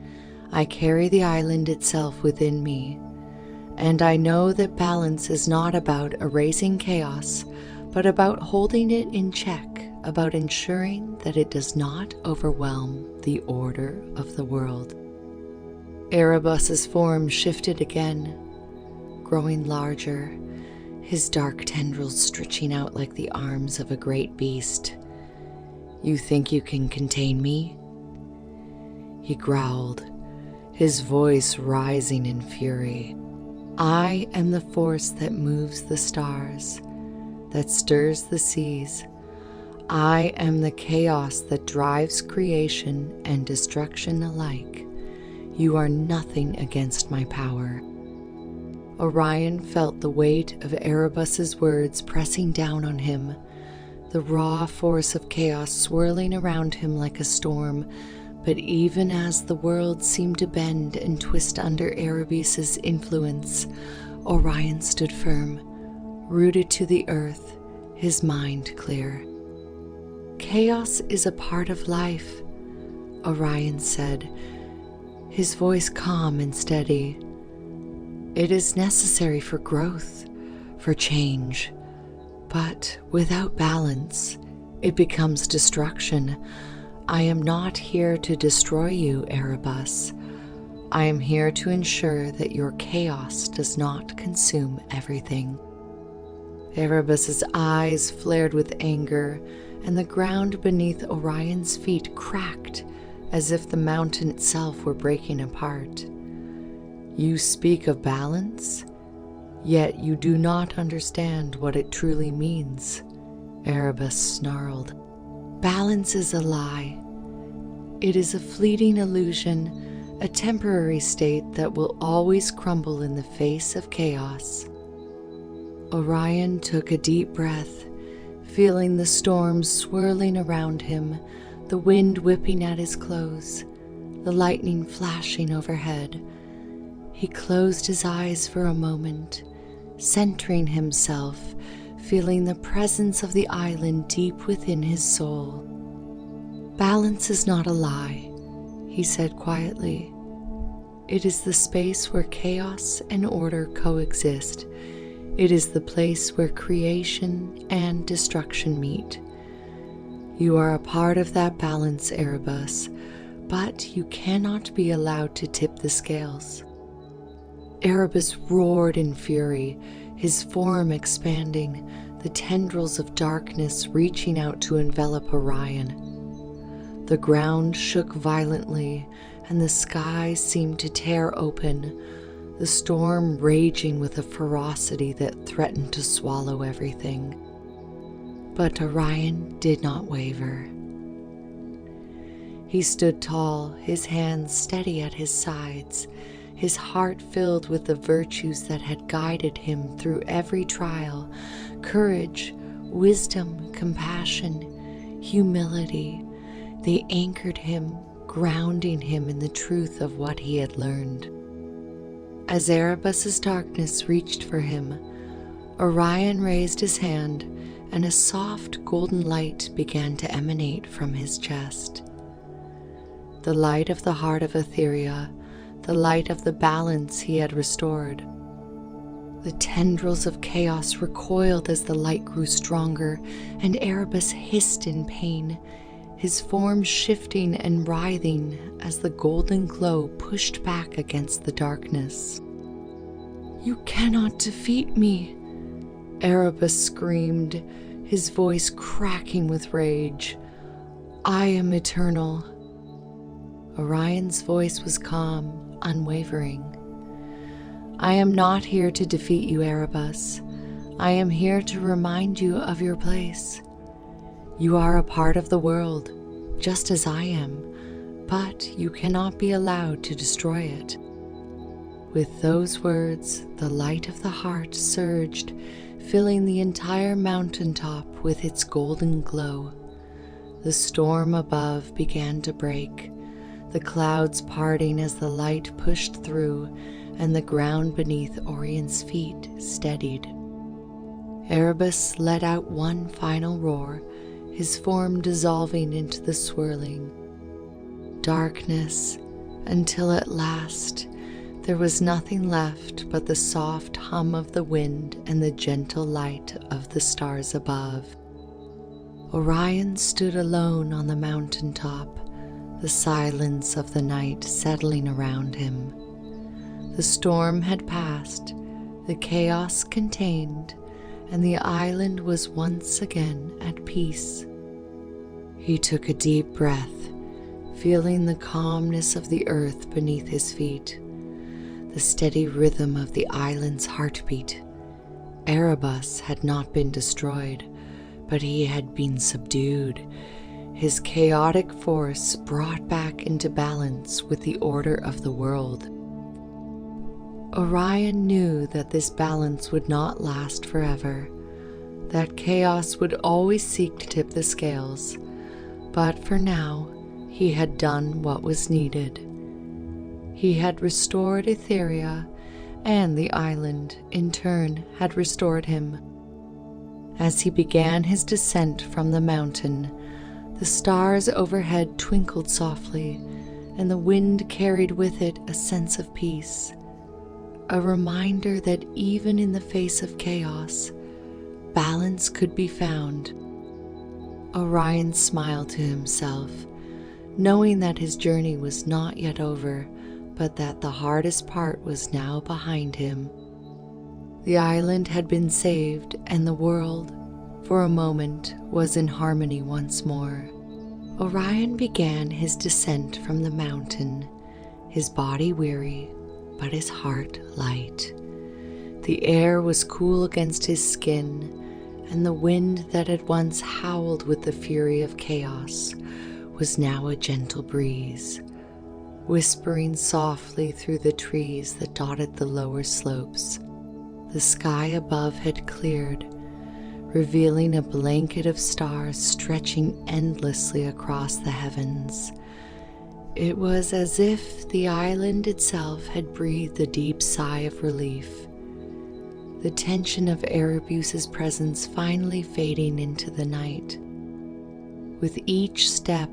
I carry the island itself within me. And I know that balance is not about erasing chaos, but about holding it in check, about ensuring that it does not overwhelm the order of the world. Erebus's form shifted again, growing larger, his dark tendrils stretching out like the arms of a great beast. You think you can contain me? He growled, his voice rising in fury. I am the force that moves the stars, that stirs the seas. I am the chaos that drives creation and destruction alike. You are nothing against my power. Orion felt the weight of Erebus's words pressing down on him, the raw force of chaos swirling around him like a storm. But even as the world seemed to bend and twist under Erebus's influence, Orion stood firm, rooted to the earth, his mind clear. Chaos is a part of life, Orion said, his voice calm and steady. It is necessary for growth, for change, but without balance, it becomes destruction. I am not here to destroy you, Erebus. I am here to ensure that your chaos does not consume everything. Erebus's eyes flared with anger, and the ground beneath Orion's feet cracked as if the mountain itself were breaking apart. You speak of balance, yet you do not understand what it truly means, Erebus snarled. Balance is a lie. It is a fleeting illusion, a temporary state that will always crumble in the face of chaos. Orion took a deep breath, feeling the storm swirling around him, the wind whipping at his clothes, the lightning flashing overhead. He closed his eyes for a moment, centering himself, feeling the presence of the island deep within his soul. Balance is not a lie, he said quietly. It is the space where chaos and order coexist. It is the place where creation and destruction meet. You are a part of that balance, Erebus, but you cannot be allowed to tip the scales. Erebus roared in fury, his form expanding, the tendrils of darkness reaching out to envelop Orion. The ground shook violently, and the sky seemed to tear open, the storm raging with a ferocity that threatened to swallow everything. But Orion did not waver. He stood tall, his hands steady at his sides, his heart filled with the virtues that had guided him through every trial: courage, wisdom, compassion, humility. They anchored him, grounding him in the truth of what he had learned. As Erebus's darkness reached for him, Orion raised his hand, and a soft golden light began to emanate from his chest. The light of the heart of Aetheria, the light of the balance he had restored. The tendrils of chaos recoiled as the light grew stronger, and Erebus hissed in pain, his form shifting and writhing as the golden glow pushed back against the darkness. You cannot defeat me, Erebus screamed, his voice cracking with rage. I am eternal. Orion's voice was calm, unwavering. I am not here to defeat you, Erebus. I am here to remind you of your place. You are a part of the world, just as I am, but you cannot be allowed to destroy it." With those words, the light of the heart surged, filling the entire mountaintop with its golden glow. The storm above began to break, the clouds parting as the light pushed through, and the ground beneath Orion's feet steadied. Erebus let out one final roar, his form dissolving into the swirling darkness, until at last there was nothing left but the soft hum of the wind and the gentle light of the stars above. Orion stood alone on the mountaintop, the silence of the night settling around him. The storm had passed, the chaos contained, and the island was once again at peace. He took a deep breath, feeling the calmness of the earth beneath his feet, the steady rhythm of the island's heartbeat. Erebus had not been destroyed, but he had been subdued, his chaotic force brought back into balance with the order of the world. Orion knew that this balance would not last forever, that chaos would always seek to tip the scales, but for now, he had done what was needed. He had restored Aetheria, and the island, in turn, had restored him. As he began his descent from the mountain, the stars overhead twinkled softly, and the wind carried with it a sense of peace, a reminder that even in the face of chaos, balance could be found. Orion smiled to himself, knowing that his journey was not yet over, but that the hardest part was now behind him. The island had been saved, and the world, for a moment, was in harmony once more. Orion began his descent from the mountain, his body weary, but his heart light. The air was cool against his skin, and the wind that had once howled with the fury of chaos was now a gentle breeze, whispering softly through the trees that dotted the lower slopes. The sky above had cleared, revealing a blanket of stars stretching endlessly across the heavens. It was as if the island itself had breathed a deep sigh of relief, the tension of Erebus's presence finally fading into the night. With each step,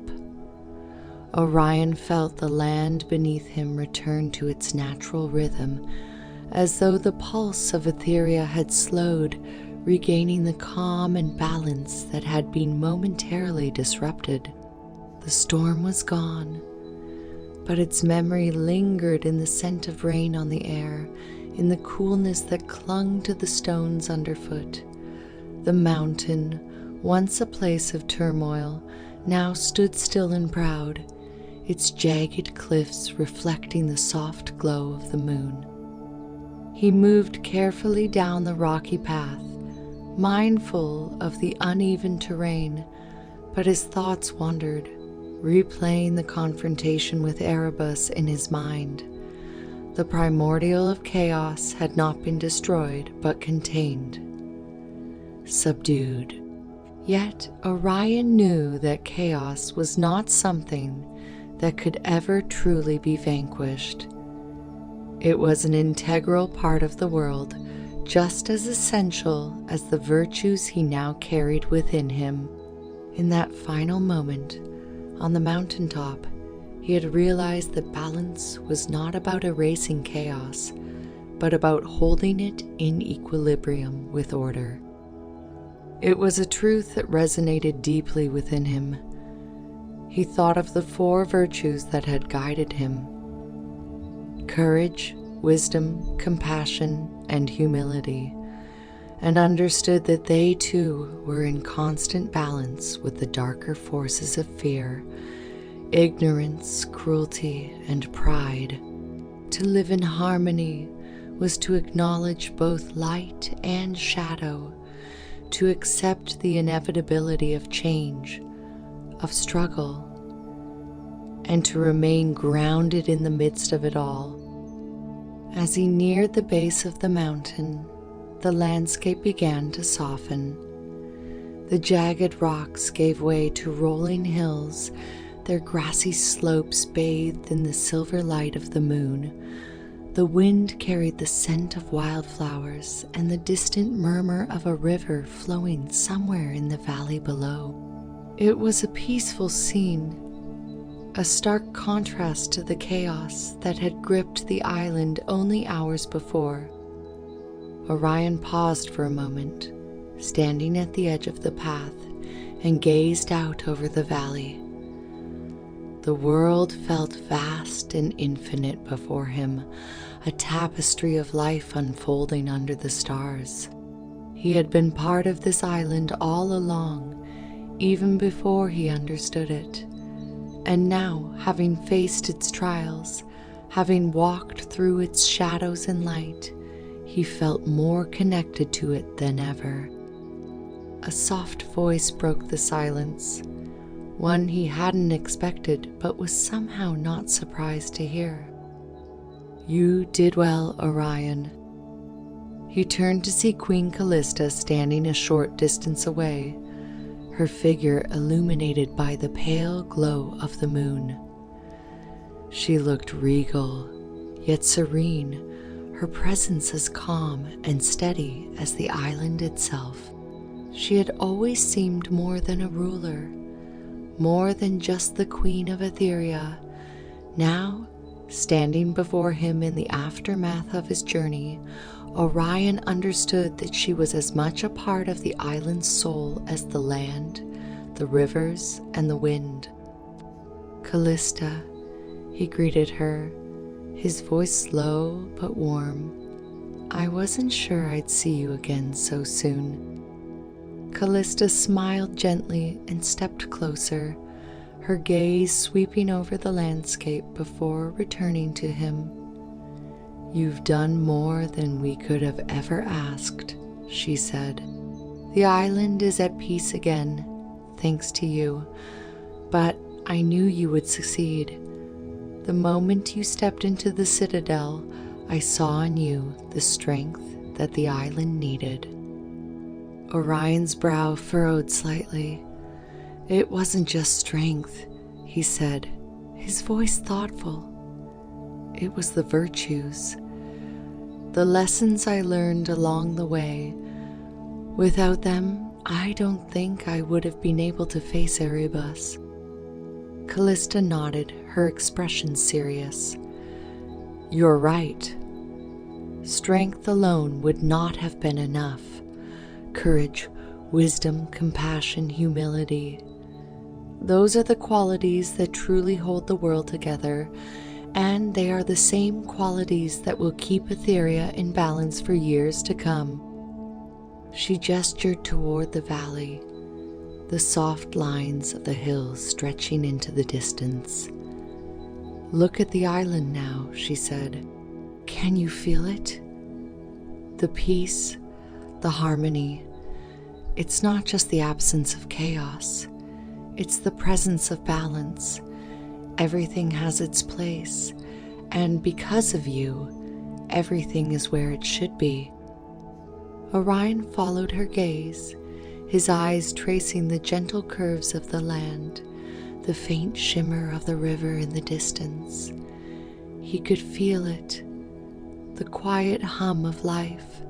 Orion felt the land beneath him return to its natural rhythm, as though the pulse of Aetheria had slowed, regaining the calm and balance that had been momentarily disrupted. The storm was gone, but its memory lingered in the scent of rain on the air, in the coolness that clung to the stones underfoot. The mountain, once a place of turmoil, now stood still and proud, its jagged cliffs reflecting the soft glow of the moon. He moved carefully down the rocky path, mindful of the uneven terrain, but his thoughts wandered, replaying the confrontation with Erebus in his mind. The primordial of chaos had not been destroyed, but contained, subdued. Yet Orion knew that chaos was not something that could ever truly be vanquished. It was an integral part of the world, just as essential as the virtues he now carried within him. In that final moment, on the mountaintop, he had realized that balance was not about erasing chaos, but about holding it in equilibrium with order. It was a truth that resonated deeply within him. He thought of the 4 virtues that had guided him: courage, wisdom, compassion, and humility, and understood that they too were in constant balance with the darker forces of fear, ignorance, cruelty, and pride. To live in harmony was to acknowledge both light and shadow, to accept the inevitability of change, of struggle, and to remain grounded in the midst of it all. As he neared the base of the mountain, the landscape began to soften. The jagged rocks gave way to rolling hills, their grassy slopes bathed in the silver light of the moon. The wind carried the scent of wildflowers and the distant murmur of a river flowing somewhere in the valley below. It was a peaceful scene, a stark contrast to the chaos that had gripped the island only hours before. Orion paused for a moment, standing at the edge of the path, and gazed out over the valley. The world felt vast and infinite before him, a tapestry of life unfolding under the stars. He had been part of this island all along, even before he understood it. And now, having faced its trials, having walked through its shadows and light, he felt more connected to it than ever. A soft voice broke the silence, one he hadn't expected but was somehow not surprised to hear. "You did well, Orion." He turned to see Queen Callista standing a short distance away, her figure illuminated by the pale glow of the moon. She looked regal, yet serene, her presence as calm and steady as the island itself. She had always seemed more than a ruler, more than just the queen of Aetheria. Now, standing before him in the aftermath of his journey, Orion understood that she was as much a part of the island's soul as the land, the rivers, and the wind. "Callista," he greeted her, his voice low but warm. "I wasn't sure I'd see you again so soon." Callista smiled gently and stepped closer, her gaze sweeping over the landscape before returning to him. "You've done more than we could have ever asked," she said. "The island is at peace again, thanks to you, but I knew you would succeed. The moment you stepped into the citadel, I saw in you the strength that the island needed." Orion's brow furrowed slightly. "It wasn't just strength," he said, his voice thoughtful. "It was the virtues, the lessons I learned along the way. Without them, I don't think I would have been able to face Erebus." Callista nodded, her expression serious. "You're right. Strength alone would not have been enough. Courage, wisdom, compassion, humility. Those are the qualities that truly hold the world together, and they are the same qualities that will keep Aetheria in balance for years to come." She gestured toward the valley, the soft lines of the hills stretching into the distance. "Look at the island now," she said. "Can you feel it? The peace, the harmony. It's not just the absence of chaos. It's the presence of balance. Everything has its place, and because of you, everything is where it should be." Orion followed her gaze, his eyes tracing the gentle curves of the land, the faint shimmer of the river in the distance. He could feel it, the quiet hum of life,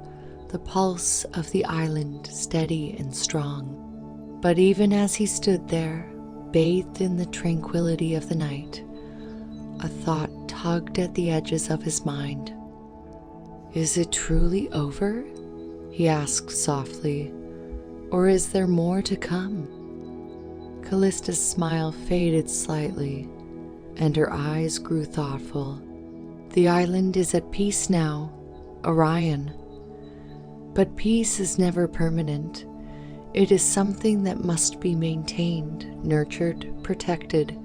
the pulse of the island steady and strong. But even as he stood there, bathed in the tranquility of the night, a thought tugged at the edges of his mind. "Is it truly over?" he asked softly. "Or is there more to come?" Callista's smile faded slightly, and her eyes grew thoughtful. "The island is at peace now, Orion. But peace is never permanent. It is something that must be maintained, nurtured, protected.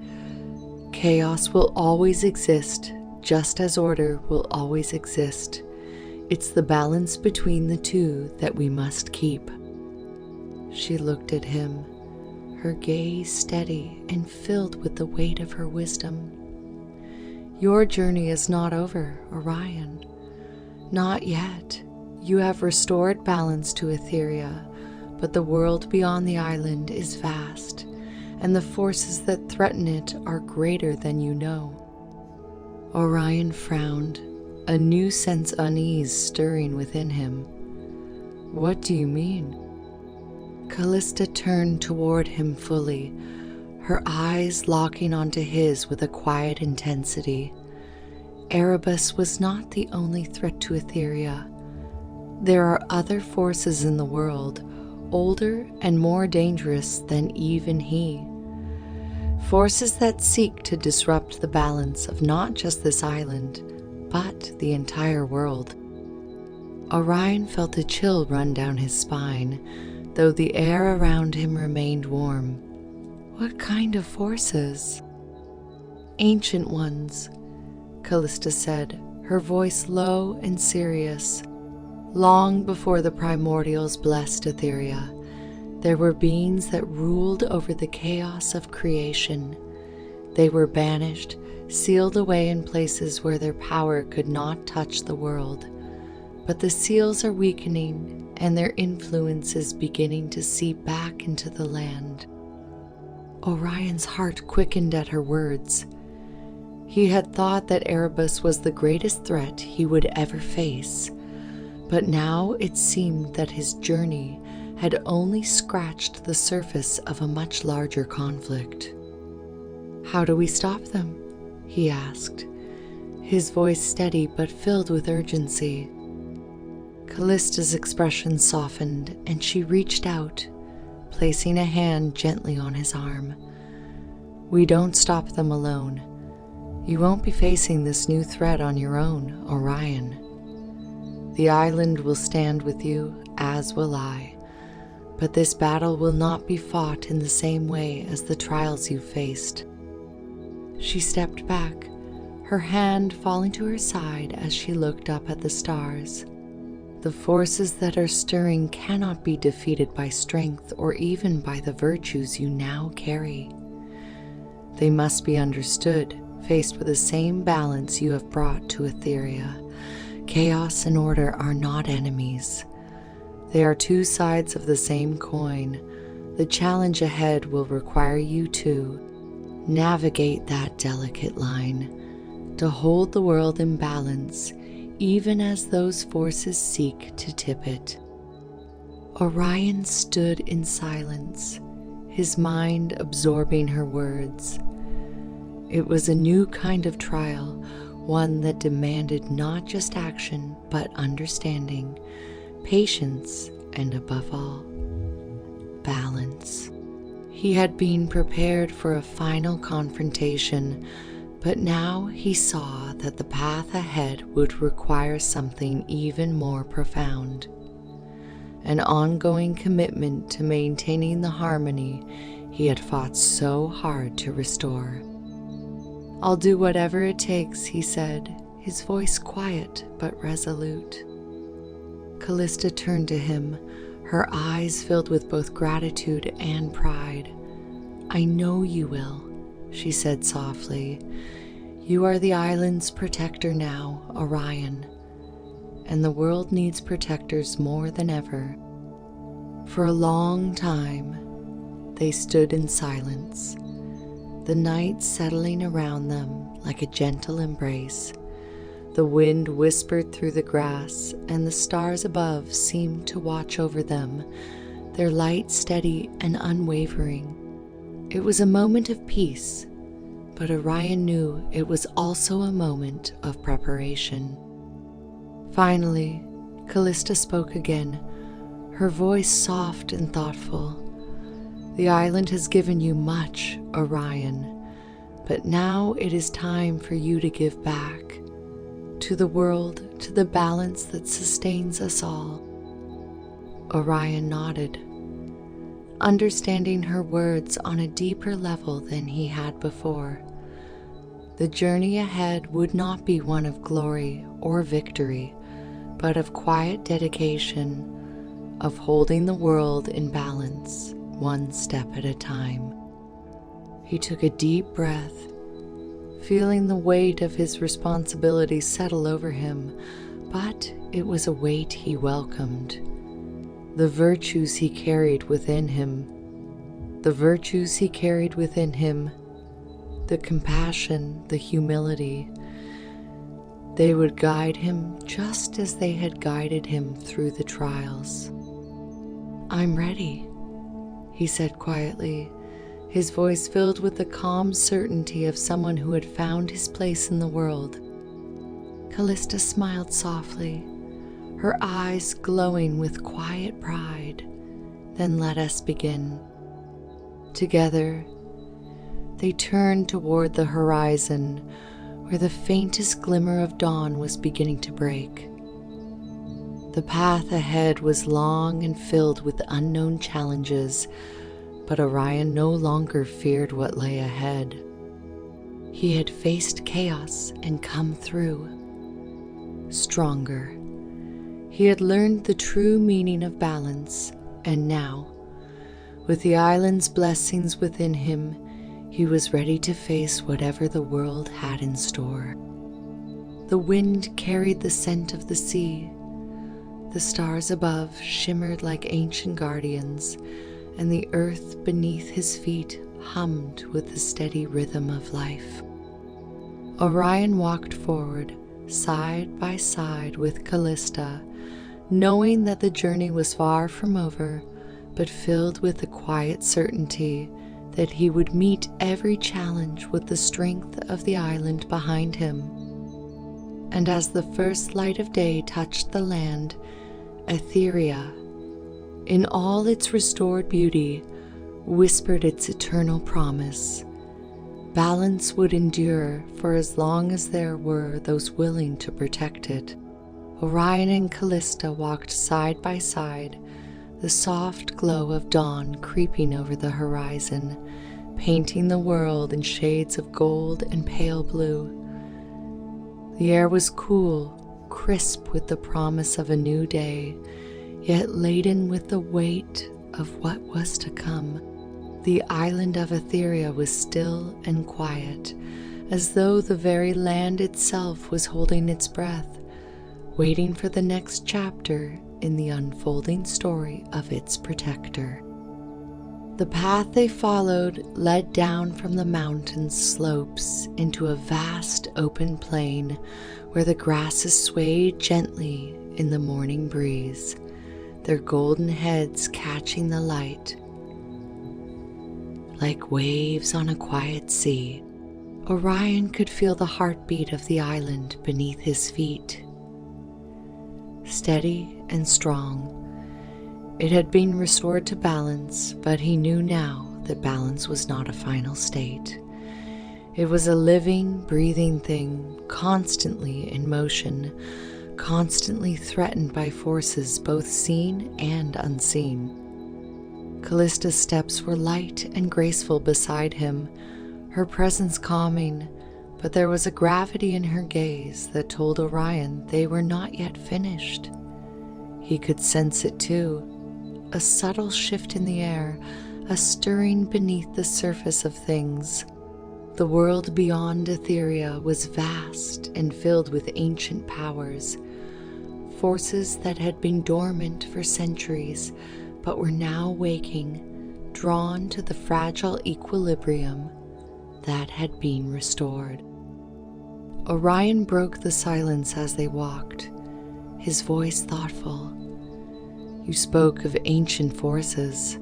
Chaos will always exist, just as order will always exist. It's the balance between the two that we must keep." She looked at him, her gaze steady and filled with the weight of her wisdom. Your journey is not over, Orion. Not yet. You have restored balance to Aetheria, but the world beyond the island is vast, and the forces that threaten it are greater than you know. Orion frowned, a new sense unease stirring within him. What do you mean? Callista turned toward him fully, her eyes locking onto his with a quiet intensity. Erebus was not the only threat to Aetheria. There are other forces in the world, older and more dangerous than even he. Forces that seek to disrupt the balance of not just this island, but the entire world. Orion felt a chill run down his spine, though the air around him remained warm. What kind of forces? Ancient ones, Callista said, her voice low and serious. Long before the Primordials blessed Aetheria, there were beings that ruled over the chaos of creation. They were banished, sealed away in places where their power could not touch the world. But the seals are weakening, and their influence is beginning to seep back into the land. Orion's heart quickened at her words. He had thought that Erebus was the greatest threat he would ever face, but now it seemed that his journey had only scratched the surface of a much larger conflict. How do we stop them? He asked, his voice steady but filled with urgency. Callista's expression softened, and she reached out, placing a hand gently on his arm. We don't stop them alone. You won't be facing this new threat on your own, Orion. The island will stand with you, as will I, but this battle will not be fought in the same way as the trials you faced. She stepped back, her hand falling to her side as she looked up at the stars. The forces that are stirring cannot be defeated by strength or even by the virtues you now carry. They must be understood, faced with the same balance you have brought to Aetheria. Chaos and order are not enemies. They are two sides of the same coin. The challenge ahead will require you to navigate that delicate line, to hold the world in balance, even as those forces seek to tip it. Orion stood in silence, his mind absorbing her words. It was a new kind of trial, one that demanded not just action, but understanding, patience, and above all, balance. He had been prepared for a final confrontation, but now he saw that the path ahead would require something even more profound. An ongoing commitment to maintaining the harmony he had fought so hard to restore. I'll do whatever it takes, he said, his voice quiet but resolute. Callista turned to him, her eyes filled with both gratitude and pride. I know you will, she said softly. You are the island's protector now, Orion, and the world needs protectors more than ever. For a long time, they stood in silence, the night settling around them like a gentle embrace. The wind whispered through the grass, and the stars above seemed to watch over them, their light steady and unwavering. It was a moment of peace, but Orion knew it was also a moment of preparation. Finally, Callista spoke again, her voice soft and thoughtful. The island has given you much, Orion, but now it is time for you to give back to the world, to the balance that sustains us all. Orion nodded, understanding her words on a deeper level than he had before. The journey ahead would not be one of glory or victory, but of quiet dedication, of holding the world in balance, one step at a time. He took a deep breath, feeling the weight of his responsibility settle over him, but it was a weight he welcomed. The virtues he carried within him, the compassion, the humility, they would guide him just as they had guided him through the trials. "I'm ready," he said quietly, his voice filled with the calm certainty of someone who had found his place in the world. Callista smiled softly, her eyes glowing with quiet pride. "Then let us begin." Together, they turned toward the horizon, where the faintest glimmer of dawn was beginning to break. The path ahead was long and filled with unknown challenges, but Orion no longer feared what lay ahead. He had faced chaos and come through. Stronger. He had learned the true meaning of balance, and now, with the island's blessings within him, he was ready to face whatever the world had in store. The wind carried the scent of the sea. The stars above shimmered like ancient guardians, and the earth beneath his feet hummed with the steady rhythm of life. Orion walked forward, side by side with Callista, knowing that the journey was far from over, but filled with the quiet certainty that he would meet every challenge with the strength of the island behind him. And as the first light of day touched the land, Aetheria, in all its restored beauty, whispered its eternal promise. Balance would endure for as long as there were those willing to protect it. Orion and Callista walked side by side, the soft glow of dawn creeping over the horizon, painting the world in shades of gold and pale blue. The air was cool, crisp with the promise of a new day, yet laden with the weight of what was to come. The island of Aetheria was still and quiet, as though the very land itself was holding its breath, waiting for the next chapter in the unfolding story of its protector. The path they followed led down from the mountain slopes into a vast open plain where the grasses swayed gently in the morning breeze, their golden heads catching the light. Like waves on a quiet sea, Orion could feel the heartbeat of the island beneath his feet. Steady and strong, it had been restored to balance, but he knew now that balance was not a final state. It was a living, breathing thing, constantly in motion, constantly threatened by forces both seen and unseen. Callista's steps were light and graceful beside him, her presence calming, but there was a gravity in her gaze that told Orion they were not yet finished. He could sense it too, a subtle shift in the air, a stirring beneath the surface of things. The world beyond Aetheria was vast and filled with ancient powers, forces that had been dormant for centuries, but were now waking, drawn to the fragile equilibrium that had been restored. Orion broke the silence as they walked, his voice thoughtful. "You spoke of ancient forces,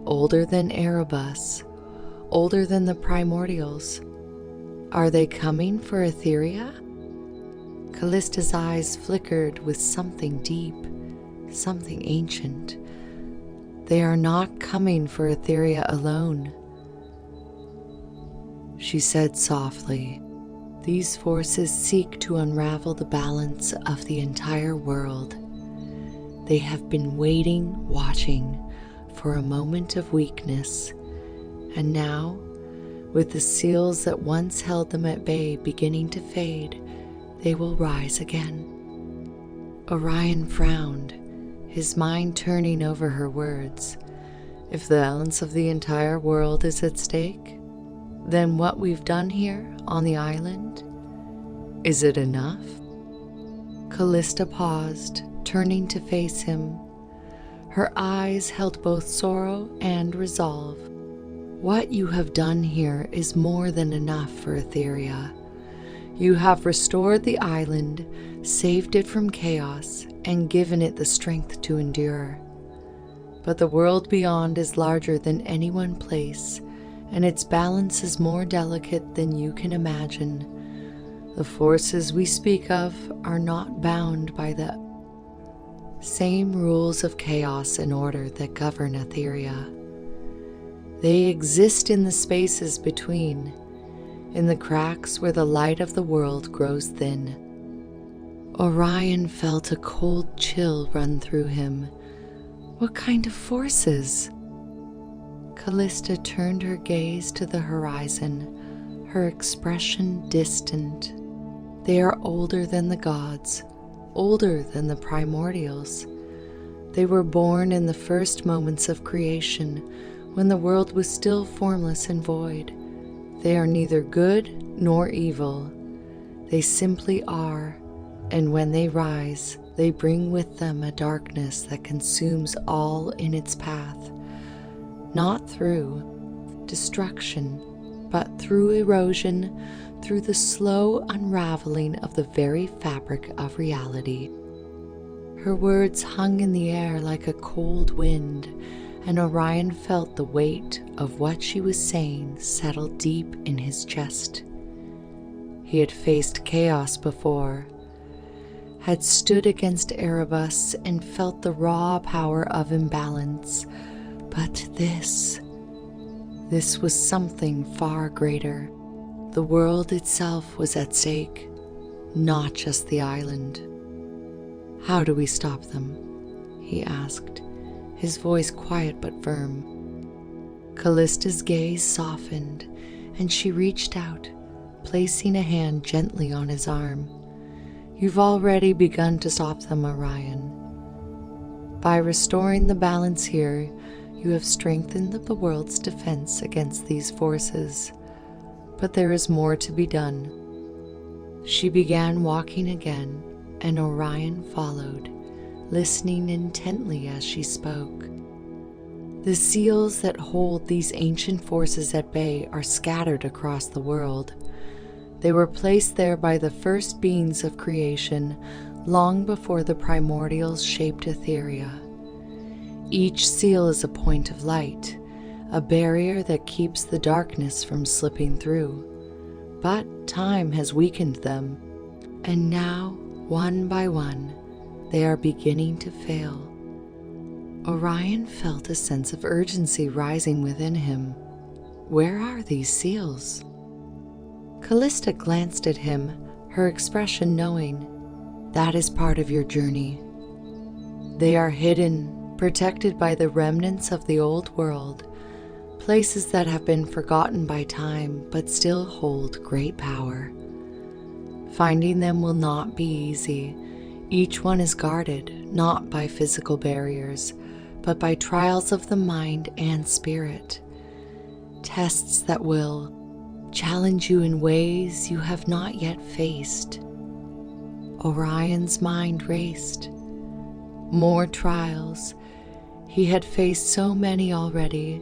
older than Erebus, older than the Primordials. Are they coming for Aetheria?" Callista's eyes flickered with something deep, something ancient. "They are not coming for Aetheria alone," she said softly. "These forces seek to unravel the balance of the entire world. They have been waiting, watching, for a moment of weakness, and now, with the seals that once held them at bay beginning to fade, they will rise again." Orion frowned, his mind turning over her words. If the balance of the entire world is at stake, then what we've done here on the island, is it enough? Callista paused, turning to face him. Her eyes held both sorrow and resolve. What you have done here is more than enough for Aetheria. You have restored the island, saved it from chaos, and given it the strength to endure. But the world beyond is larger than any one place, and its balance is more delicate than you can imagine. The forces we speak of are not bound by the same rules of chaos and order that govern Aetheria. They exist in the spaces between, in the cracks where the light of the world grows thin. Orion felt a cold chill run through him. What kind of forces? Callista turned her gaze to the horizon, her expression distant. They are older than the gods, older than the Primordials. They were born in the first moments of creation, when the world was still formless and void. They are neither good nor evil. They simply are, and when they rise, they bring with them a darkness that consumes all in its path, not through destruction, but through erosion, through the slow unraveling of the very fabric of reality. Her words hung in the air like a cold wind, and Orion felt the weight of what she was saying settle deep in his chest. He had faced chaos before, had stood against Erebus and felt the raw power of imbalance, but this was something far greater. The world itself was at stake, not just the island. How do we stop them? He asked, his voice quiet but firm. Callista's gaze softened, and she reached out, placing a hand gently on his arm. You've already begun to stop them, Orion. By restoring the balance here, you have strengthened the world's defense against these forces. But there is more to be done. She began walking again, and Orion followed, listening intently as she spoke. The seals that hold these ancient forces at bay are scattered across the world. They were placed there by the first beings of creation, long before the Primordials shaped Aetheria. Each seal is a point of light, a barrier that keeps the darkness from slipping through. But time has weakened them, and now, one by one, they are beginning to fail. Orion felt a sense of urgency rising within him. Where are these seals? Callista glanced at him, her expression knowing, that is part of your journey. They are hidden, protected by the remnants of the old world, places that have been forgotten by time but still hold great power. Finding them will not be easy. Each one is guarded, not by physical barriers, but by trials of the mind and spirit. Tests that will challenge you in ways you have not yet faced. Orion's mind raced. More trials. He had faced so many already,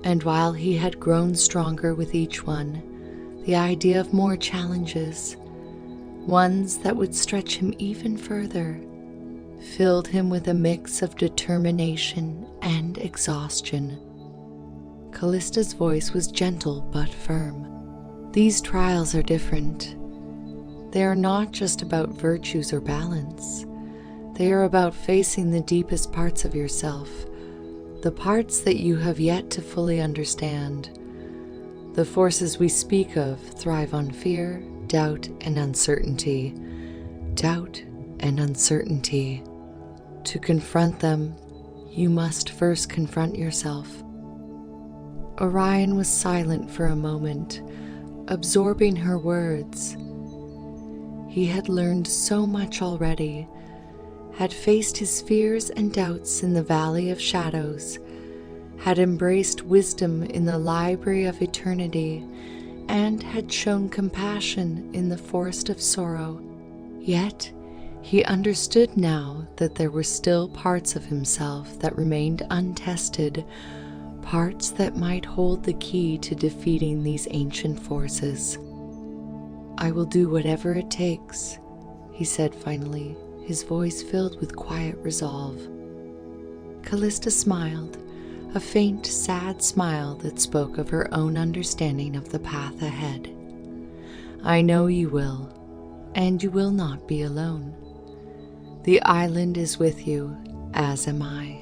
and while he had grown stronger with each one, the idea of more challenges, ones that would stretch him even further, filled him with a mix of determination and exhaustion. Callista's voice was gentle but firm. These trials are different. They are not just about virtues or balance. They are about facing the deepest parts of yourself, the parts that you have yet to fully understand. The forces we speak of thrive on fear, doubt, and uncertainty. Doubt and uncertainty. To confront them, you must first confront yourself. Orion was silent for a moment, absorbing her words. He had learned so much already, had faced his fears and doubts in the Valley of Shadows, had embraced wisdom in the library of eternity, and had shown compassion in the forest of sorrow. Yet he understood now that there were still parts of himself that remained untested, parts that might hold the key to defeating these ancient forces. "I will do whatever it takes," he said finally, his voice filled with quiet resolve. Callista smiled, a faint, sad smile that spoke of her own understanding of the path ahead. "I know you will, and you will not be alone. The island is with you, as am I.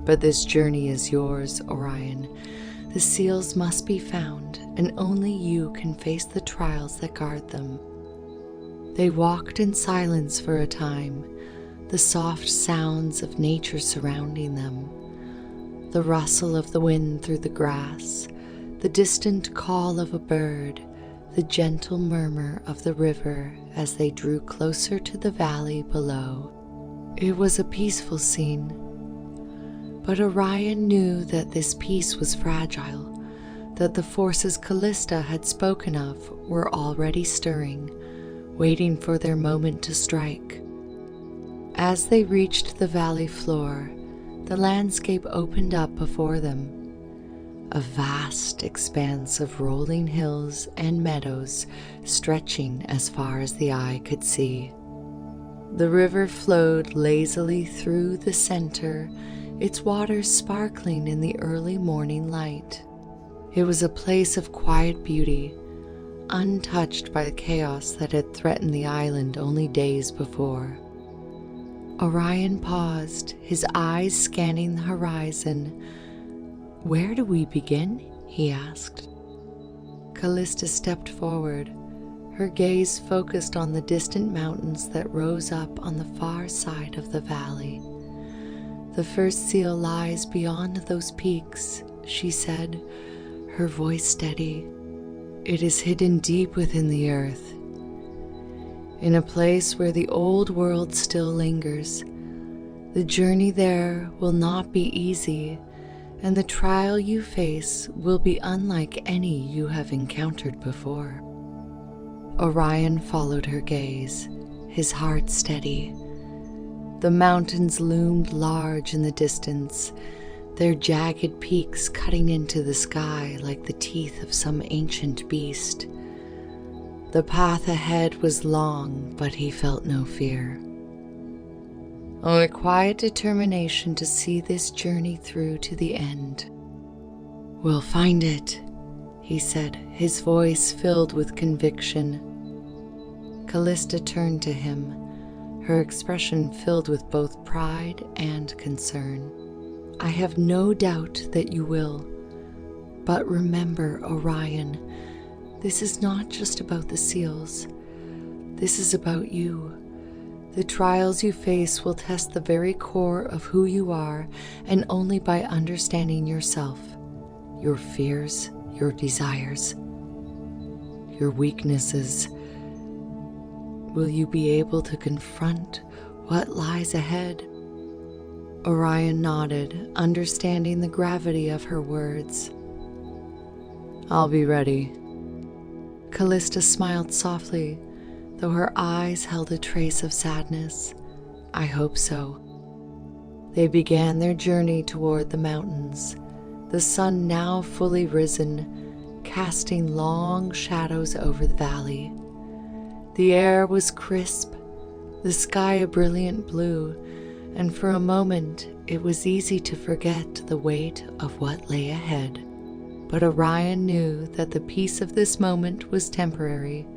But this journey is yours, Orion. The seals must be found, and only you can face the trials that guard them." They walked in silence for a time, the soft sounds of nature surrounding them, the rustle of the wind through the grass, the distant call of a bird, the gentle murmur of the river as they drew closer to the valley below. It was a peaceful scene, but Orion knew that this peace was fragile, that the forces Callista had spoken of were already stirring, waiting for their moment to strike. As they reached the valley floor, the landscape opened up before them, a vast expanse of rolling hills and meadows stretching as far as the eye could see. The river flowed lazily through the center, its waters sparkling in the early morning light. It was a place of quiet beauty, untouched by the chaos that had threatened the island only days before. Orion paused, his eyes scanning the horizon. "Where do we begin?" he asked. Callista stepped forward, her gaze focused on the distant mountains that rose up on the far side of the valley. "The first seal lies beyond those peaks," she said, her voice steady. "It is hidden deep within the earth, in a place where the old world still lingers. The journey there will not be easy, and the trial you face will be unlike any you have encountered before." Orion followed her gaze, his heart steady. The mountains loomed large in the distance, their jagged peaks cutting into the sky like the teeth of some ancient beast. The path ahead was long, but he felt no fear. Only quiet determination to see this journey through to the end. "We'll find it," he said, his voice filled with conviction. Callista turned to him, her expression filled with both pride and concern. "I have no doubt that you will. But remember, Orion, this is not just about the seals. This is about you. The trials you face will test the very core of who you are, and only by understanding yourself, your fears, your desires, your weaknesses, will you be able to confront what lies ahead." Orion nodded, understanding the gravity of her words. "I'll be ready." Callista smiled softly, though her eyes held a trace of sadness. "I hope so." They began their journey toward the mountains, the sun now fully risen, casting long shadows over the valley. The air was crisp, the sky a brilliant blue, and for a moment it was easy to forget the weight of what lay ahead. But Orion knew that the peace of this moment was temporary,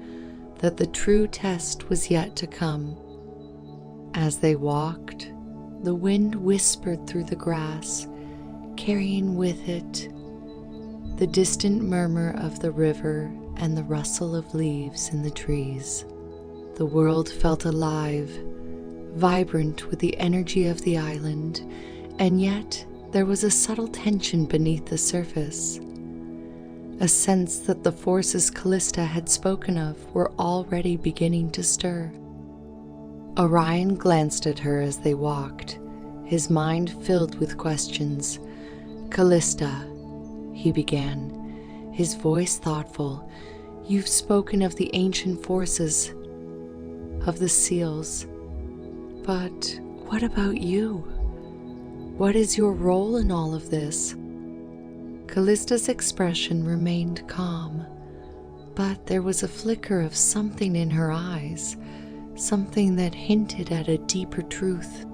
that the true test was yet to come. As they walked, the wind whispered through the grass, carrying with it the distant murmur of the river and the rustle of leaves in the trees. The world felt alive, vibrant with the energy of the island, and yet there was a subtle tension beneath the surface, a sense that the forces Callista had spoken of were already beginning to stir. Orion glanced at her as they walked, his mind filled with questions. "Callista," he began, his voice thoughtful, "you've spoken of the ancient forces, of the seals. But what about you? What is your role in all of this?" Callista's expression remained calm, but there was a flicker of something in her eyes, something that hinted at a deeper truth.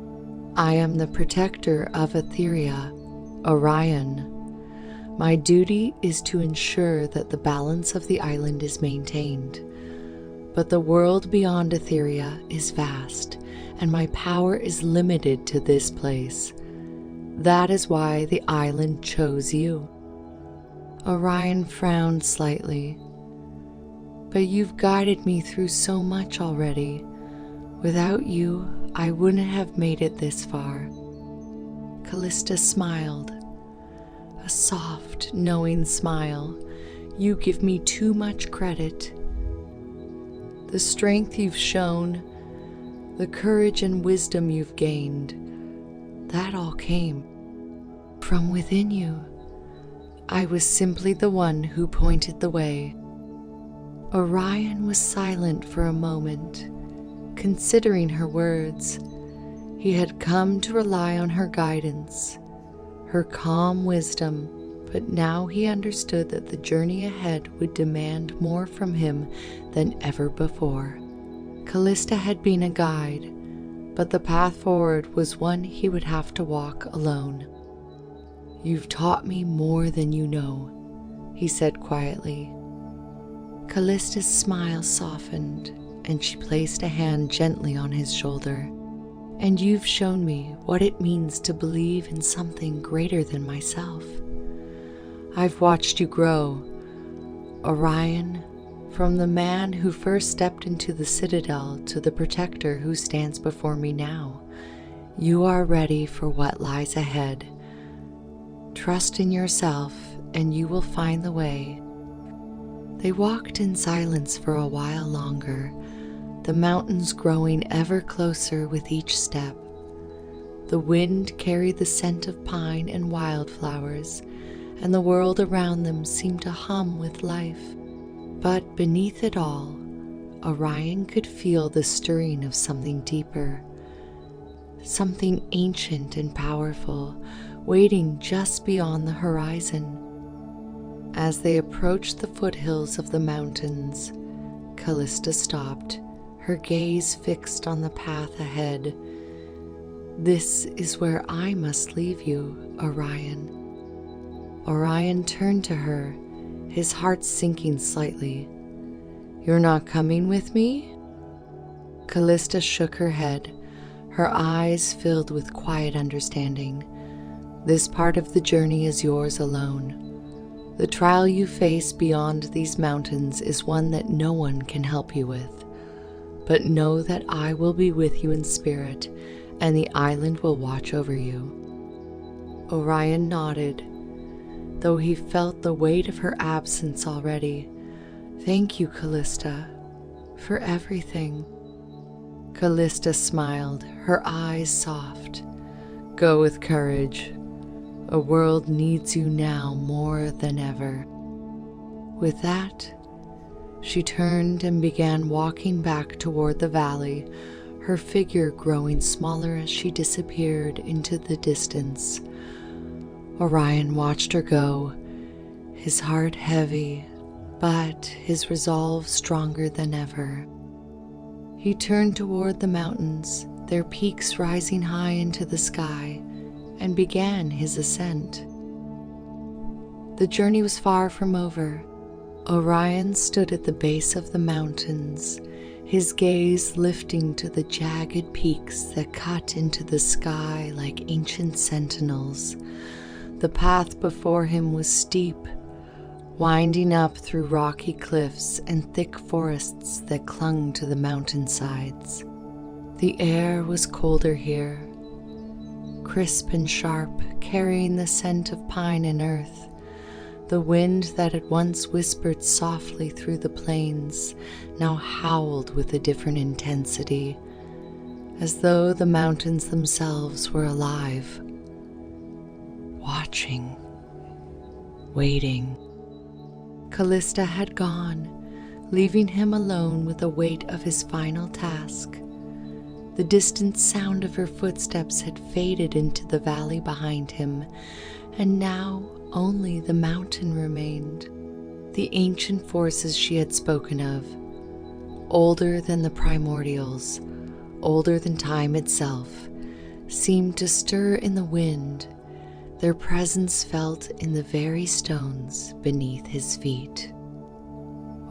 "I am the protector of Aetheria, Orion. My duty is to ensure that the balance of the island is maintained. But the world beyond Aetheria is vast, and my power is limited to this place. That is why the island chose you." Orion frowned slightly. "But you've guided me through so much already. Without you, I wouldn't have made it this far." Callista smiled, a soft, knowing smile. "You give me too much credit. The strength you've shown, the courage and wisdom you've gained, that all came from within you. I was simply the one who pointed the way." Orion was silent for a moment, considering her words. He had come to rely on her guidance, her calm wisdom, but now he understood that the journey ahead would demand more from him than ever before. Callista had been a guide, but the path forward was one he would have to walk alone. "You've taught me more than you know," he said quietly. Callista's smile softened, and she placed a hand gently on his shoulder. "And you've shown me what it means to believe in something greater than myself. I've watched you grow, Orion, from the man who first stepped into the citadel to the protector who stands before me now. You are ready for what lies ahead. Trust in yourself, and you will find the way." They walked in silence for a while longer, the mountains growing ever closer with each step. The wind carried the scent of pine and wildflowers, and the world around them seemed to hum with life. But beneath it all, Orion could feel the stirring of something deeper, something ancient and powerful, waiting just beyond the horizon. As they approached the foothills of the mountains, Callista stopped, her gaze fixed on the path ahead. "This is where I must leave you, Orion." Orion turned to her, his heart sinking slightly. "You're not coming with me?" Callista shook her head, her eyes filled with quiet understanding. "This part of the journey is yours alone. The trial you face beyond these mountains is one that no one can help you with. But know that I will be with you in spirit, and the island will watch over you." Orion nodded, though he felt the weight of her absence already. "Thank you, Callista, for everything." Callista smiled, her eyes soft. "Go with courage. A world needs you now more than ever." With that, she turned and began walking back toward the valley, her figure growing smaller as she disappeared into the distance. Orion watched her go, his heart heavy, but his resolve stronger than ever. He turned toward the mountains, their peaks rising high into the sky, and began his ascent. The journey was far from over. Orion stood at the base of the mountains, his gaze lifting to the jagged peaks that cut into the sky like ancient sentinels. The path before him was steep, winding up through rocky cliffs and thick forests that clung to the mountainsides. The air was colder here, crisp and sharp, carrying the scent of pine and earth. The wind that had once whispered softly through the plains now howled with a different intensity. as though the mountains themselves were alive, watching, waiting. Callista had gone, leaving him alone with the weight of his final task. The distant sound of her footsteps had faded into the valley behind him, and now only the mountain remained. The ancient forces she had spoken of, older than the Primordials, older than time itself, seemed to stir in the wind, their presence felt in the very stones beneath his feet.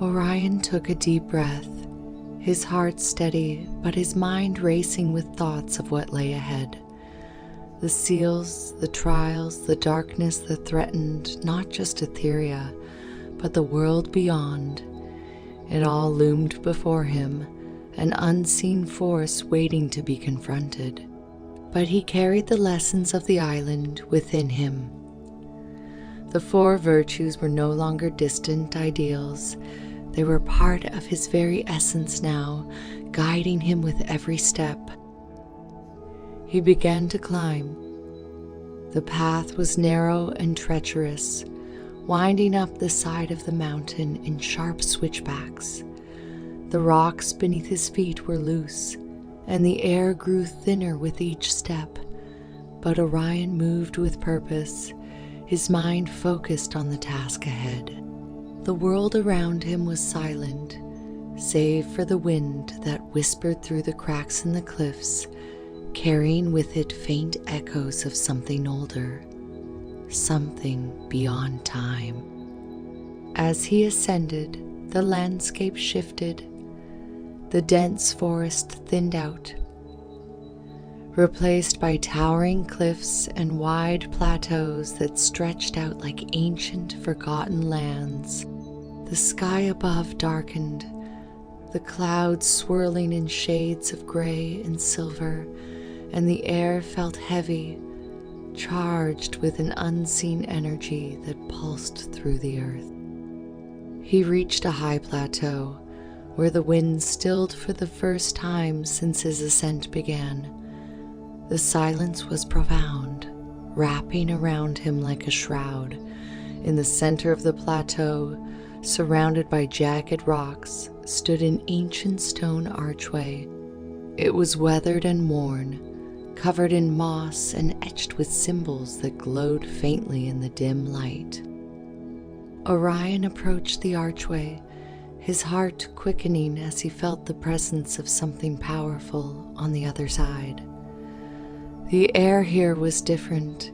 Orion took a deep breath, his heart steady, but his mind racing with thoughts of what lay ahead. The seals, the trials, the darkness that threatened not just Aetheria, but the world beyond. It all loomed before him, an unseen force waiting to be confronted. But he carried the lessons of the island within him. The four virtues were no longer distant ideals. They were part of his very essence now, guiding him with every step. He began to climb. The path was narrow and treacherous, winding up the side of the mountain in sharp switchbacks. The rocks beneath his feet were loose, and the air grew thinner with each step. But Orion moved with purpose, his mind focused on the task ahead. The world around him was silent, save for the wind that whispered through the cracks in the cliffs, carrying with it faint echoes of something older, something beyond time. As he ascended, the landscape shifted. The dense forest thinned out, replaced by towering cliffs and wide plateaus that stretched out like ancient, forgotten lands. The sky above darkened, the clouds swirling in shades of gray and silver, and the air felt heavy, charged with an unseen energy that pulsed through the earth. He reached a high plateau, where the wind stilled for the first time since his ascent began. The silence was profound, wrapping around him like a shroud. In the center of the plateau, surrounded by jagged rocks, stood an ancient stone archway. It was weathered and worn, covered in moss and etched with symbols that glowed faintly in the dim light. Orion approached the archway, his heart quickening as he felt the presence of something powerful on the other side. The air here was different,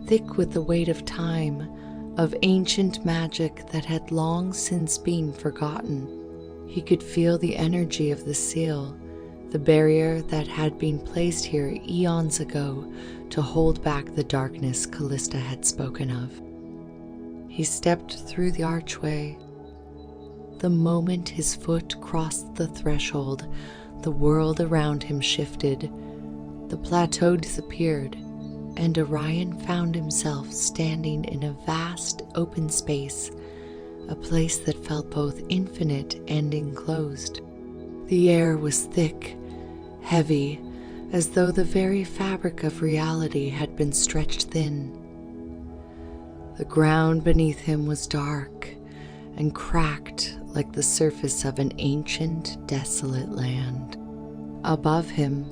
thick with the weight of time, of ancient magic that had long since been forgotten. He could feel the energy of the seal, the barrier that had been placed here eons ago to hold back the darkness Callista had spoken of. He stepped through the archway. The moment his foot crossed the threshold, the world around him shifted. The plateau disappeared, and Orion found himself standing in a vast open space, a place that felt both infinite and enclosed. The air was thick, heavy, as though the very fabric of reality had been stretched thin. The ground beneath him was dark and cracked like the surface of an ancient, desolate land. Above him,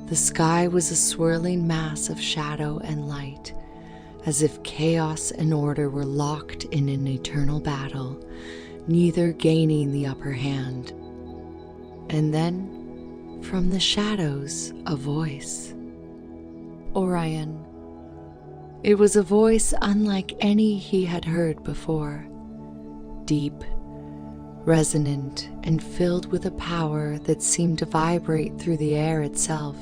the sky was a swirling mass of shadow and light, as if chaos and order were locked in an eternal battle, neither gaining the upper hand. And then, from the shadows, a voice. Orion. It was a voice unlike any he had heard before, deep, resonant, and filled with a power that seemed to vibrate through the air itself.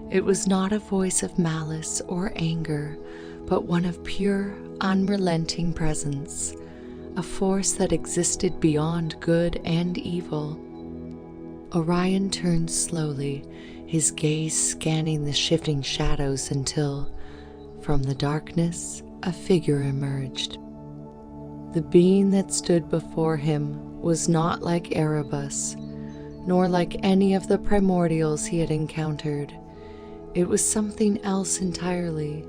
It was not a voice of malice or anger, but one of pure, unrelenting presence, a force that existed beyond good and evil. Orion turned slowly, his gaze scanning the shifting shadows until, from the darkness, a figure emerged. The being that stood before him was not like Erebus, nor like any of the primordials he had encountered. It was something else entirely.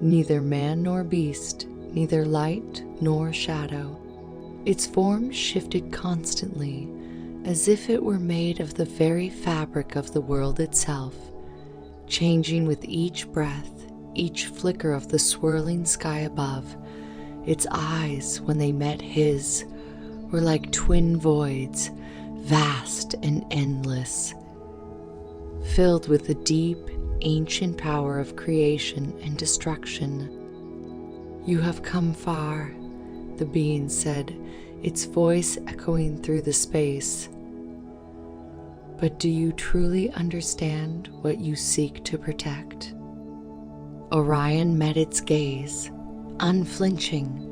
Neither man nor beast, neither light nor shadow. Its form shifted constantly, as if it were made of the very fabric of the world itself, changing with each breath, each flicker of the swirling sky above. Its eyes, when they met his, were like twin voids, vast and endless, filled with the deep, ancient power of creation and destruction. "You have come far," the being said, its voice echoing through the space. "But do you truly understand what you seek to protect?" Orion met its gaze, unflinching.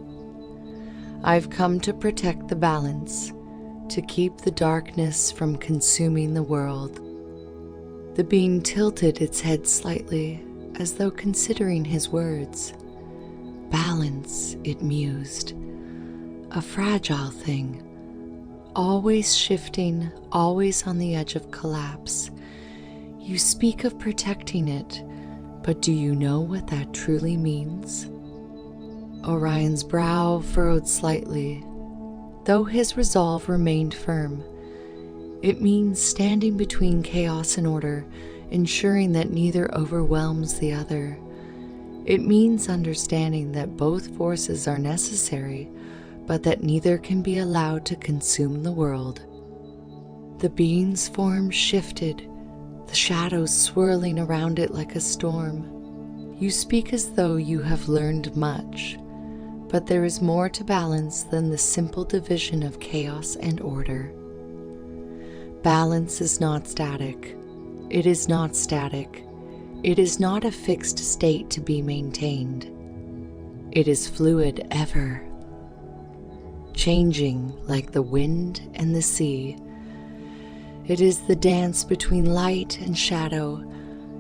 "I've come to protect the balance, to keep the darkness from consuming the world." The being tilted its head slightly, as though considering his words. "Balance," it mused. "A fragile thing, always shifting, always on the edge of collapse. You speak of protecting it, but do you know what that truly means?" Orion's brow furrowed slightly, though his resolve remained firm. "It means standing between chaos and order, ensuring that neither overwhelms the other. It means understanding that both forces are necessary, but that neither can be allowed to consume the world." The being's form shifted, the shadows swirling around it like a storm. "You speak as though you have learned much, but there is more to balance than the simple division of chaos and order. Balance is not static. It is not static. It is not a fixed state to be maintained. It is fluid ever, changing like the wind and the sea. It is the dance between light and shadow,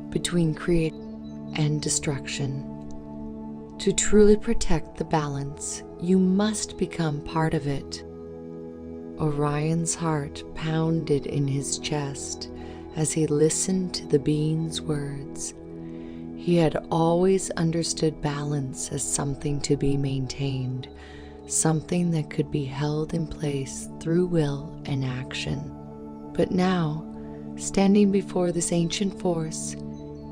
between creation and destruction. To truly protect the balance, you must become part of it." Orion's heart pounded in his chest as he listened to the being's words. He had always understood balance as something to be maintained, something that could be held in place through will and action. But now, standing before this ancient force,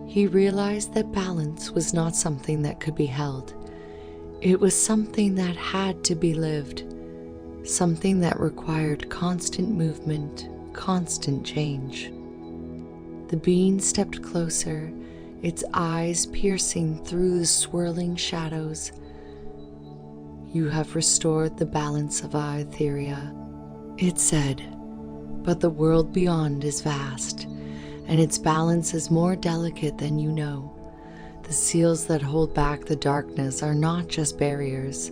he realized that balance was not something that could be held. It was something that had to be lived, something that required constant movement, constant change. The being stepped closer, its eyes piercing through the swirling shadows. "You have restored the balance of Aetheria," it said, "but the world beyond is vast, and its balance is more delicate than you know. The seals that hold back the darkness are not just barriers.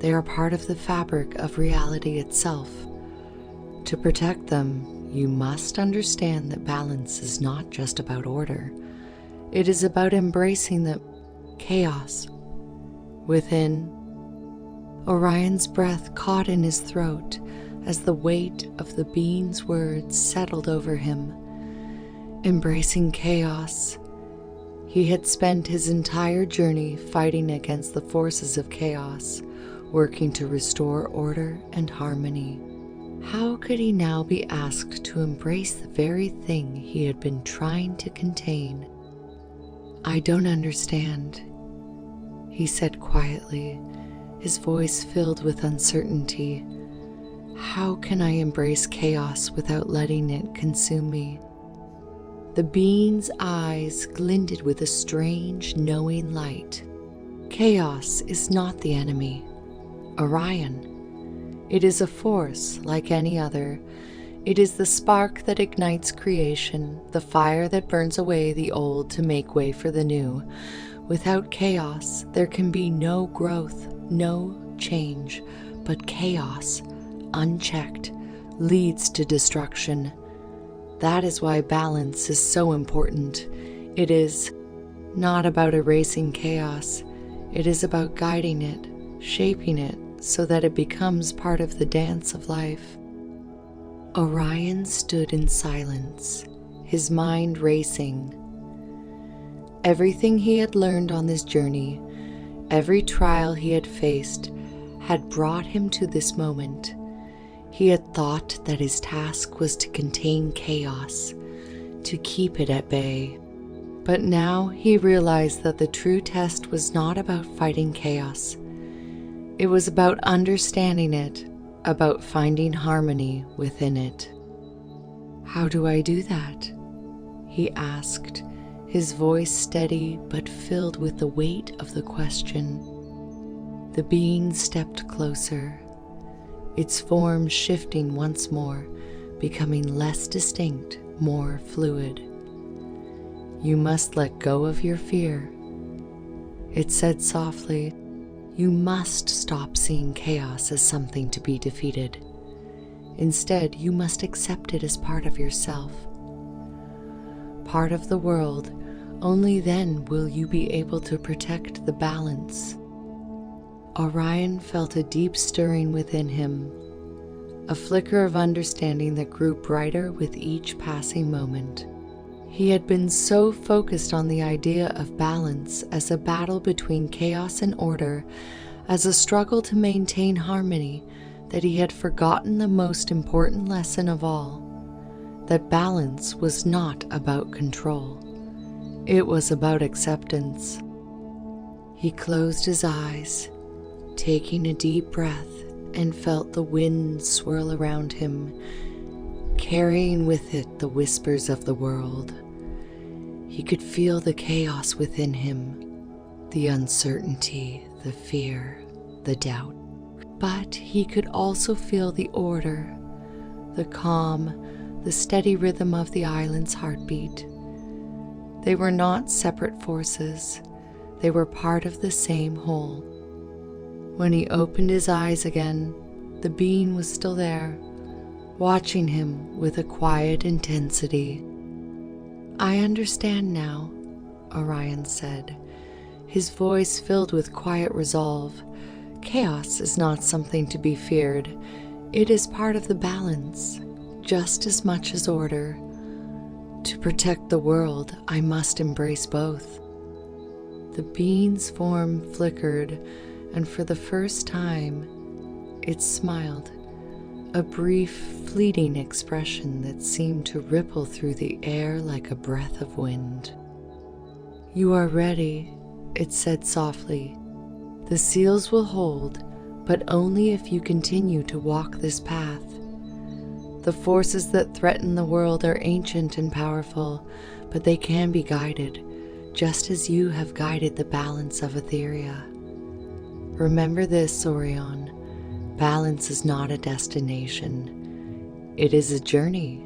They are part of the fabric of reality itself. To protect them, you must understand that balance is not just about order. It is about embracing the chaos within." Orion's breath caught in his throat as the weight of the being's words settled over him. Embracing chaos. He had spent his entire journey fighting against the forces of chaos, working to restore order and harmony. How could he now be asked to embrace the very thing he had been trying to contain? "I don't understand," he said quietly, his voice filled with uncertainty. "How can I embrace chaos without letting it consume me?" The being's eyes glinted with a strange, knowing light. "Chaos is not the enemy, Orion. It is a force like any other. It is the spark that ignites creation, the fire that burns away the old to make way for the new. Without chaos, there can be no growth, no change, but chaos, unchecked, leads to destruction. That is why balance is so important. It is not about erasing chaos. It is about guiding it, shaping it, so that it becomes part of the dance of life." Orion stood in silence, his mind racing. Everything he had learned on this journey, every trial he had faced, had brought him to this moment. He had thought that his task was to contain chaos, to keep it at bay. But now he realized that the true test was not about fighting chaos. It was about understanding it, about finding harmony within it. "How do I do that?" he asked, his voice steady but filled with the weight of the question. The being stepped closer, its form shifting once more, becoming less distinct, more fluid. "You must let go of your fear," it said softly. "You must stop seeing chaos as something to be defeated. Instead, you must accept it as part of yourself, part of the world. Only then will you be able to protect the balance." Orion felt a deep stirring within him, a flicker of understanding that grew brighter with each passing moment. He had been so focused on the idea of balance as a battle between chaos and order, as a struggle to maintain harmony, that he had forgotten the most important lesson of all, that balance was not about control. It was about acceptance. He closed his eyes, taking a deep breath, and felt the wind swirl around him, carrying with it the whispers of the world. He could feel the chaos within him, the uncertainty, the fear, the doubt. But he could also feel the order, the calm, the steady rhythm of the island's heartbeat. They were not separate forces. They were part of the same whole. When he opened his eyes again, the being was still there, watching him with a quiet intensity. "I understand now," Orion said, his voice filled with quiet resolve. "Chaos is not something to be feared. It is part of the balance, just as much as order. To protect the world, I must embrace both." The being's form flickered, and for the first time, it smiled, a brief, fleeting expression that seemed to ripple through the air like a breath of wind. "You are ready," it said softly. "The seals will hold, but only if you continue to walk this path. The forces that threaten the world are ancient and powerful, but they can be guided, just as you have guided the balance of Aetheria. Remember this, Orion. Balance is not a destination. It is a journey,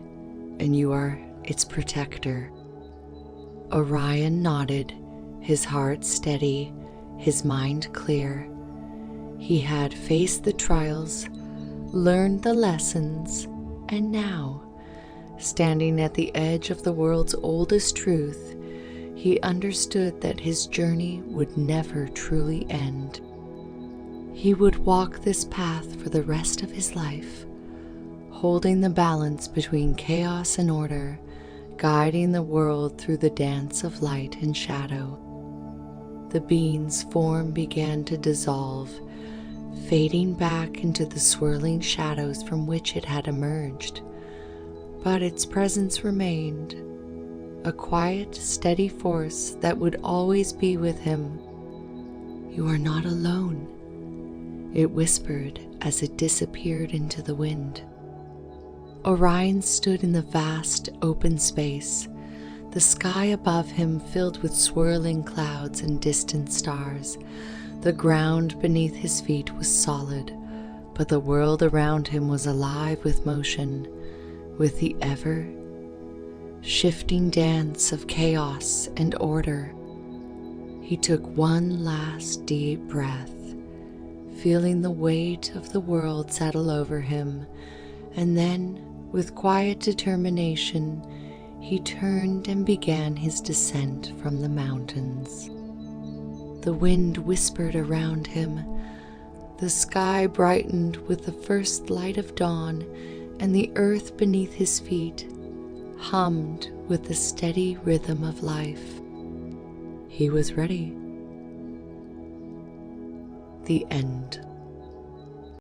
and you are its protector." Orion nodded, his heart steady, his mind clear. He had faced the trials, learned the lessons, and now, standing at the edge of the world's oldest truth, he understood that his journey would never truly end. He would walk this path for the rest of his life, holding the balance between chaos and order, guiding the world through the dance of light and shadow. The being's form began to dissolve, fading back into the swirling shadows from which it had emerged. But its presence remained, a quiet, steady force that would always be with him. "You are not alone," it whispered as it disappeared into the wind. Orion stood in the vast, open space, the sky above him filled with swirling clouds and distant stars. The ground beneath his feet was solid, but the world around him was alive with motion, with the ever-shifting dance of chaos and order. He took one last deep breath, feeling the weight of the world settle over him, and then, with quiet determination, he turned and began his descent from the mountains. The wind whispered around him, the sky brightened with the first light of dawn, and the earth beneath his feet hummed with the steady rhythm of life. He was ready. The end.